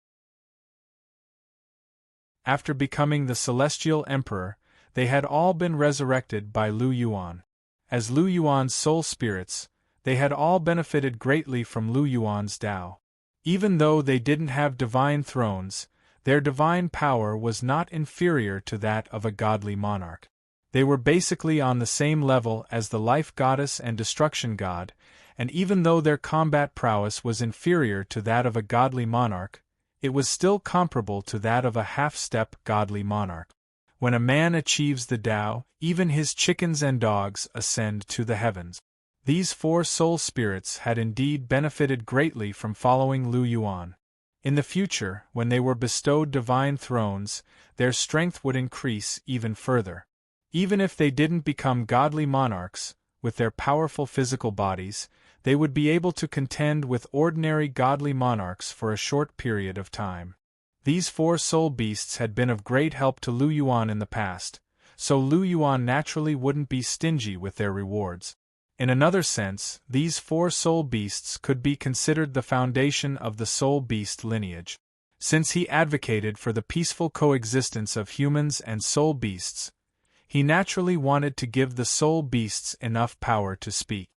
After becoming the Celestial Emperor, they had all been resurrected by Lu Yuan. As Lu Yuan's soul spirits, they had all benefited greatly from Lu Yuan's Tao. Even though they didn't have divine thrones, their divine power was not inferior to that of a godly monarch. They were basically on the same level as the life goddess and destruction god, and even though their combat prowess was inferior to that of a godly monarch, it was still comparable to that of a half-step godly monarch. When a man achieves the Tao, even his chickens and dogs ascend to the heavens. These four soul spirits had indeed benefited greatly from following Lu Yuan. In the future, when they were bestowed divine thrones, their strength would increase even further. Even if they didn't become godly monarchs, with their powerful physical bodies, they would be able to contend with ordinary godly monarchs for a short period of time. These four soul beasts had been of great help to Lu Yuan in the past, so Lu Yuan naturally wouldn't be stingy with their rewards. In another sense, these four soul beasts could be considered the foundation of the soul beast lineage. Since he advocated for the peaceful coexistence of humans and soul beasts, he naturally wanted to give the soul beasts enough power to speak.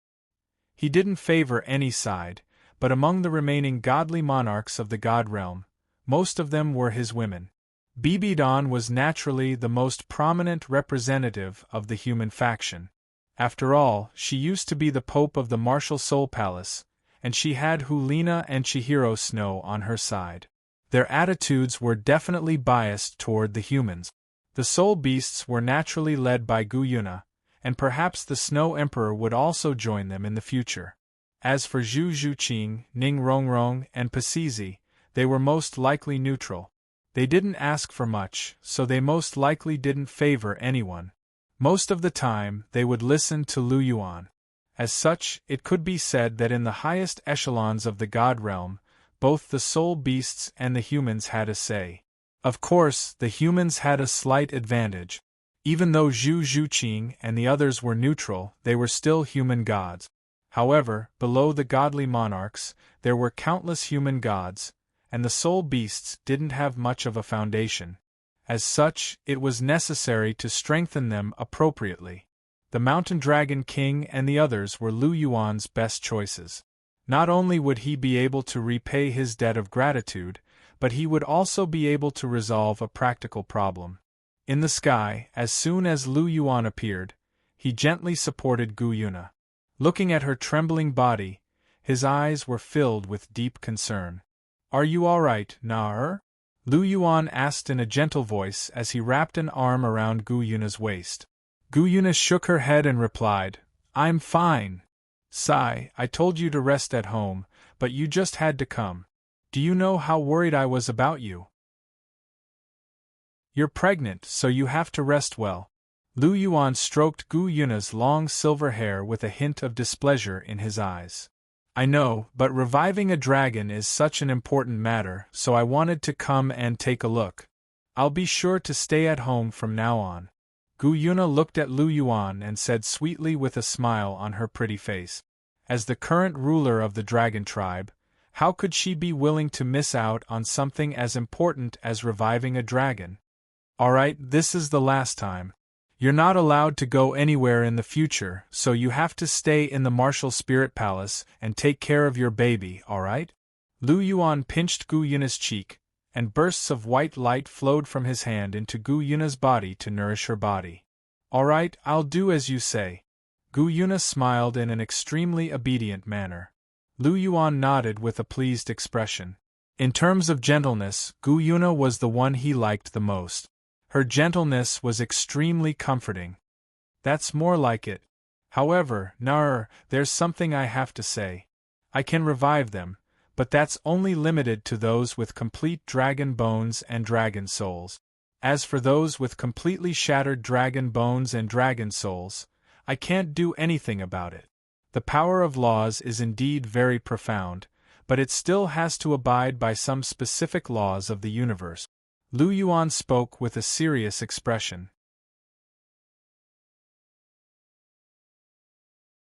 He didn't favor any side, but among the remaining godly monarchs of the god realm, most of them were his women. Bibidon was naturally the most prominent representative of the human faction. After all, she used to be the Pope of the Martial Soul Palace, and she had Hulina and Chihiro Snow on her side. Their attitudes were definitely biased toward the humans. The soul beasts were naturally led by Gu Yuna, and perhaps the Snow Emperor would also join them in the future. As for Zhu Zhuqing, Ning Rongrong, and Pasizi, they were most likely neutral. They didn't ask for much, so they most likely didn't favor anyone. Most of the time, they would listen to Lu Yuan. As such, it could be said that in the highest echelons of the god realm, both the soul beasts and the humans had a say. Of course, the humans had a slight advantage. Even though Zhu Zhuqing and the others were neutral, they were still human gods. However, below the godly monarchs, there were countless human gods, and the soul beasts didn't have much of a foundation. As such, it was necessary to strengthen them appropriately. The Mountain Dragon King and the others were Lu Yuan's best choices. Not only would he be able to repay his debt of gratitude, but he would also be able to resolve a practical problem. In the sky, as soon as Lu Yuan appeared, he gently supported Gu Yuna. Looking at her trembling body, his eyes were filled with deep concern. "Are you all right, Na-er?" Lu Yuan asked in a gentle voice as he wrapped an arm around Gu Yuna's waist. Gu Yuna shook her head and replied, "I'm fine. Sai, I told you to rest at home, but you just had to come. Do you know how worried I was about you?" You're pregnant, so you have to rest well. Lu Yuan stroked Gu Yuna's long silver hair with a hint of displeasure in his eyes. I know, but reviving a dragon is such an important matter, so I wanted to come and take a look. I'll be sure to stay at home from now on. Gu Yuna looked at Lu Yuan and said sweetly with a smile on her pretty face. As the current ruler of the dragon tribe, how could she be willing to miss out on something as important as reviving a dragon? Alright, this is the last time. You're not allowed to go anywhere in the future, so you have to stay in the martial spirit palace and take care of your baby, alright? Lu Yuan pinched Gu Yuna's cheek, and bursts of white light flowed from his hand into Gu Yuna's body to nourish her body. Alright, I'll do as you say. Gu Yuna smiled in an extremely obedient manner. Lu Yuan nodded with a pleased expression. In terms of gentleness, Gu Yuna was the one he liked the most. Her gentleness was extremely comforting. That's more like it. However, there's something I have to say. I can revive them, but that's only limited to those with complete dragon bones and dragon souls. As for those with completely shattered dragon bones and dragon souls, I can't do anything about it. The power of laws is indeed very profound, but it still has to abide by some specific laws of the universe. Lu Yuan spoke with a serious expression.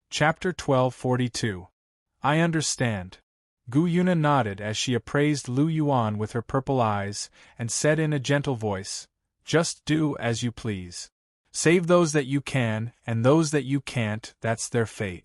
Chapter 1242. I understand. Gu Yuna nodded as she appraised Lu Yuan with her purple eyes, and said in a gentle voice, Just do as you please. Save those that you can, and those that you can't, that's their fate.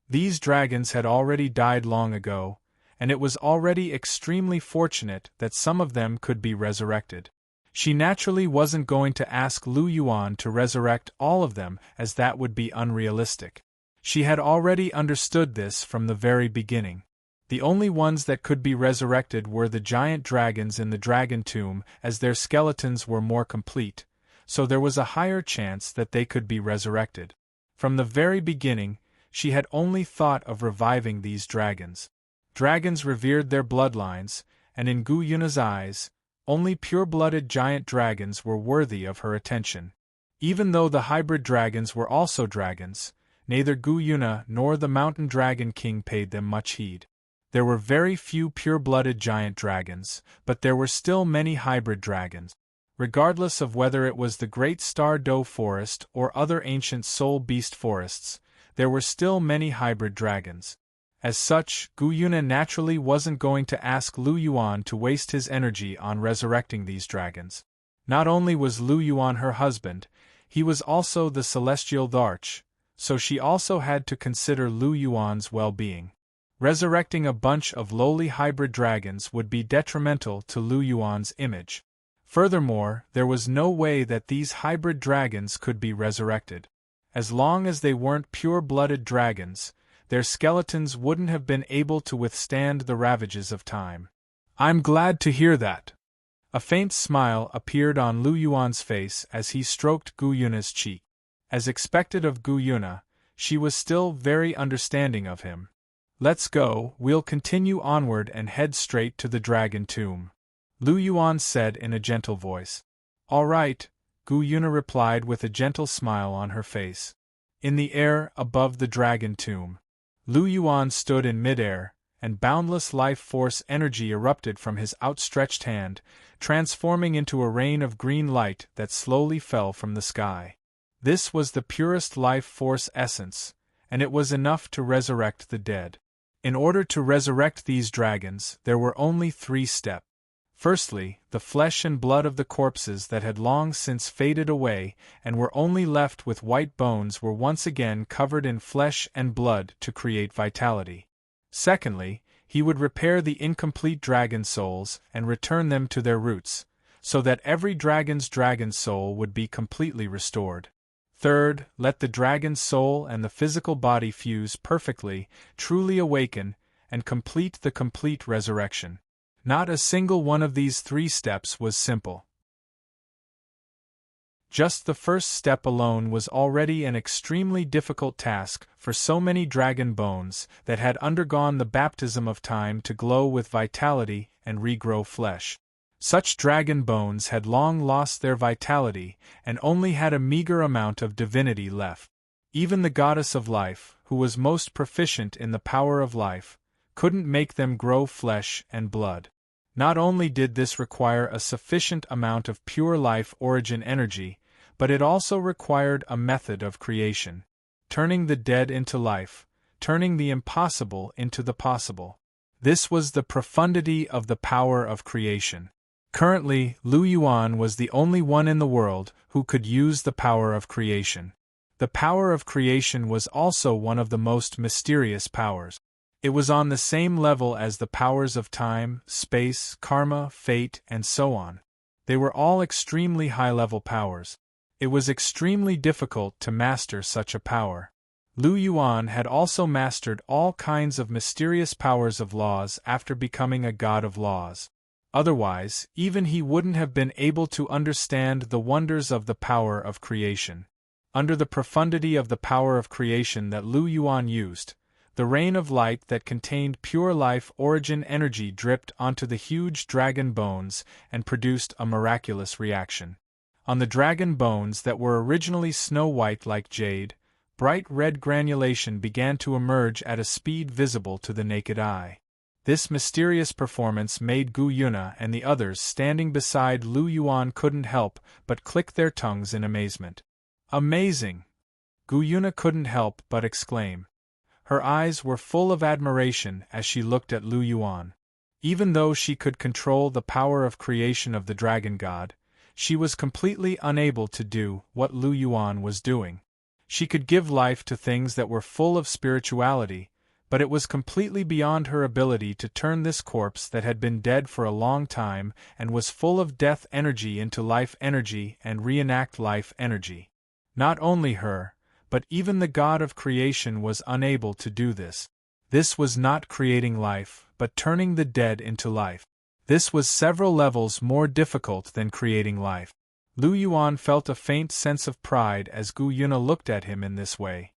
These dragons had already died long ago, and it was already extremely fortunate that some of them could be resurrected. She naturally wasn't going to ask Lu Yuan to resurrect all of them, as that would be unrealistic. She had already understood this from the very beginning. The only ones that could be resurrected were the giant dragons in the dragon tomb, as their skeletons were more complete, so there was a higher chance that they could be resurrected. From the very beginning, she had only thought of reviving these dragons. Dragons revered their bloodlines, and in Gu Yuna's eyes, only pure-blooded giant dragons were worthy of her attention. Even though the hybrid dragons were also dragons, neither Gu Yuna nor the Mountain Dragon King paid them much heed. There were very few pure-blooded giant dragons, but there were still many hybrid dragons. Regardless of whether it was the Great Star Doe Forest or other ancient soul beast forests, there were still many hybrid dragons. As such, Gu Yuna naturally wasn't going to ask Lu Yuan to waste his energy on resurrecting these dragons. Not only was Lu Yuan her husband, he was also the celestial Dharch, so she also had to consider Lu Yuan's well-being. Resurrecting a bunch of lowly hybrid dragons would be detrimental to Lu Yuan's image. Furthermore, there was no way that these hybrid dragons could be resurrected. As long as they weren't pure-blooded dragons, their skeletons wouldn't have been able to withstand the ravages of time. I'm glad to hear that. A faint smile appeared on Lu Yuan's face as he stroked Gu Yuna's cheek. As expected of Gu Yuna, she was still very understanding of him. Let's go, we'll continue onward and head straight to the dragon tomb. Lu Yuan said in a gentle voice. All right, Gu Yuna replied with a gentle smile on her face. In the air above the dragon tomb, Lu Yuan stood in midair, and boundless life force energy erupted from his outstretched hand, transforming into a rain of green light that slowly fell from the sky. This was the purest life force essence, and it was enough to resurrect the dead. In order to resurrect these dragons, there were only 3 steps. Firstly, the flesh and blood of the corpses that had long since faded away and were only left with white bones were once again covered in flesh and blood to create vitality. Secondly, he would repair the incomplete dragon souls and return them to their roots, so that every dragon's dragon soul would be completely restored. Third, let the dragon's soul and the physical body fuse perfectly, truly awaken, and complete the complete resurrection. Not a single one of these 3 steps was simple. Just the first step alone was already an extremely difficult task for so many dragon bones that had undergone the baptism of time to glow with vitality and regrow flesh. Such dragon bones had long lost their vitality and only had a meager amount of divinity left. Even the goddess of life, who was most proficient in the power of life, couldn't make them grow flesh and blood. Not only did this require a sufficient amount of pure life origin energy, but it also required a method of creation. Turning the dead into life, turning the impossible into the possible. This was the profundity of the power of creation. Currently, Lu Yuan was the only one in the world who could use the power of creation. The power of creation was also one of the most mysterious powers. It was on the same level as the powers of time, space, karma, fate, and so on. They were all extremely high-level powers. It was extremely difficult to master such a power. Lu Yuan had also mastered all kinds of mysterious powers of laws after becoming a god of laws. Otherwise, even he wouldn't have been able to understand the wonders of the power of creation. Under the profundity of the power of creation that Lu Yuan used, the rain of light that contained pure life origin energy dripped onto the huge dragon bones and produced a miraculous reaction. On the dragon bones that were originally snow-white like jade, bright red granulation began to emerge at a speed visible to the naked eye. This mysterious performance made Gu Yuna and the others standing beside Lu Yuan couldn't help but click their tongues in amazement. Amazing! Gu Yuna couldn't help but exclaim. Her eyes were full of admiration as she looked at Lu Yuan. Even though she could control the power of creation of the dragon god, she was completely unable to do what Lu Yuan was doing. She could give life to things that were full of spirituality, but it was completely beyond her ability to turn this corpse that had been dead for a long time and was full of death energy into life energy and reenact life energy. Not only her, but even the god of creation was unable to do this. This was not creating life, but turning the dead into life. This was several levels more difficult than creating life. Lu Yuan felt a faint sense of pride as Gu Yuna looked at him in this way.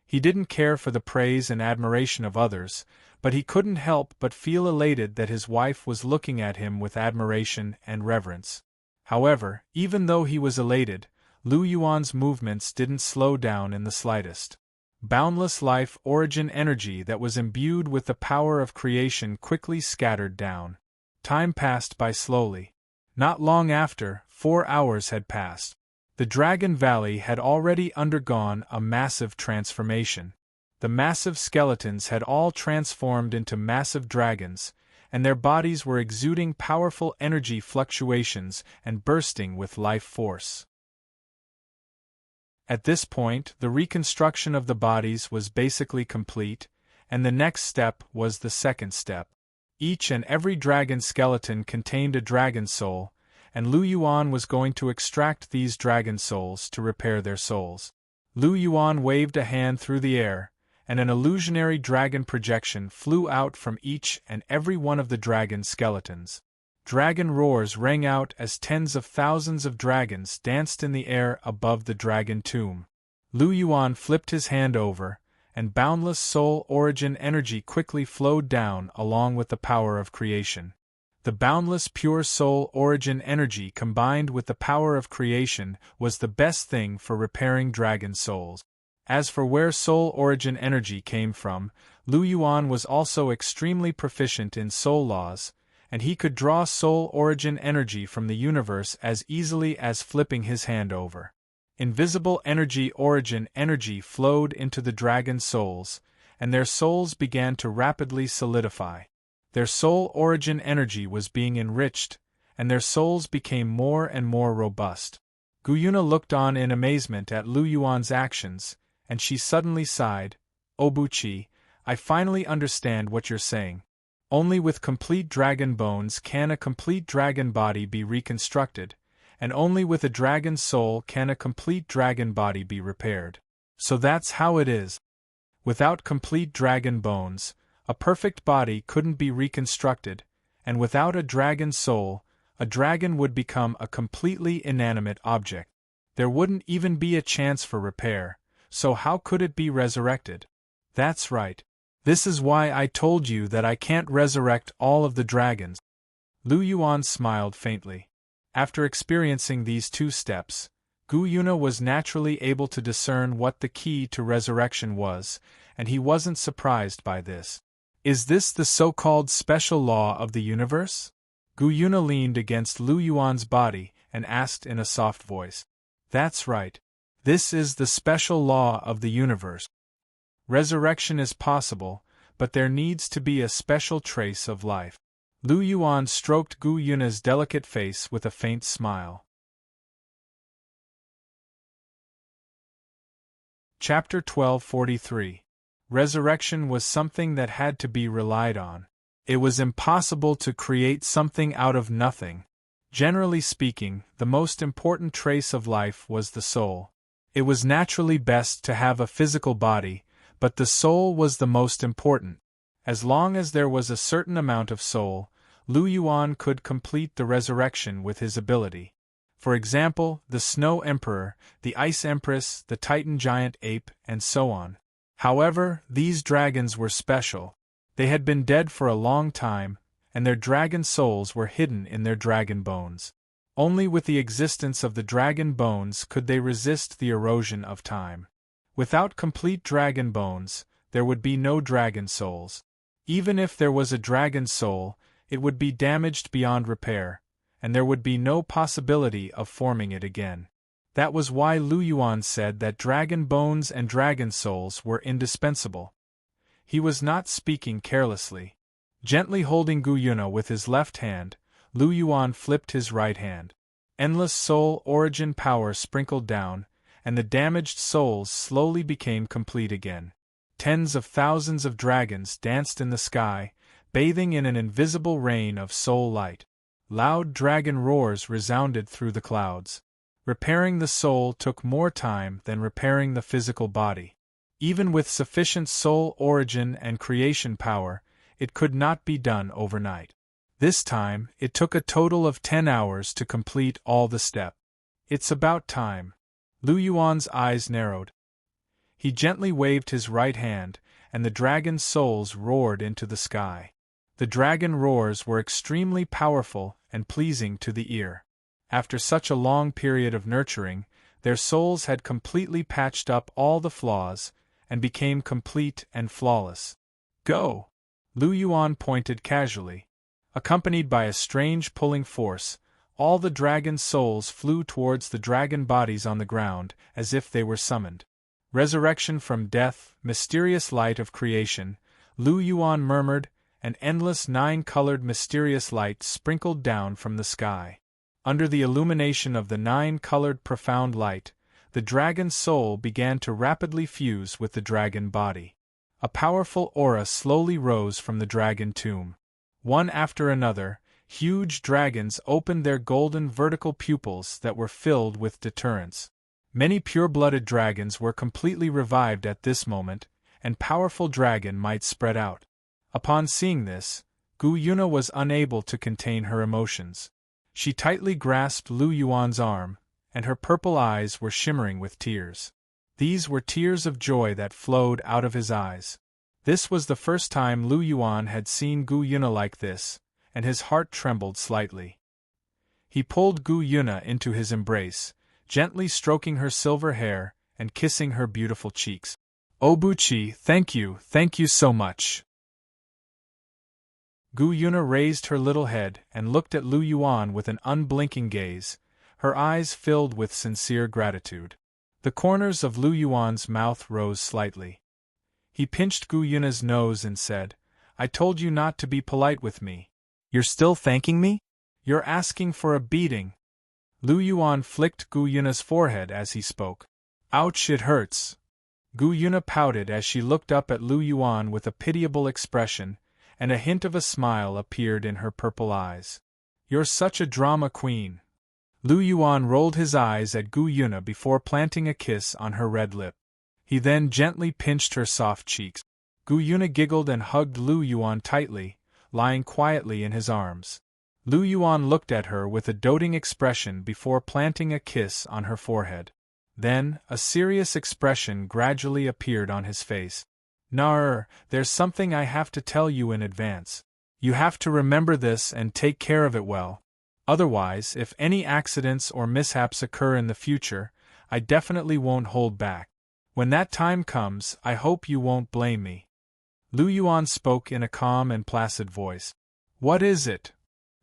He didn't care for the praise and admiration of others, but he couldn't help but feel elated that his wife was looking at him with admiration and reverence. However, even though he was elated, Lu Yuan's movements didn't slow down in the slightest. Boundless life origin energy that was imbued with the power of creation quickly scattered down. Time passed by slowly. Not long after, 4 hours had passed. The Dragon Valley had already undergone a massive transformation. The massive skeletons had all transformed into massive dragons, and their bodies were exuding powerful energy fluctuations and bursting with life force. At this point, the reconstruction of the bodies was basically complete, and the next step was the second step. Each and every dragon skeleton contained a dragon soul, and Lu Yuan was going to extract these dragon souls to repair their souls. Lu Yuan waved a hand through the air, and an illusionary dragon projection flew out from each and every one of the dragon skeletons. Dragon roars rang out as tens of thousands of dragons danced in the air above the dragon tomb. Lu Yuan flipped his hand over, and boundless soul origin energy quickly flowed down along with the power of creation. The boundless pure soul origin energy combined with the power of creation was the best thing for repairing dragon souls. As for where soul origin energy came from, Lu Yuan was also extremely proficient in soul laws, and he could draw soul origin energy from the universe as easily as flipping his hand over. Invisible energy origin energy flowed into the dragon souls, and their souls began to rapidly solidify. Their soul origin energy was being enriched, and their souls became more and more robust. Gu Yuna looked on in amazement at Lu Yuan's actions, and she suddenly sighed, "Obuchi, I finally understand what you're saying. Only with complete dragon bones can a complete dragon body be reconstructed, and only with a dragon soul can a complete dragon body be repaired. So that's how it is. Without complete dragon bones, a perfect body couldn't be reconstructed, and without a dragon soul, a dragon would become a completely inanimate object. There wouldn't even be a chance for repair, so how could it be resurrected? That's right. This is why I told you that I can't resurrect all of the dragons." Lu Yuan smiled faintly. After experiencing these 2 steps, Gu Yuna was naturally able to discern what the key to resurrection was, and he wasn't surprised by this. Is this the so-called special law of the universe? Gu Yuna leaned against Lu Yuan's body and asked in a soft voice. That's right. This is the special law of the universe. Resurrection is possible, but there needs to be a special trace of life. Lu Yuan stroked Gu Yuna's delicate face with a faint smile. Chapter 1243. Resurrection was something that had to be relied on. It was impossible to create something out of nothing. Generally speaking, the most important trace of life was the soul. It was naturally best to have a physical body, but the soul was the most important. As long as there was a certain amount of soul, Lu Yuan could complete the resurrection with his ability. For example, the Snow Emperor, the Ice Empress, the Titan Giant Ape, and so on. However, these dragons were special. They had been dead for a long time, and their dragon souls were hidden in their dragon bones. Only with the existence of the dragon bones could they resist the erosion of time. Without complete dragon bones, there would be no dragon souls. Even if there was a dragon soul, it would be damaged beyond repair, and there would be no possibility of forming it again. That was why Lu Yuan said that dragon bones and dragon souls were indispensable. He was not speaking carelessly. Gently holding Gu Yuna with his left hand, Lu Yuan flipped his right hand. Endless soul origin power sprinkled down, and the damaged souls slowly became complete again. Tens of thousands of dragons danced in the sky, bathing in an invisible rain of soul light. Loud dragon roars resounded through the clouds. Repairing the soul took more time than repairing the physical body. Even with sufficient soul origin and creation power, it could not be done overnight. This time, it took a total of 10 hours to complete all the steps. It's about time. Lu Yuan's eyes narrowed. He gently waved his right hand, and the dragon's souls roared into the sky. The dragon roars were extremely powerful and pleasing to the ear. After such a long period of nurturing, their souls had completely patched up all the flaws, and became complete and flawless. Go! Lu Yuan pointed casually. Accompanied by a strange pulling force, all the dragon souls flew towards the dragon bodies on the ground, as if they were summoned. Resurrection from death, mysterious light of creation, Lu Yuan murmured, an endless 9-colored mysterious light sprinkled down from the sky. Under the illumination of the 9-colored profound light, the dragon soul began to rapidly fuse with the dragon body. A powerful aura slowly rose from the dragon tomb. One after another, huge dragons opened their golden vertical pupils that were filled with deterrence. Many pure-blooded dragons were completely revived at this moment, and powerful dragon might spread out. Upon seeing this, Gu Yuna was unable to contain her emotions. She tightly grasped Lu Yuan's arm, and her purple eyes were shimmering with tears. These were tears of joy that flowed out of his eyes. This was the first time Lu Yuan had seen Gu Yuna like this, and his heart trembled slightly. He pulled Gu Yuna into his embrace, gently stroking her silver hair and kissing her beautiful cheeks. Obuchi, thank you so much. Gu Yuna raised her little head and looked at Lu Yuan with an unblinking gaze, her eyes filled with sincere gratitude. The corners of Lu Yuan's mouth rose slightly. He pinched Gu Yuna's nose and said, I told you not to be polite with me. You're still thanking me? You're asking for a beating. Lu Yuan flicked Gu Yuna's forehead as he spoke. Ouch, it hurts. Gu Yuna pouted as she looked up at Lu Yuan with a pitiable expression, and a hint of a smile appeared in her purple eyes. You're such a drama queen. Lu Yuan rolled his eyes at Gu Yuna before planting a kiss on her red lip. He then gently pinched her soft cheeks. Gu Yuna giggled and hugged Lu Yuan tightly, lying quietly in his arms. Lu Yuan looked at her with a doting expression before planting a kiss on her forehead. Then, a serious expression gradually appeared on his face. Nar, there's something I have to tell you in advance. You have to remember this and take care of it well. Otherwise, if any accidents or mishaps occur in the future, I definitely won't hold back. When that time comes, I hope you won't blame me." Lu Yuan spoke in a calm and placid voice. "What is it?"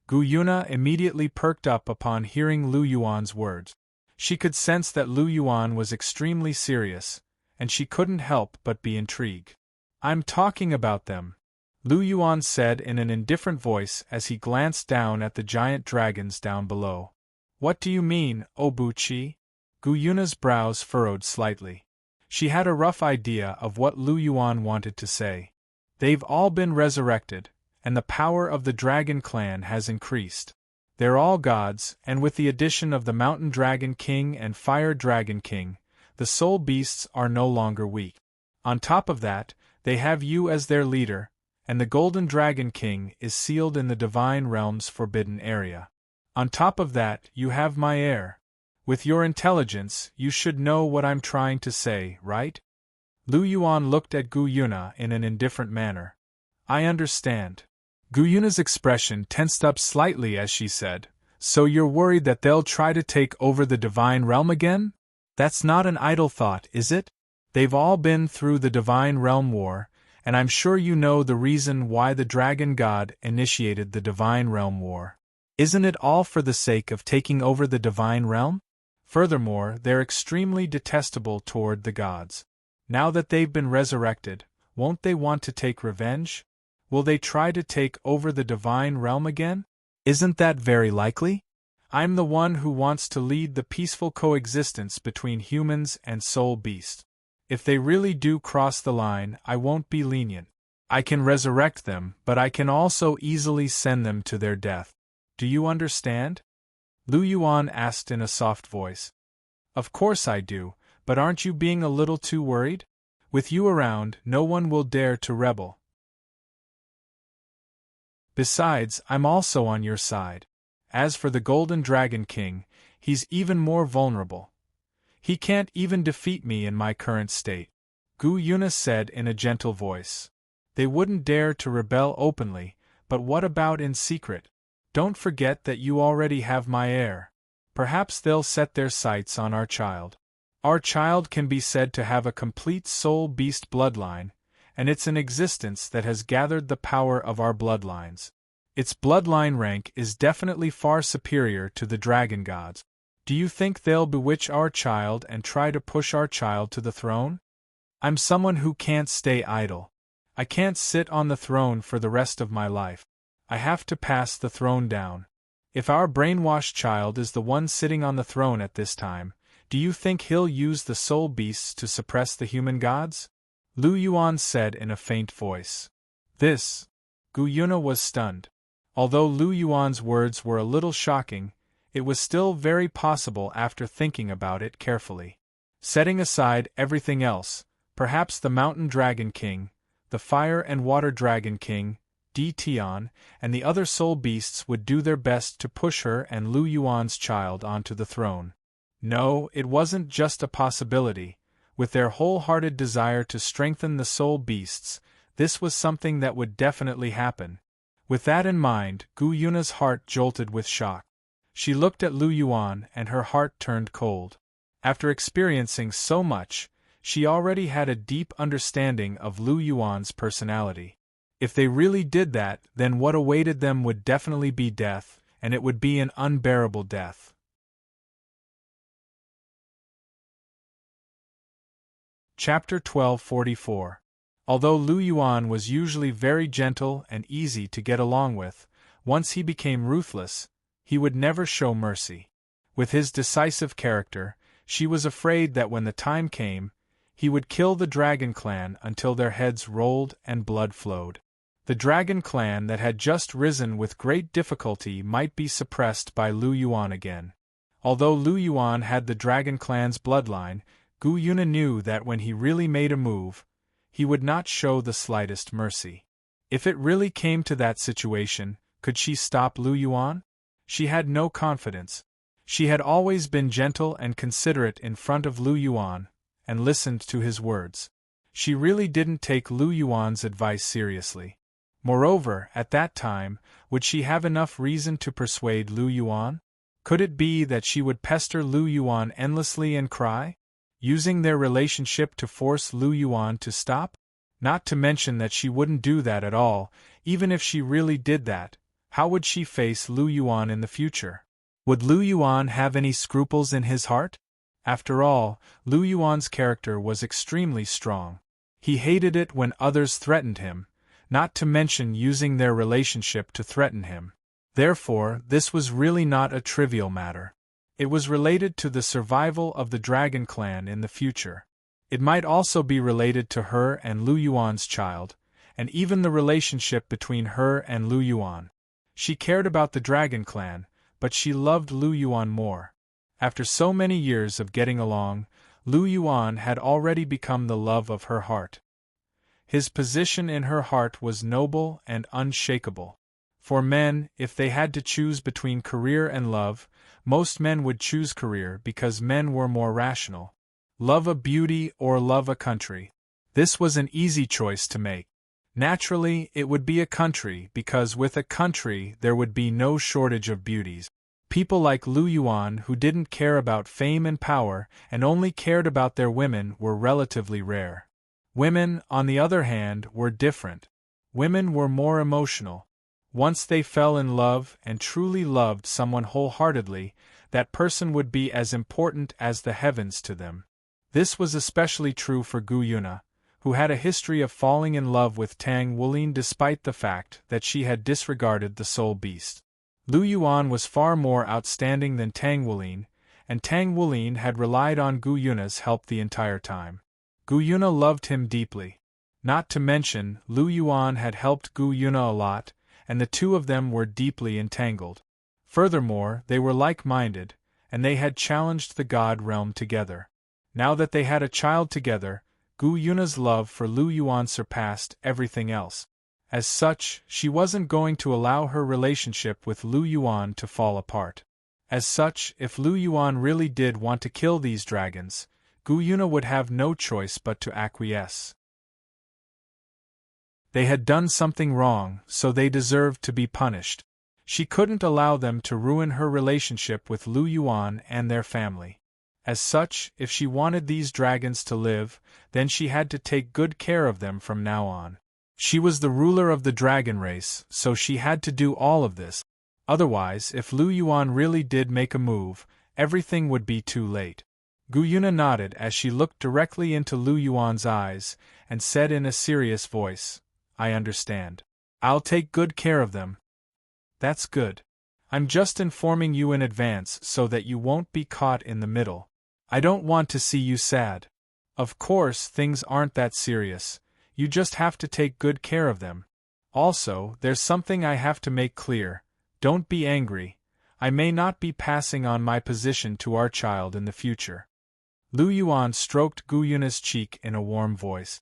Gu Yuna immediately perked up upon hearing Lu Yuan's words. She could sense that Lu Yuan was extremely serious, and she couldn't help but be intrigued. "I'm talking about them," Lu Yuan said in an indifferent voice as he glanced down at the giant dragons down below. "What do you mean, Obuchi?" Gu Yuna's brows furrowed slightly. She had a rough idea of what Lu Yuan wanted to say. "They've all been resurrected, and the power of the Dragon Clan has increased. They're all gods, and with the addition of the Mountain Dragon King and Fire Dragon King, the soul beasts are no longer weak. On top of that, they have you as their leader, and the Golden Dragon King is sealed in the Divine Realm's forbidden area. On top of that, you have my heir. With your intelligence, you should know what I'm trying to say, right?" Lu Yuan looked at Gu Yuna in an indifferent manner. "I understand." Gu Yuna's expression tensed up slightly as she said, "So you're worried that they'll try to take over the Divine Realm again? That's not an idle thought, is it? They've all been through the Divine Realm War, and I'm sure you know the reason why the Dragon God initiated the Divine Realm War. Isn't it all for the sake of taking over the Divine Realm? Furthermore, they're extremely detestable toward the gods. Now that they've been resurrected, won't they want to take revenge? Will they try to take over the Divine Realm again? Isn't that very likely? I'm the one who wants to lead the peaceful coexistence between humans and soul beasts. If they really do cross the line, I won't be lenient. I can resurrect them, but I can also easily send them to their death. Do you understand?" Lu Yuan asked in a soft voice. "Of course I do, but aren't you being a little too worried? With you around, no one will dare to rebel. Besides, I'm also on your side. As for the Golden Dragon King, he's even more vulnerable. He can't even defeat me in my current state," Gu Yuna said in a gentle voice. "They wouldn't dare to rebel openly, but what about in secret? Don't forget that you already have my heir. Perhaps they'll set their sights on our child. Our child can be said to have a complete soul beast bloodline, and it's an existence that has gathered the power of our bloodlines. Its bloodline rank is definitely far superior to the dragon gods. Do you think they'll bewitch our child and try to push our child to the throne? I'm someone who can't stay idle. I can't sit on the throne for the rest of my life. I have to pass the throne down. If our brainwashed child is the one sitting on the throne at this time, do you think he'll use the soul beasts to suppress the human gods?" Lu Yuan said in a faint voice. This. Gu Yuna was stunned. Although Lu Yuan's words were a little shocking, it was still very possible after thinking about it carefully. Setting aside everything else, perhaps the Mountain Dragon King, the Fire and Water Dragon King, Di Tian, and the other soul beasts would do their best to push her and Lu Yuan's child onto the throne. No, it wasn't just a possibility. With their wholehearted desire to strengthen the soul beasts, this was something that would definitely happen. With that in mind, Gu Yuna's heart jolted with shock. She looked at Lu Yuan and her heart turned cold. After experiencing so much, she already had a deep understanding of Lu Yuan's personality. If they really did that, then what awaited them would definitely be death, and it would be an unbearable death. Chapter 1244. Although Lu Yuan was usually very gentle and easy to get along with, once he became ruthless, he would never show mercy. With his decisive character, she was afraid that when the time came, he would kill the Dragon Clan until their heads rolled and blood flowed. The Dragon Clan that had just risen with great difficulty might be suppressed by Lu Yuan again. Although Lu Yuan had the Dragon Clan's bloodline, Gu Yuna knew that when he really made a move, he would not show the slightest mercy. If it really came to that situation, could she stop Lu Yuan? She had no confidence. She had always been gentle and considerate in front of Lu Yuan, and listened to his words. She really didn't take Lu Yuan's advice seriously. Moreover, at that time, would she have enough reason to persuade Lu Yuan? Could it be that she would pester Lu Yuan endlessly and cry, using their relationship to force Lu Yuan to stop? Not to mention that she wouldn't do that at all. Even if she really did that, how would she face Lu Yuan in the future? Would Lu Yuan have any scruples in his heart? After all, Lu Yuan's character was extremely strong. He hated it when others threatened him, not to mention using their relationship to threaten him. Therefore, this was really not a trivial matter. It was related to the survival of the Dragon Clan in the future. It might also be related to her and Lu Yuan's child, and even the relationship between her and Lu Yuan. She cared about the Dragon Clan, but she loved Lu Yuan more. After so many years of getting along, Lu Yuan had already become the love of her heart. His position in her heart was noble and unshakable. For men, if they had to choose between career and love, most men would choose career because men were more rational. Love a beauty or love a country. This was an easy choice to make. Naturally, it would be a country because with a country there would be no shortage of beauties. People like Lu Yuan who didn't care about fame and power and only cared about their women were relatively rare. Women, on the other hand, were different. Women were more emotional. Once they fell in love and truly loved someone wholeheartedly, that person would be as important as the heavens to them. This was especially true for Gu Yuna, who had a history of falling in love with Tang Wulin despite the fact that she had disregarded the soul beast. Lu Yuan was far more outstanding than Tang Wulin, and Tang Wulin had relied on Gu Yuna's help the entire time. Gu Yuna loved him deeply. Not to mention, Lu Yuan had helped Gu Yuna a lot, and the two of them were deeply entangled. Furthermore, they were like-minded, and they had challenged the God realm together. Now that they had a child together, Gu Yuna's love for Lu Yuan surpassed everything else. As such, she wasn't going to allow her relationship with Lu Yuan to fall apart. As such, if Lu Yuan really did want to kill these dragons, Gu Yuna would have no choice but to acquiesce. They had done something wrong, so they deserved to be punished. She couldn't allow them to ruin her relationship with Lu Yuan and their family. As such, if she wanted these dragons to live, then she had to take good care of them from now on. She was the ruler of the dragon race, so she had to do all of this. Otherwise, if Lu Yuan really did make a move, everything would be too late. Gu Yuna nodded as she looked directly into Lu Yuan's eyes, and said in a serious voice, "I understand. I'll take good care of them." "That's good. I'm just informing you in advance so that you won't be caught in the middle. I don't want to see you sad. Of course, things aren't that serious. You just have to take good care of them. Also, there's something I have to make clear. Don't be angry. I may not be passing on my position to our child in the future." Lu Yuan stroked Gu Yuna's cheek in a warm voice.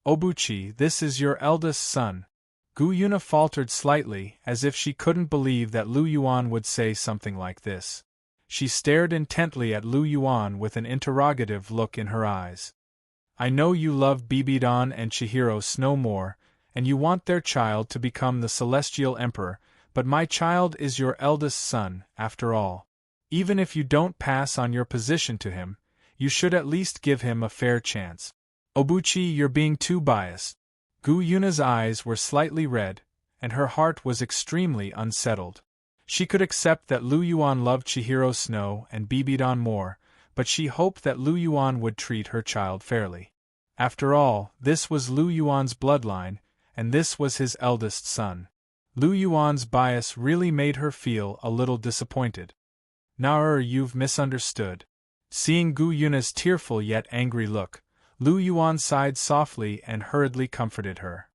"Obuchi, this is your eldest son." Gu Yuna faltered slightly, as if she couldn't believe that Lu Yuan would say something like this. She stared intently at Lu Yuan with an interrogative look in her eyes. "I know you love Bibidon and Chihiro Snow more, and you want their child to become the Celestial Emperor, but my child is your eldest son, after all. Even if you don't pass on your position to him, you should at least give him a fair chance. Obuchi, you're being too biased." Gu Yuna's eyes were slightly red, and her heart was extremely unsettled. She could accept that Lu Yuan loved Chihiro Snow and Bibidon more, but she hoped that Lu Yuan would treat her child fairly. After all, this was Lu Yuan's bloodline, and this was his eldest son. Lu Yuan's bias really made her feel a little disappointed. "Nah, you've misunderstood." Seeing Gu Yuna's tearful yet angry look, Lu Yuan sighed softly and hurriedly comforted her.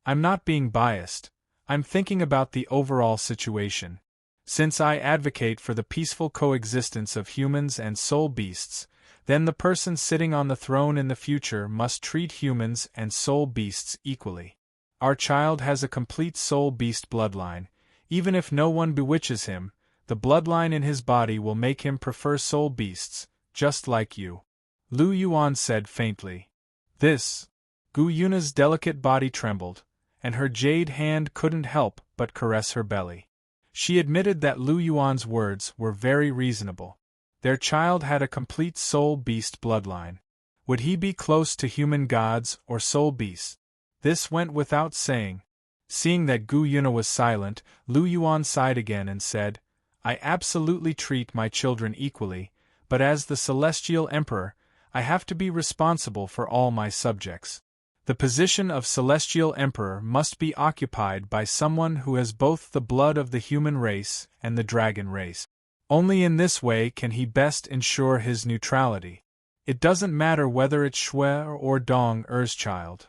"I'm not being biased. I'm thinking about the overall situation. Since I advocate for the peaceful coexistence of humans and soul beasts, then the person sitting on the throne in the future must treat humans and soul beasts equally. Our child has a complete soul beast bloodline. Even if no one bewitches him, the bloodline in his body will make him prefer soul beasts, just like you." Lu Yuan said faintly. This. Gu Yuna's delicate body trembled, and her jade hand couldn't help but caress her belly. She admitted that Lu Yuan's words were very reasonable. Their child had a complete soul-beast bloodline. Would he be close to human gods or soul-beasts? This went without saying. Seeing that Gu Yuna was silent, Lu Yuan sighed again and said, I absolutely treat my children equally, but as the Celestial Emperor, I have to be responsible for all my subjects. The position of Celestial Emperor must be occupied by someone who has both the blood of the human race and the dragon race. Only in this way can he best ensure his neutrality. It doesn't matter whether it's Shui or Dong Er's child.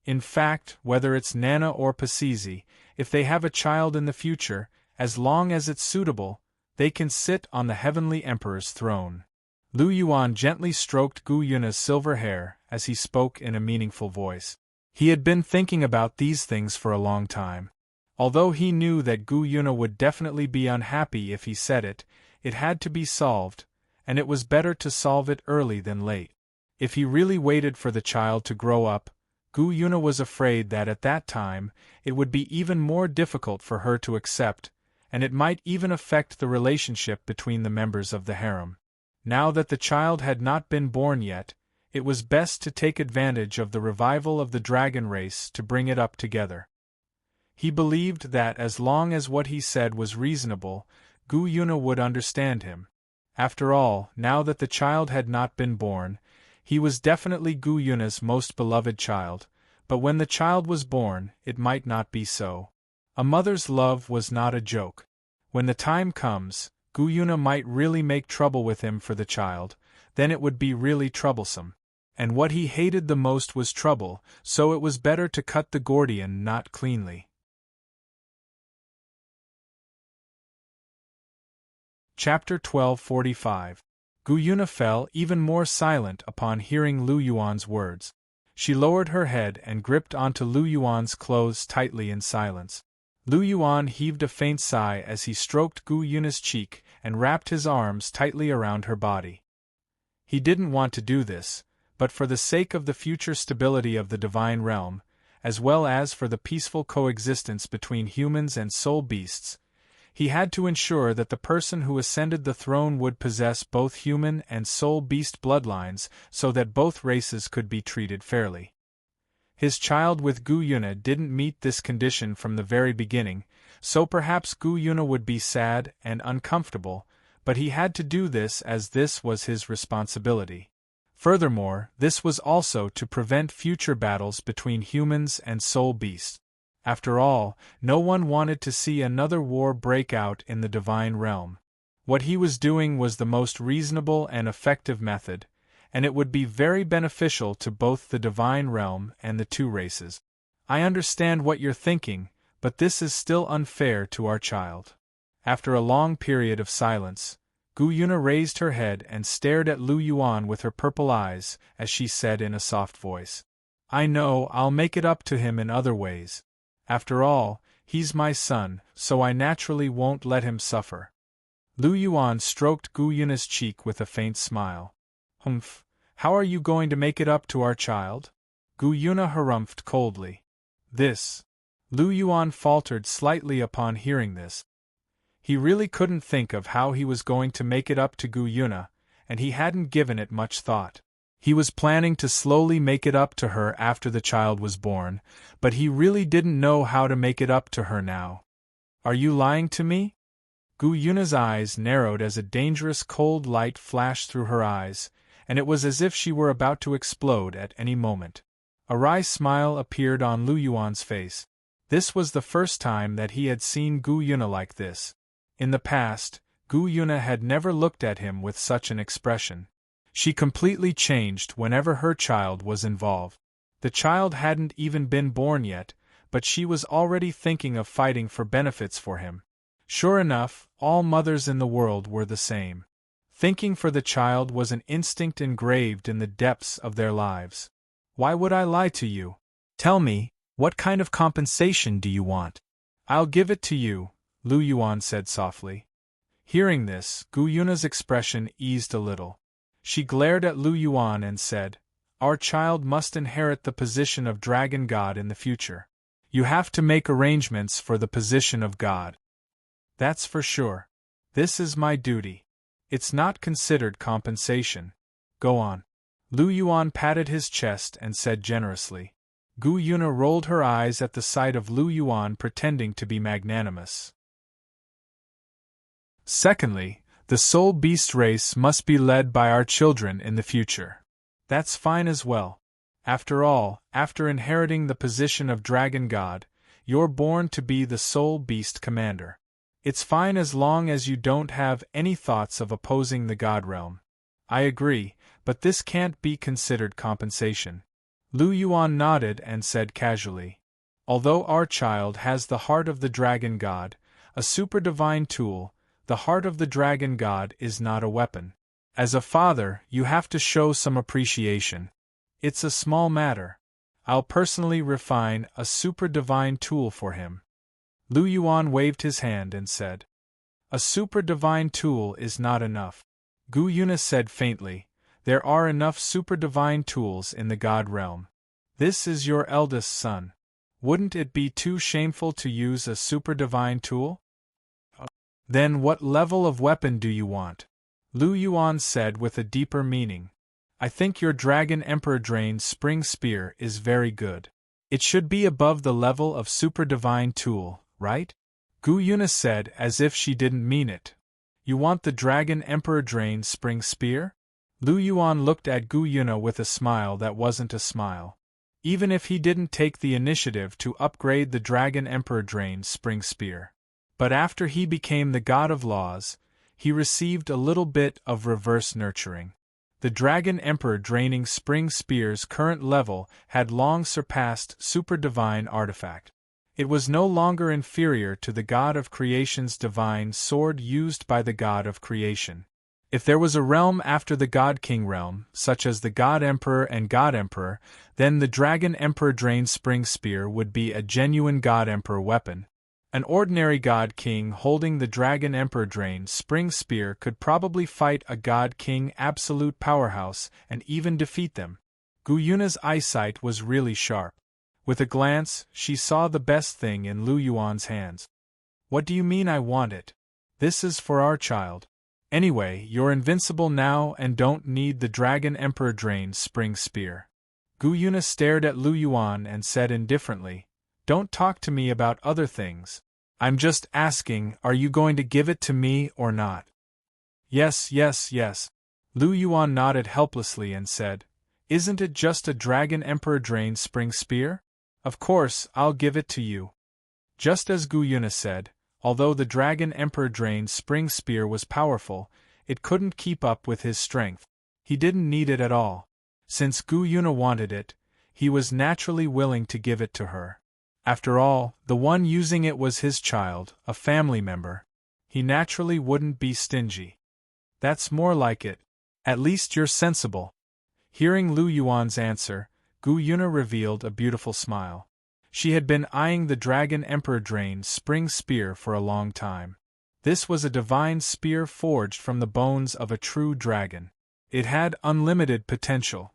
In fact, whether it's Nana or Pasizi, if they have a child in the future, as long as it's suitable, they can sit on the Heavenly Emperor's throne. Lu Yuan gently stroked Gu Yuna's silver hair as he spoke in a meaningful voice. He had been thinking about these things for a long time. Although he knew that Gu Yuna would definitely be unhappy if he said it, it had to be solved, and it was better to solve it early than late. If he really waited for the child to grow up, Gu Yuna was afraid that at that time, it would be even more difficult for her to accept, and it might even affect the relationship between the members of the harem. Now that the child had not been born yet, it was best to take advantage of the revival of the dragon race to bring it up together. He believed that as long as what he said was reasonable, Gu Yuna would understand him. After all, now that the child had not been born, he was definitely Gu Yuna's most beloved child, but when the child was born, it might not be so. A mother's love was not a joke. When the time comes, Gu Yuna might really make trouble with him for the child, then it would be really troublesome. And what he hated the most was trouble, so it was better to cut the Gordian knot cleanly. Chapter 1245. Gu Yuna fell even more silent upon hearing Lu Yuan's words. She lowered her head and gripped onto Lu Yuan's clothes tightly in silence. Lu Yuan heaved a faint sigh as he stroked Gu Yuna's cheek and wrapped his arms tightly around her body. He didn't want to do this, but for the sake of the future stability of the divine realm, as well as for the peaceful coexistence between humans and soul beasts, he had to ensure that the person who ascended the throne would possess both human and soul beast bloodlines so that both races could be treated fairly. His child with Gu Yuna didn't meet this condition from the very beginning, so perhaps Gu Yuna would be sad and uncomfortable, but he had to do this as this was his responsibility. Furthermore, this was also to prevent future battles between humans and soul beasts. After all, no one wanted to see another war break out in the divine realm. What he was doing was the most reasonable and effective method, and it would be very beneficial to both the divine realm and the two races. I understand what you're thinking, but this is still unfair to our child. After a long period of silence, Gu Yuna raised her head and stared at Lu Yuan with her purple eyes, as she said in a soft voice, I know I'll make it up to him in other ways. After all, he's my son, so I naturally won't let him suffer. Lu Yuan stroked Gu Yuna's cheek with a faint smile. Humph, how are you going to make it up to our child? Gu Yuna harumphed coldly. This. Lu Yuan faltered slightly upon hearing this. He really couldn't think of how he was going to make it up to Gu Yuna, and he hadn't given it much thought. He was planning to slowly make it up to her after the child was born, but he really didn't know how to make it up to her now. Are you lying to me? Gu Yuna's eyes narrowed as a dangerous cold light flashed through her eyes, and it was as if she were about to explode at any moment. A wry smile appeared on Lu Yuan's face. This was the first time that he had seen Gu Yuna like this. In the past, Gu Yuna had never looked at him with such an expression. She completely changed whenever her child was involved. The child hadn't even been born yet, but she was already thinking of fighting for benefits for him. Sure enough, all mothers in the world were the same. Thinking for the child was an instinct engraved in the depths of their lives. Why would I lie to you? Tell me, what kind of compensation do you want? I'll give it to you, Lu Yuan said softly. Hearing this, Gu Yuna's expression eased a little. She glared at Lu Yuan and said, our child must inherit the position of dragon god in the future. You have to make arrangements for the position of god. That's for sure. This is my duty. It's not considered compensation. Go on. Lu Yuan patted his chest and said generously. Gu Yuna rolled her eyes at the sight of Lu Yuan pretending to be magnanimous. Secondly, the soul beast race must be led by our children in the future. That's fine as well. After all, after inheriting the position of dragon god, you're born to be the soul beast commander. It's fine as long as you don't have any thoughts of opposing the god realm. I agree, but this can't be considered compensation. Lu Yuan nodded and said casually. Although our child has the heart of the dragon god, a super divine tool, the heart of the dragon god is not a weapon. As a father, you have to show some appreciation. It's a small matter. I'll personally refine a super divine tool for him. Lu Yuan waved his hand and said. A super divine tool is not enough. Gu Yuna said faintly. There are enough super divine tools in the god realm. This is your eldest son. Wouldn't it be too shameful to use a super divine tool? Then what level of weapon do you want? Lu Yuan said with a deeper meaning. I think your Dragon Emperor Drained Spring Spear is very good. It should be above the level of super divine tool, right? Gu Yuna said as if she didn't mean it. You want the Dragon Emperor Drained Spring Spear? Lu Yuan looked at Gu Yuna with a smile that wasn't a smile. Even if he didn't take the initiative to upgrade the Dragon Emperor Drained Spring Spear. But after he became the god of laws, he received a little bit of reverse nurturing. The Dragon Emperor Draining Spring Spear's current level had long surpassed Super Divine Artifact. It was no longer inferior to the God of Creation's divine sword used by the God of Creation. If there was a realm after the God King realm, such as the God Emperor and God Emperor, then the Dragon Emperor Drained Spring Spear would be a genuine God Emperor weapon. An ordinary God King holding the Dragon Emperor Drained Spring Spear could probably fight a God King absolute powerhouse and even defeat them. Gu Yuna's eyesight was really sharp. With a glance, she saw the best thing in Lu Yuan's hands. What do you mean I want it? This is for our child. Anyway, you're invincible now and don't need the Dragon Emperor Drained Spring Spear. Gu Yuna stared at Lu Yuan and said indifferently, Don't talk to me about other things. I'm just asking, are you going to give it to me or not? Yes. Lu Yuan nodded helplessly and said, Isn't it just a Dragon Emperor Drained Spring Spear? Of course, I'll give it to you. Just as Gu Yuna said, although the Dragon Emperor Drained Spring Spear was powerful, it couldn't keep up with his strength. He didn't need it at all. Since Gu Yuna wanted it, he was naturally willing to give it to her. After all, the one using it was his child, a family member. He naturally wouldn't be stingy. That's more like it. At least you're sensible. Hearing Lu Yuan's answer, Gu Yuna revealed a beautiful smile. She had been eyeing the Dragon Emperor Drained Spring Spear for a long time. This was a divine spear forged from the bones of a true dragon. It had unlimited potential.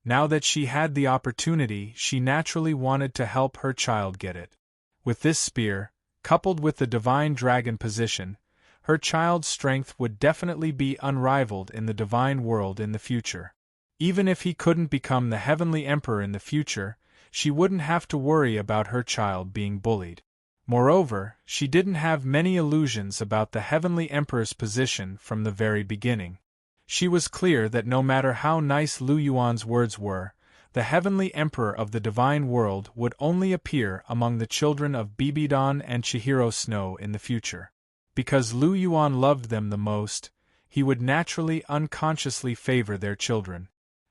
Now that she had the opportunity, she naturally wanted to help her child get it. With this spear, coupled with the divine dragon position, her child's strength would definitely be unrivaled in the divine world in the future. Even if he couldn't become the heavenly emperor in the future, she wouldn't have to worry about her child being bullied. Moreover, she didn't have many illusions about the heavenly emperor's position from the very beginning. She was clear that no matter how nice Lu Yuan's words were, the heavenly emperor of the divine world would only appear among the children of Bibidon and Chihiro Snow in the future. Because Lu Yuan loved them the most, he would naturally unconsciously favor their children.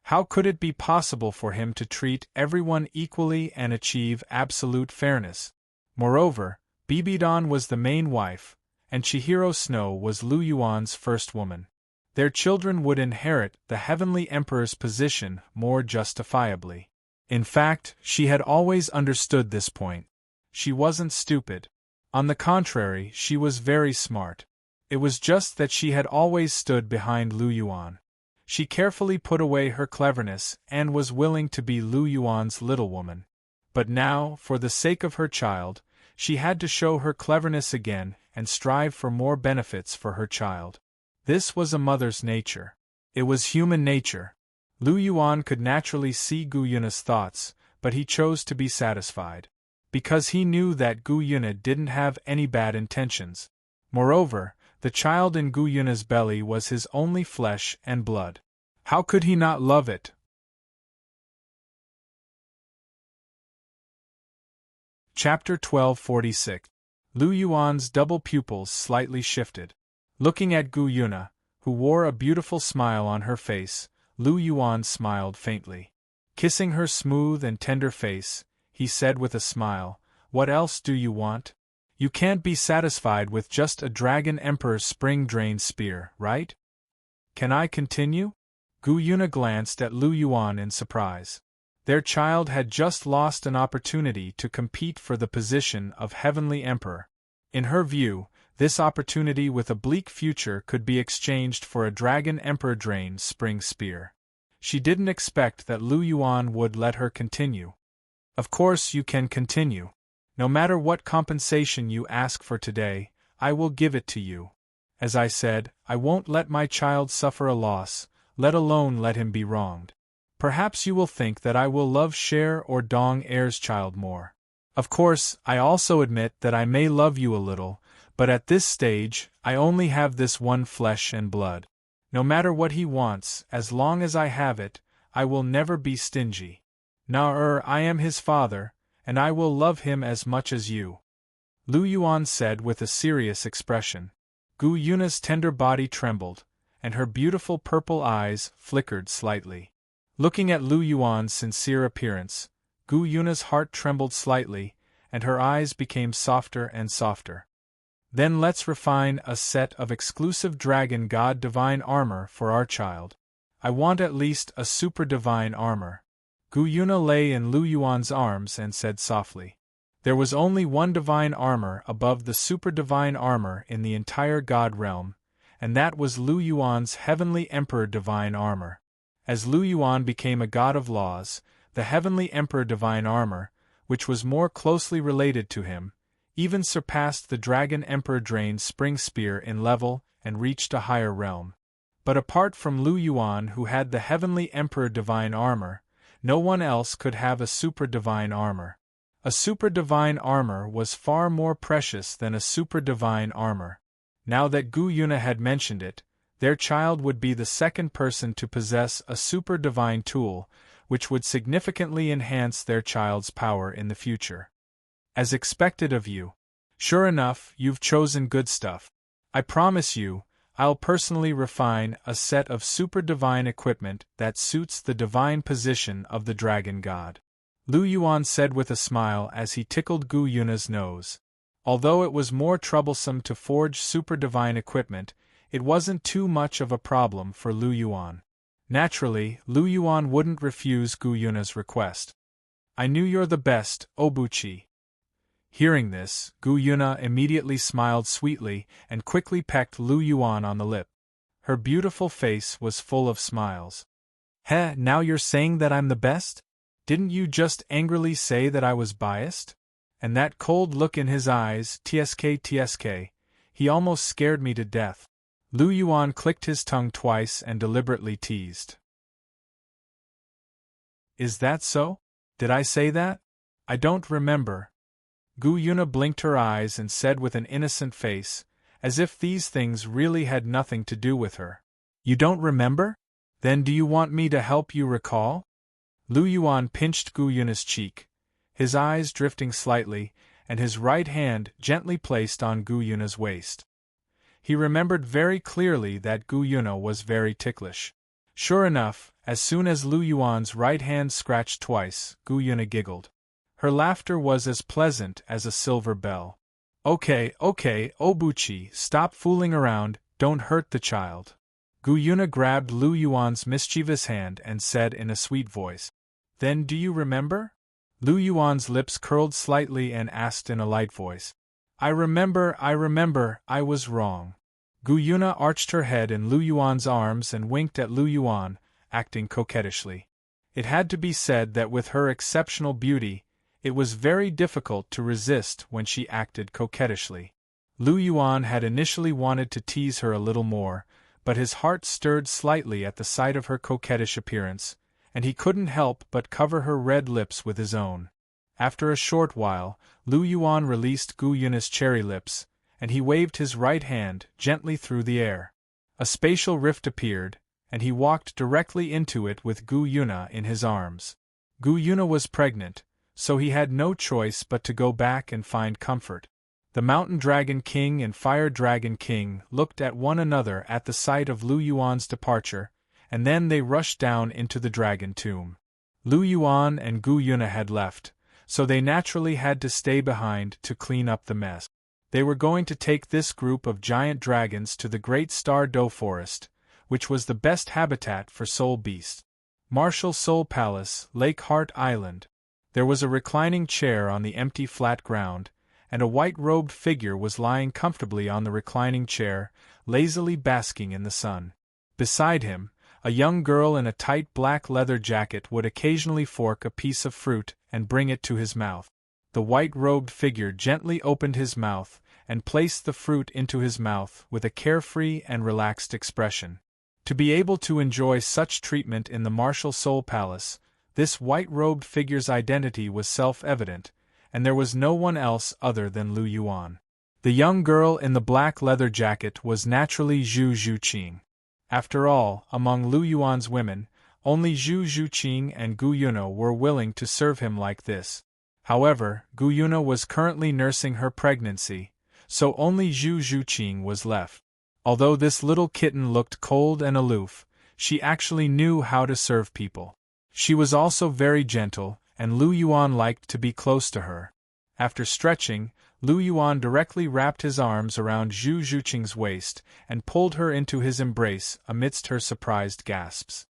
How could it be possible for him to treat everyone equally and achieve absolute fairness? Moreover, Bibidon was the main wife, and Chihiro Snow was Lu Yuan's first woman. Their children would inherit the heavenly emperor's position more justifiably. In fact, she had always understood this point. She wasn't stupid. On the contrary, she was very smart. It was just that she had always stood behind Lu Yuan. She carefully put away her cleverness and was willing to be Lu Yuan's little woman. But now, for the sake of her child, she had to show her cleverness again and strive for more benefits for her child. This was a mother's nature. It was human nature. Lu Yuan could naturally see Gu Yuna's thoughts, but he chose to be satisfied. Because he knew that Gu Yuna didn't have any bad intentions. Moreover, the child in Gu Yuna's belly was his only flesh and blood. How could he not love it? Chapter 1246. Lu Yuan's double pupils slightly shifted. Looking at Gu Yuna, who wore a beautiful smile on her face, Lu Yuan smiled faintly. Kissing her smooth and tender face, he said with a smile, "What else do you want? You can't be satisfied with just a Dragon Emperor's spring-drained spear, right? Can I continue?" Gu Yuna glanced at Lu Yuan in surprise. Their child had just lost an opportunity to compete for the position of Heavenly Emperor. In her view, this opportunity with a bleak future could be exchanged for a Dragon Emperor-drained spring spear. She didn't expect that Lu Yuan would let her continue. "Of course you can continue. No matter what compensation you ask for today, I will give it to you. As I said, I won't let my child suffer a loss, let alone let him be wronged. Perhaps you will think that I will love Cher or Dong Er's child more. Of course, I also admit that I may love you a little, but at this stage, I only have this one flesh and blood. No matter what he wants, as long as I have it, I will never be stingy. I am his father, and I will love him as much as you," Lu Yuan said with a serious expression. Gu Yuna's tender body trembled, and her beautiful purple eyes flickered slightly. Looking at Lu Yuan's sincere appearance, Gu Yuna's heart trembled slightly, and her eyes became softer and softer. "Then let's refine a set of exclusive Dragon God divine armor for our child. I want at least a super divine armor." Gu Yuna lay in Lu Yuan's arms and said softly. There was only one divine armor above the super divine armor in the entire God realm, and that was Lu Yuan's Heavenly Emperor divine armor. As Lu Yuan became a god of laws, the Heavenly Emperor divine armor, which was more closely related to him, even surpassed the Dragon Emperor drained spring spear in level and reached a higher realm. But apart from Lu Yuan, who had the Heavenly Emperor divine armor, no one else could have a super divine armor. A super divine armor was far more precious than a super divine armor. Now that Gu Yuna had mentioned it, their child would be the second person to possess a super divine tool, which would significantly enhance their child's power in the future. As expected of you. Sure enough, you've chosen good stuff. I promise you, I'll personally refine a set of super divine equipment that suits the divine position of the Dragon God, Lu Yuan said with a smile as he tickled Gu Yuna's nose. Although it was more troublesome to forge super divine equipment, it wasn't too much of a problem for Lu Yuan. Naturally, Lu Yuan wouldn't refuse Gu Yuna's request. "I knew you're the best, Obuchi." Hearing this, Gu Yuna immediately smiled sweetly and quickly pecked Lu Yuan on the lip. Her beautiful face was full of smiles. Now you're saying that I'm the best? Didn't you just angrily say that I was biased?" And that cold look in his eyes, tsk, he almost scared me to death. Lu Yuan clicked his tongue twice and deliberately teased. "Is that so? Did I say that? I don't remember." Gu Yuna blinked her eyes and said with an innocent face, as if these things really had nothing to do with her. "You don't remember? Then do you want me to help you recall?" Lu Yuan pinched Gu Yuna's cheek, his eyes drifting slightly, and his right hand gently placed on Gu Yuna's waist. He remembered very clearly that Gu Yuna was very ticklish. Sure enough, as soon as Lu Yuan's right hand scratched twice, Gu Yuna giggled. Her laughter was as pleasant as a silver bell. Okay, Obuchi, stop fooling around, don't hurt the child." Gu Yuna grabbed Lu Yuan's mischievous hand and said in a sweet voice. "Then do you remember?" Lu Yuan's lips curled slightly and asked in a light voice. I remember, I was wrong." Gu Yuna arched her head in Lu Yuan's arms and winked at Lu Yuan, acting coquettishly. It had to be said that with her exceptional beauty, it was very difficult to resist when she acted coquettishly. Lu Yuan had initially wanted to tease her a little more, but his heart stirred slightly at the sight of her coquettish appearance, and he couldn't help but cover her red lips with his own. After a short while, Lu Yuan released Gu Yuna's cherry lips, and he waved his right hand gently through the air. A spatial rift appeared, and he walked directly into it with Gu Yuna in his arms. Gu Yuna was pregnant, so he had no choice but to go back and find comfort. The Mountain Dragon King and Fire Dragon King looked at one another at the sight of Lu Yuan's departure, and then they rushed down into the dragon tomb. Lu Yuan and Gu Yuna had left, so they naturally had to stay behind to clean up the mess. They were going to take this group of giant dragons to the Great Star Dough Forest, which was the best habitat for soul beasts. Martial Soul Palace, Lake Heart Island. There was a reclining chair on the empty flat ground, and a white-robed figure was lying comfortably on the reclining chair, lazily basking in the sun. Beside him, a young girl in a tight black leather jacket would occasionally fork a piece of fruit and bring it to his mouth. The white-robed figure gently opened his mouth and placed the fruit into his mouth with a carefree and relaxed expression. To be able to enjoy such treatment in the Martial Soul Palace, this white-robed figure's identity was self-evident, and there was no one else other than Lu Yuan. The young girl in the black leather jacket was naturally Zhu Zhuqing. After all, among Lu Yuan's women, only Zhu Zhuqing and Gu Yuna were willing to serve him like this. However, Gu Yuna was currently nursing her pregnancy, so only Zhu Zhuqing was left. Although this little kitten looked cold and aloof, she actually knew how to serve people. She was also very gentle, and Lu Yuan liked to be close to her. After stretching, Lu Yuan directly wrapped his arms around Zhu Zhuqing's waist and pulled her into his embrace amidst her surprised gasps.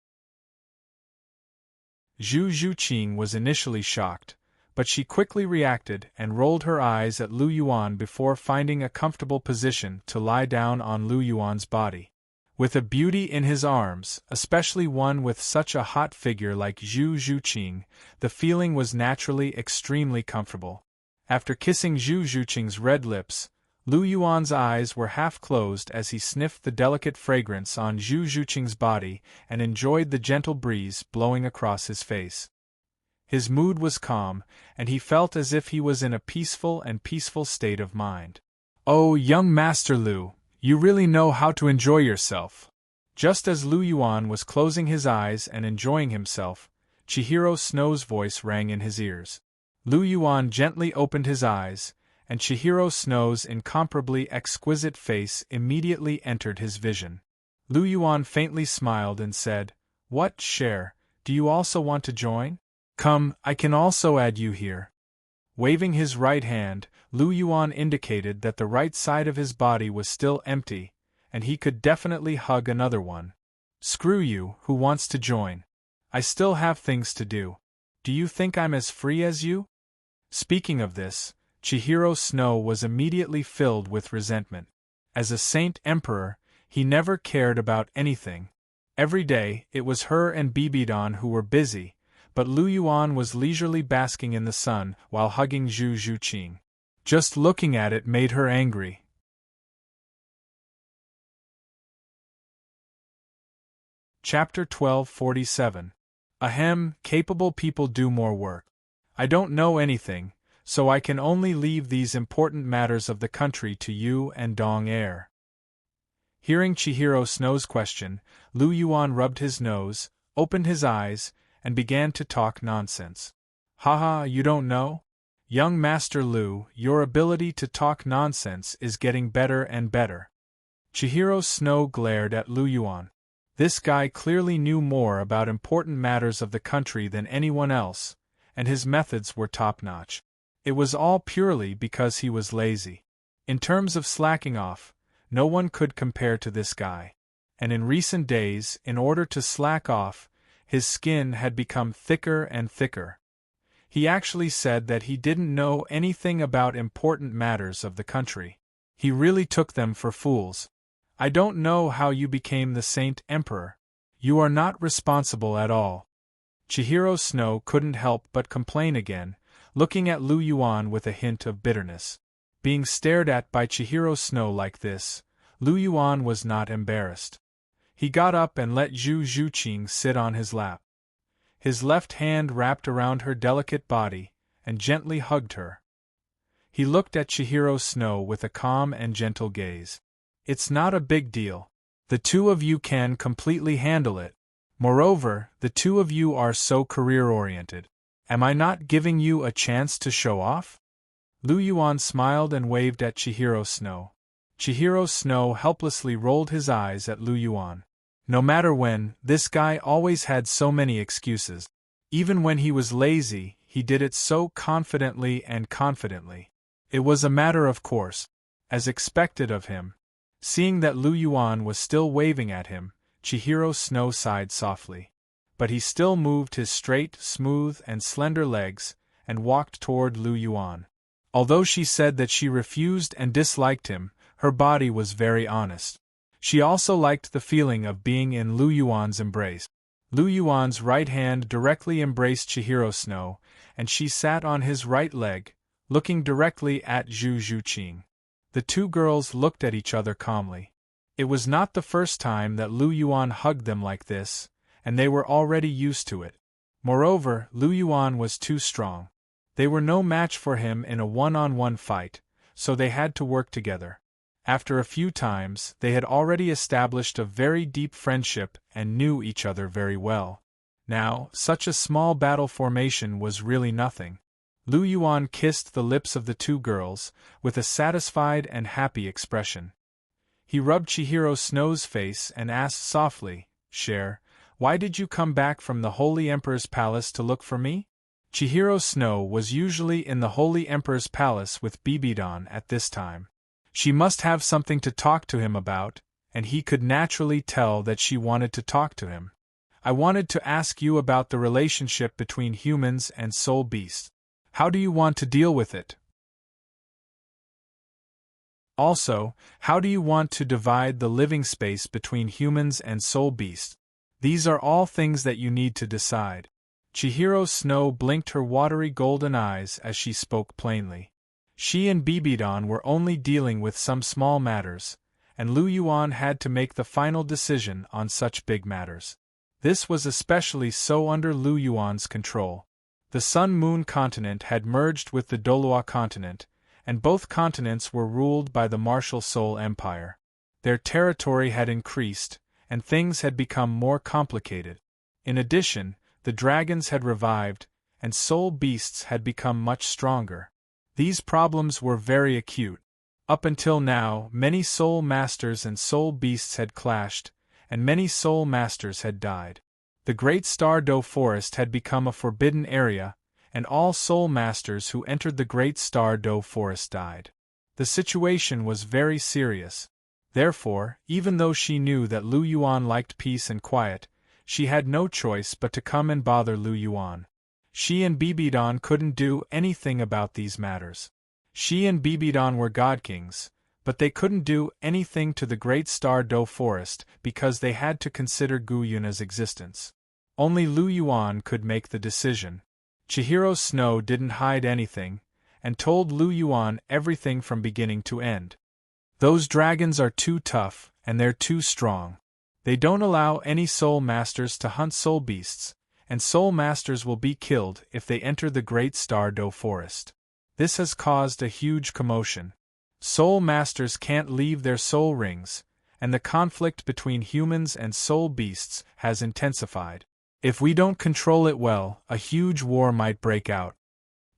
Zhu Zhuqing was initially shocked, but she quickly reacted and rolled her eyes at Lu Yuan before finding a comfortable position to lie down on Lu Yuan's body. With a beauty in his arms, especially one with such a hot figure like Zhu Zhuqing, the feeling was naturally extremely comfortable. After kissing Zhu Zhuqing's red lips, Lu Yuan's eyes were half closed as he sniffed the delicate fragrance on Zhu Zhuqing's body and enjoyed the gentle breeze blowing across his face. His mood was calm, and he felt as if he was in a peaceful state of mind. "Oh, young Master Lu, you really know how to enjoy yourself." Just as Lu Yuan was closing his eyes and enjoying himself, Chihiro Snow's voice rang in his ears. Lu Yuan gently opened his eyes, and Chihiro Snow's incomparably exquisite face immediately entered his vision. Lu Yuan faintly smiled and said, "What, Cher, do you also want to join? Come, I can also add you here." Waving his right hand, Lu Yuan indicated that the right side of his body was still empty, and he could definitely hug another one. "Screw you, who wants to join? I still have things to do. Do you think I'm as free as you?" Speaking of this, Chihiro Snow was immediately filled with resentment. As a Saint Emperor, he never cared about anything. Every day, it was her and Bibidon who were busy, but Lu Yuan was leisurely basking in the sun while hugging Zhu Zhuqing. Just looking at it made her angry. Chapter 1247. Ahem, capable people do more work. I don't know anything, so I can only leave these important matters of the country to you and Dong Air. Hearing Chihiro Snow's question, Lu Yuan rubbed his nose, opened his eyes, and began to talk nonsense. "Haha, you don't know? Young Master Lu, your ability to talk nonsense is getting better and better." Chihiro Snow glared at Lu Yuan. This guy clearly knew more about important matters of the country than anyone else, and his methods were top-notch. It was all purely because he was lazy. In terms of slacking off, no one could compare to this guy. And in recent days, in order to slack off, his skin had become thicker and thicker. He actually said that he didn't know anything about important matters of the country. He really took them for fools. I don't know how you became the Saint Emperor. You are not responsible at all. Chihiro Snow couldn't help but complain again, looking at Lu Yuan with a hint of bitterness. Being stared at by Chihiro Snow like this, Lu Yuan was not embarrassed. He got up and let Zhu Zhuqing sit on his lap. His left hand wrapped around her delicate body, and gently hugged her. He looked at Chihiro Snow with a calm and gentle gaze. It's not a big deal. The two of you can completely handle it. Moreover, the two of you are so career-oriented. Am I not giving you a chance to show off? Lu Yuan smiled and waved at Chihiro Snow. Chihiro Snow helplessly rolled his eyes at Lu Yuan. No matter when, this guy always had so many excuses. Even when he was lazy, he did it so confidently and confidently. It was a matter of course, as expected of him. Seeing that Lu Yuan was still waving at him, Chihiro Snow sighed softly. But he still moved his straight, smooth, and slender legs, and walked toward Lu Yuan. Although she said that she refused and disliked him, her body was very honest. She also liked the feeling of being in Lu Yuan's embrace. Lu Yuan's right hand directly embraced Chihiro Snow, and she sat on his right leg, looking directly at Zhu Zhuqing. The two girls looked at each other calmly. It was not the first time that Lu Yuan hugged them like this, and they were already used to it. Moreover, Lu Yuan was too strong. They were no match for him in a one-on-one fight, so they had to work together. After a few times, they had already established a very deep friendship and knew each other very well. Now, such a small battle formation was really nothing. Lu Yuan kissed the lips of the two girls, with a satisfied and happy expression. He rubbed Chihiro Snow's face and asked softly, "Cher, why did you come back from the Holy Emperor's palace to look for me?" Chihiro Snow was usually in the Holy Emperor's palace with Bibidon at this time. She must have something to talk to him about, and he could naturally tell that she wanted to talk to him. "I wanted to ask you about the relationship between humans and soul beasts. How do you want to deal with it? Also, how do you want to divide the living space between humans and soul beasts? These are all things that you need to decide." Chihiro Snow blinked her watery golden eyes as she spoke plainly. She and Bibidon were only dealing with some small matters, and Lu Yuan had to make the final decision on such big matters. This was especially so under Lu Yuan's control. The Sun-Moon continent had merged with the Douluo continent, and both continents were ruled by the martial Soul Empire. Their territory had increased, and things had become more complicated. In addition, the dragons had revived, and soul beasts had become much stronger. These problems were very acute. Up until now, many soul masters and soul beasts had clashed, and many soul masters had died. The Great Star Do Forest had become a forbidden area, and all soul masters who entered the Great Star Do Forest died. The situation was very serious. Therefore, even though she knew that Lu Yuan liked peace and quiet, she had no choice but to come and bother Lu Yuan. She and Bibidon couldn't do anything about these matters. She and Bibidon were god kings, but they couldn't do anything to the Great Star Do Forest because they had to consider Gu Yuna's existence. Only Lu Yuan could make the decision. Chihiro Snow didn't hide anything, and told Lu Yuan everything from beginning to end. "Those dragons are too tough, and they're too strong. They don't allow any soul masters to hunt soul beasts, and soul masters will be killed if they enter the Great Star Do Forest. This has caused a huge commotion. Soul masters can't leave their soul rings, and the conflict between humans and soul beasts has intensified. If we don't control it well, a huge war might break out."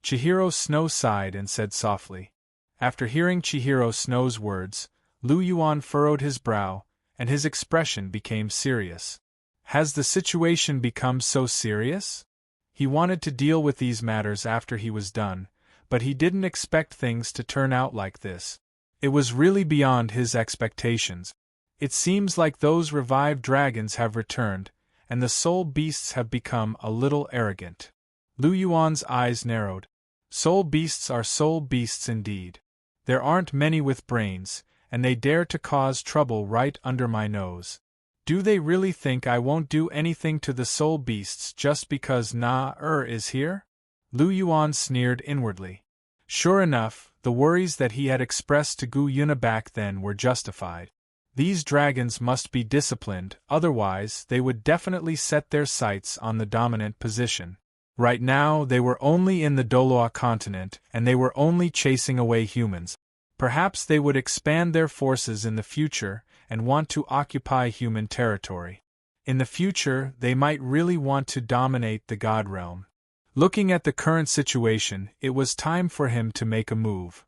Chihiro Snow sighed and said softly. After hearing Chihiro Snow's words, Lu Yuan furrowed his brow, and his expression became serious. Has the situation become so serious? He wanted to deal with these matters after he was done, but he didn't expect things to turn out like this. It was really beyond his expectations. It seems like those revived dragons have returned, and the soul beasts have become a little arrogant. Lu Yuan's eyes narrowed. Soul beasts are soul beasts indeed. There aren't many with brains, and they dare to cause trouble right under my nose. Do they really think I won't do anything to the soul beasts just because Na-er is here? Lu Yuan sneered inwardly. Sure enough, the worries that he had expressed to Gu Yuna back then were justified. These dragons must be disciplined, otherwise they would definitely set their sights on the dominant position. Right now they were only in the Douluo continent, and they were only chasing away humans. Perhaps they would expand their forces in the future and want to occupy human territory. In the future, they might really want to dominate the God realm. Looking at the current situation, it was time for him to make a move.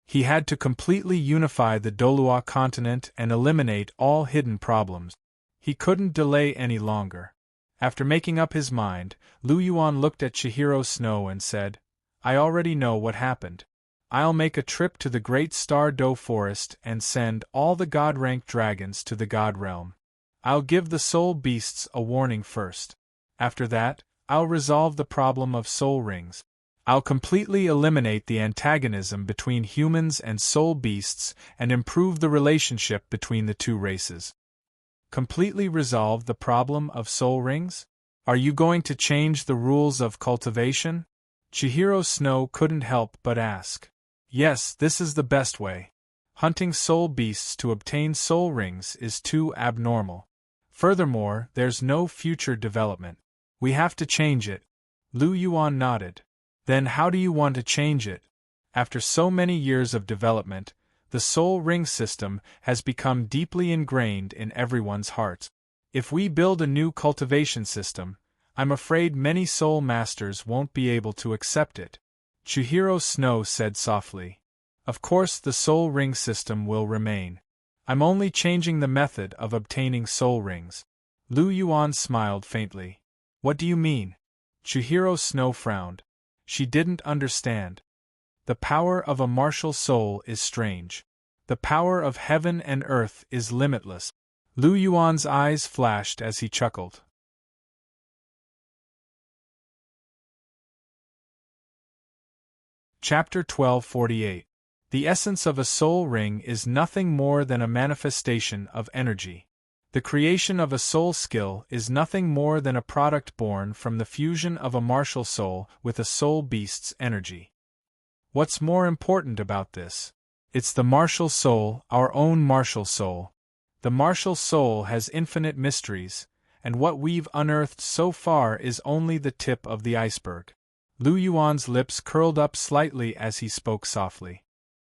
He had to completely unify the Douluo continent and eliminate all hidden problems. He couldn't delay any longer. After making up his mind, Lu Yuan looked at Chihiro Snow and said, I already know what happened. I'll make a trip to the Great Star Do Forest and send all the God-ranked dragons to the God realm. I'll give the soul beasts a warning first. After that, I'll resolve the problem of soul rings. I'll completely eliminate the antagonism between humans and soul beasts and improve the relationship between the two races. Completely resolve the problem of soul rings? Are you going to change the rules of cultivation? Chihiro Snow couldn't help but ask. Yes, this is the best way. Hunting soul beasts to obtain soul rings is too abnormal. Furthermore, there's no future development. We have to change it. Lu Yuan nodded. Then how do you want to change it? After so many years of development, the soul ring system has become deeply ingrained in everyone's hearts. If we build a new cultivation system, I'm afraid many soul masters won't be able to accept it. Chihiro Snow said softly. Of course the soul ring system will remain. I'm only changing the method of obtaining soul rings. Lu Yuan smiled faintly. What do you mean? Chihiro Snow frowned. She didn't understand. The power of a martial soul is strange. The power of heaven and earth is limitless. Lu Yuan's eyes flashed as he chuckled. Chapter 1248. The essence of a soul ring is nothing more than a manifestation of energy. The creation of a soul skill is nothing more than a product born from the fusion of a martial soul with a soul beast's energy. What's more important about this? It's the martial soul, our own martial soul. The martial soul has infinite mysteries, and what we've unearthed so far is only the tip of the iceberg. Lu Yuan's lips curled up slightly as he spoke softly.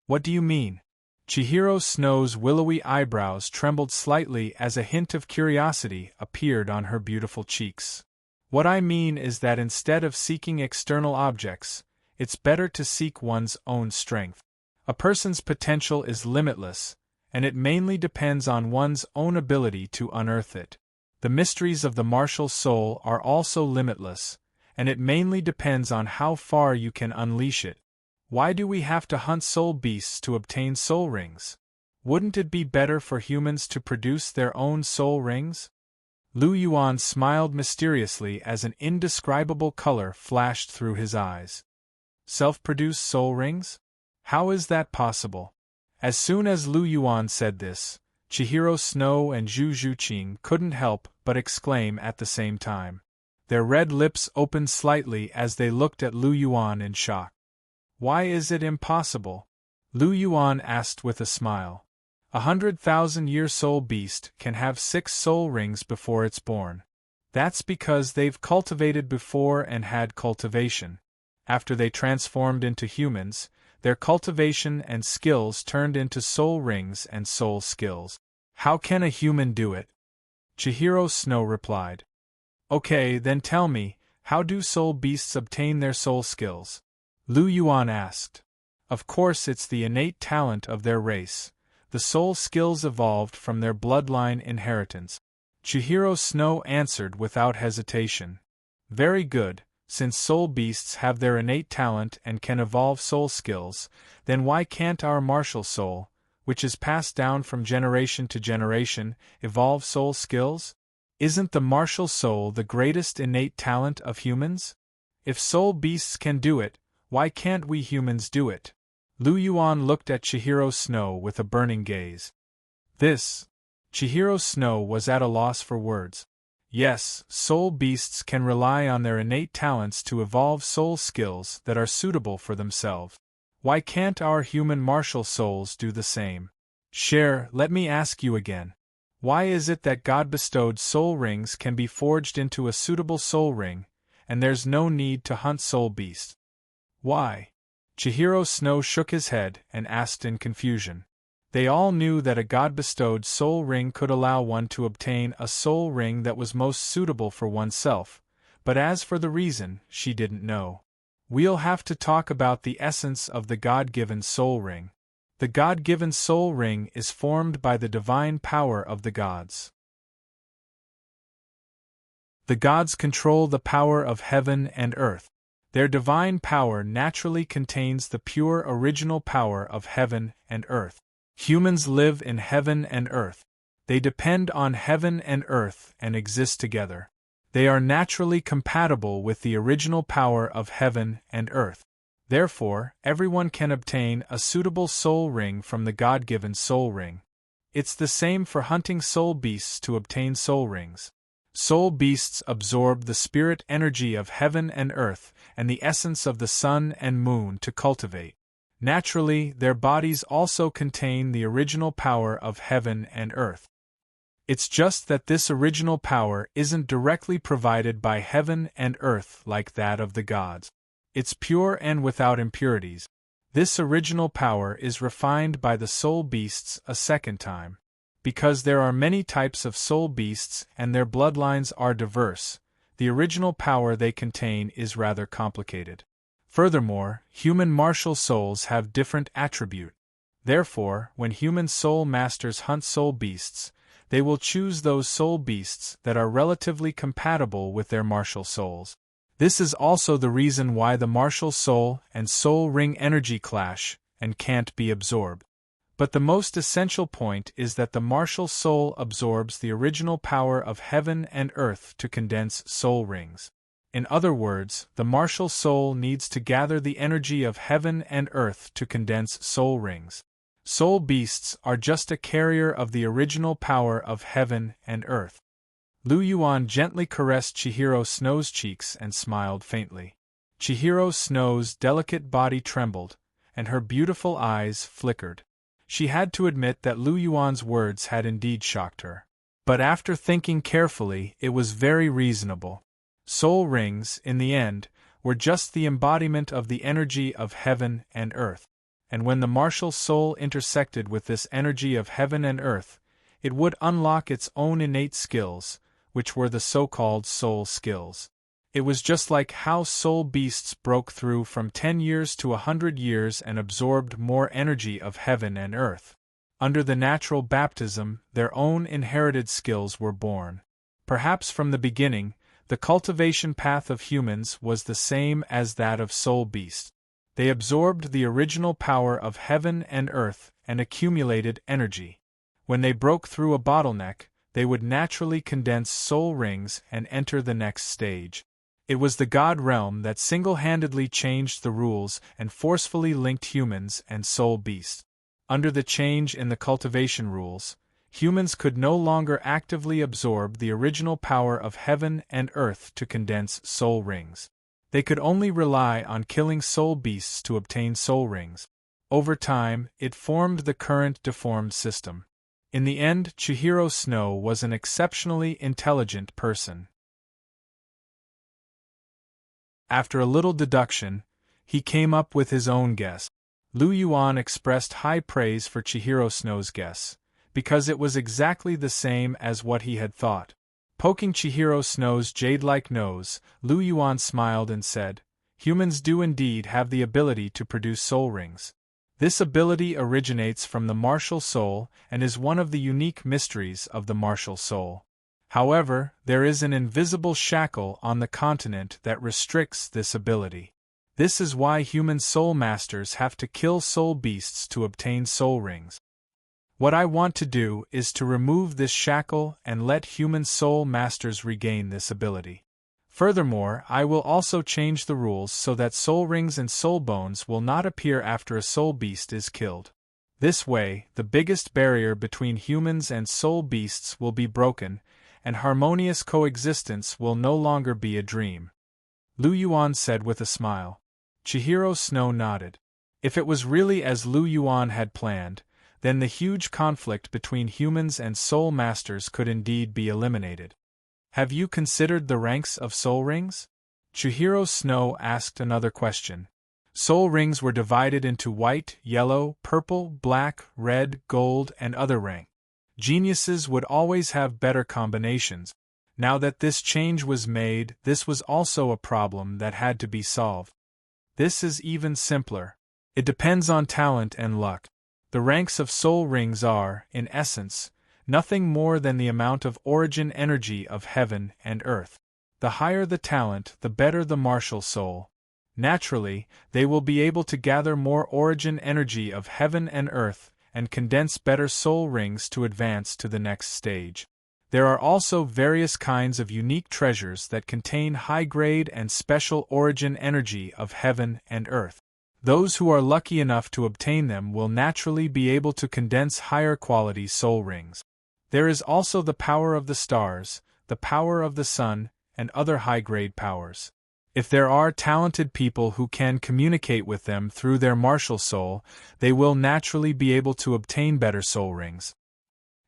What do you mean? Chihiro Snow's willowy eyebrows trembled slightly as a hint of curiosity appeared on her beautiful cheeks. What I mean is that instead of seeking external objects, it's better to seek one's own strength. A person's potential is limitless, and it mainly depends on one's own ability to unearth it. The mysteries of the martial soul are also limitless, and it mainly depends on how far you can unleash it. Why do we have to hunt soul beasts to obtain soul rings? Wouldn't it be better for humans to produce their own soul rings? Lu Yuan smiled mysteriously as an indescribable color flashed through his eyes. Self-produced soul rings? How is that possible? As soon as Lu Yuan said this, Chihiro Snow and Zhu Zhuqing couldn't help but exclaim at the same time. Their red lips opened slightly as they looked at Lu Yuan in shock. Why is it impossible? Lu Yuan asked with a smile. 100,000-year soul beast can have 6 soul rings before it's born. That's because they've cultivated before and had cultivation. After they transformed into humans, their cultivation and skills turned into soul rings and soul skills. How can a human do it? Chihiro Snow replied. Okay, then tell me, how do soul beasts obtain their soul skills? Lu Yuan asked. Of course it's the innate talent of their race. The soul skills evolved from their bloodline inheritance. Chihiro Snow answered without hesitation. Very good, since soul beasts have their innate talent and can evolve soul skills, then why can't our martial soul, which is passed down from generation to generation, evolve soul skills? Isn't the martial soul the greatest innate talent of humans? If soul beasts can do it, why can't we humans do it? Lu Yuan looked at Chihiro Snow with a burning gaze. This. Chihiro Snow was at a loss for words. Yes, soul beasts can rely on their innate talents to evolve soul skills that are suitable for themselves. Why can't our human martial souls do the same? Let me ask you again. Why is it that God-bestowed soul rings can be forged into a suitable soul ring, and there's no need to hunt soul beasts? Why? Chihiro Snow shook his head and asked in confusion. They all knew that a God-bestowed soul ring could allow one to obtain a soul ring that was most suitable for oneself, but as for the reason, she didn't know. We'll have to talk about the essence of the God-given soul ring. The God-given soul ring is formed by the divine power of the gods. The gods control the power of heaven and earth. Their divine power naturally contains the pure original power of heaven and earth. Humans live in heaven and earth. They depend on heaven and earth and exist together. They are naturally compatible with the original power of heaven and earth. Therefore, everyone can obtain a suitable soul ring from the God-given soul ring. It's the same for hunting soul beasts to obtain soul rings. Soul beasts absorb the spirit energy of heaven and earth and the essence of the sun and moon to cultivate. Naturally, their bodies also contain the original power of heaven and earth. It's just that this original power isn't directly provided by heaven and earth like that of the gods. It's pure and without impurities. This original power is refined by the soul beasts a second time. Because there are many types of soul beasts and their bloodlines are diverse, the original power they contain is rather complicated. Furthermore, human martial souls have different attributes. Therefore, when human soul masters hunt soul beasts, they will choose those soul beasts that are relatively compatible with their martial souls. This is also the reason why the martial soul and soul ring energy clash and can't be absorbed. But the most essential point is that the martial soul absorbs the original power of heaven and earth to condense soul rings. In other words, the martial soul needs to gather the energy of heaven and earth to condense soul rings. Soul beasts are just a carrier of the original power of heaven and earth. Lu Yuan gently caressed Chihiro Snow's cheeks and smiled faintly. Chihiro Snow's delicate body trembled, and her beautiful eyes flickered. She had to admit that Lu Yuan's words had indeed shocked her. But after thinking carefully, it was very reasonable. Soul rings, in the end, were just the embodiment of the energy of heaven and earth. And when the martial soul intersected with this energy of heaven and earth, it would unlock its own innate skills, which were the so-called soul skills. It was just like how soul beasts broke through from 10 years to 100 years and absorbed more energy of heaven and earth. Under the natural baptism, their own inherited skills were born. Perhaps from the beginning, the cultivation path of humans was the same as that of soul beasts. They absorbed the original power of heaven and earth and accumulated energy. When they broke through a bottleneck, they would naturally condense soul rings and enter the next stage. It was the God realm that single-handedly changed the rules and forcefully linked humans and soul beasts. Under the change in the cultivation rules, humans could no longer actively absorb the original power of heaven and earth to condense soul rings. They could only rely on killing soul beasts to obtain soul rings. Over time, it formed the current deformed system. In the end, Chihiro Snow was an exceptionally intelligent person. After a little deduction, he came up with his own guess. Lu Yuan expressed high praise for Chihiro Snow's guess, because it was exactly the same as what he had thought. Poking Chihiro Snow's jade-like nose, Lu Yuan smiled and said, "Humans do indeed have the ability to produce soul rings. This ability originates from the martial soul and is one of the unique mysteries of the martial soul. However, there is an invisible shackle on the continent that restricts this ability. This is why human soul masters have to kill soul beasts to obtain soul rings. What I want to do is to remove this shackle and let human soul masters regain this ability. Furthermore, I will also change the rules so that soul rings and soul bones will not appear after a soul beast is killed. This way, the biggest barrier between humans and soul beasts will be broken, and harmonious coexistence will no longer be a dream. Lu Yuan said with a smile. Chihiro Snow nodded. If it was really as Lu Yuan had planned, then the huge conflict between humans and soul masters could indeed be eliminated. Have you considered the ranks of soul rings? Chihiro Snow asked another question. Soul rings were divided into white, yellow, purple, black, red, gold, and other ranks. Geniuses would always have better combinations. Now that this change was made, this was also a problem that had to be solved. This is even simpler. It depends on talent and luck. The ranks of soul rings are, in essence, nothing more than the amount of origin energy of heaven and earth. The higher the talent, the better the martial soul. Naturally, they will be able to gather more origin energy of heaven and earth and condense better soul rings to advance to the next stage. There are also various kinds of unique treasures that contain high-grade and special origin energy of heaven and earth. Those who are lucky enough to obtain them will naturally be able to condense higher-quality soul rings. There is also the power of the stars, the power of the sun, and other high-grade powers. If there are talented people who can communicate with them through their martial soul, they will naturally be able to obtain better soul rings.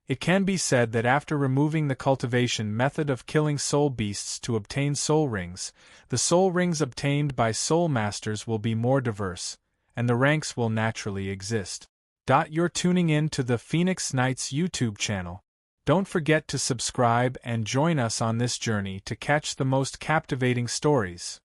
It can be said that after removing the cultivation method of killing soul beasts to obtain soul rings, the soul rings obtained by soul masters will be more diverse, and the ranks will naturally exist. You're tuning in to the Phoenix Knights YouTube channel. Don't forget to subscribe and join us on this journey to catch the most captivating stories.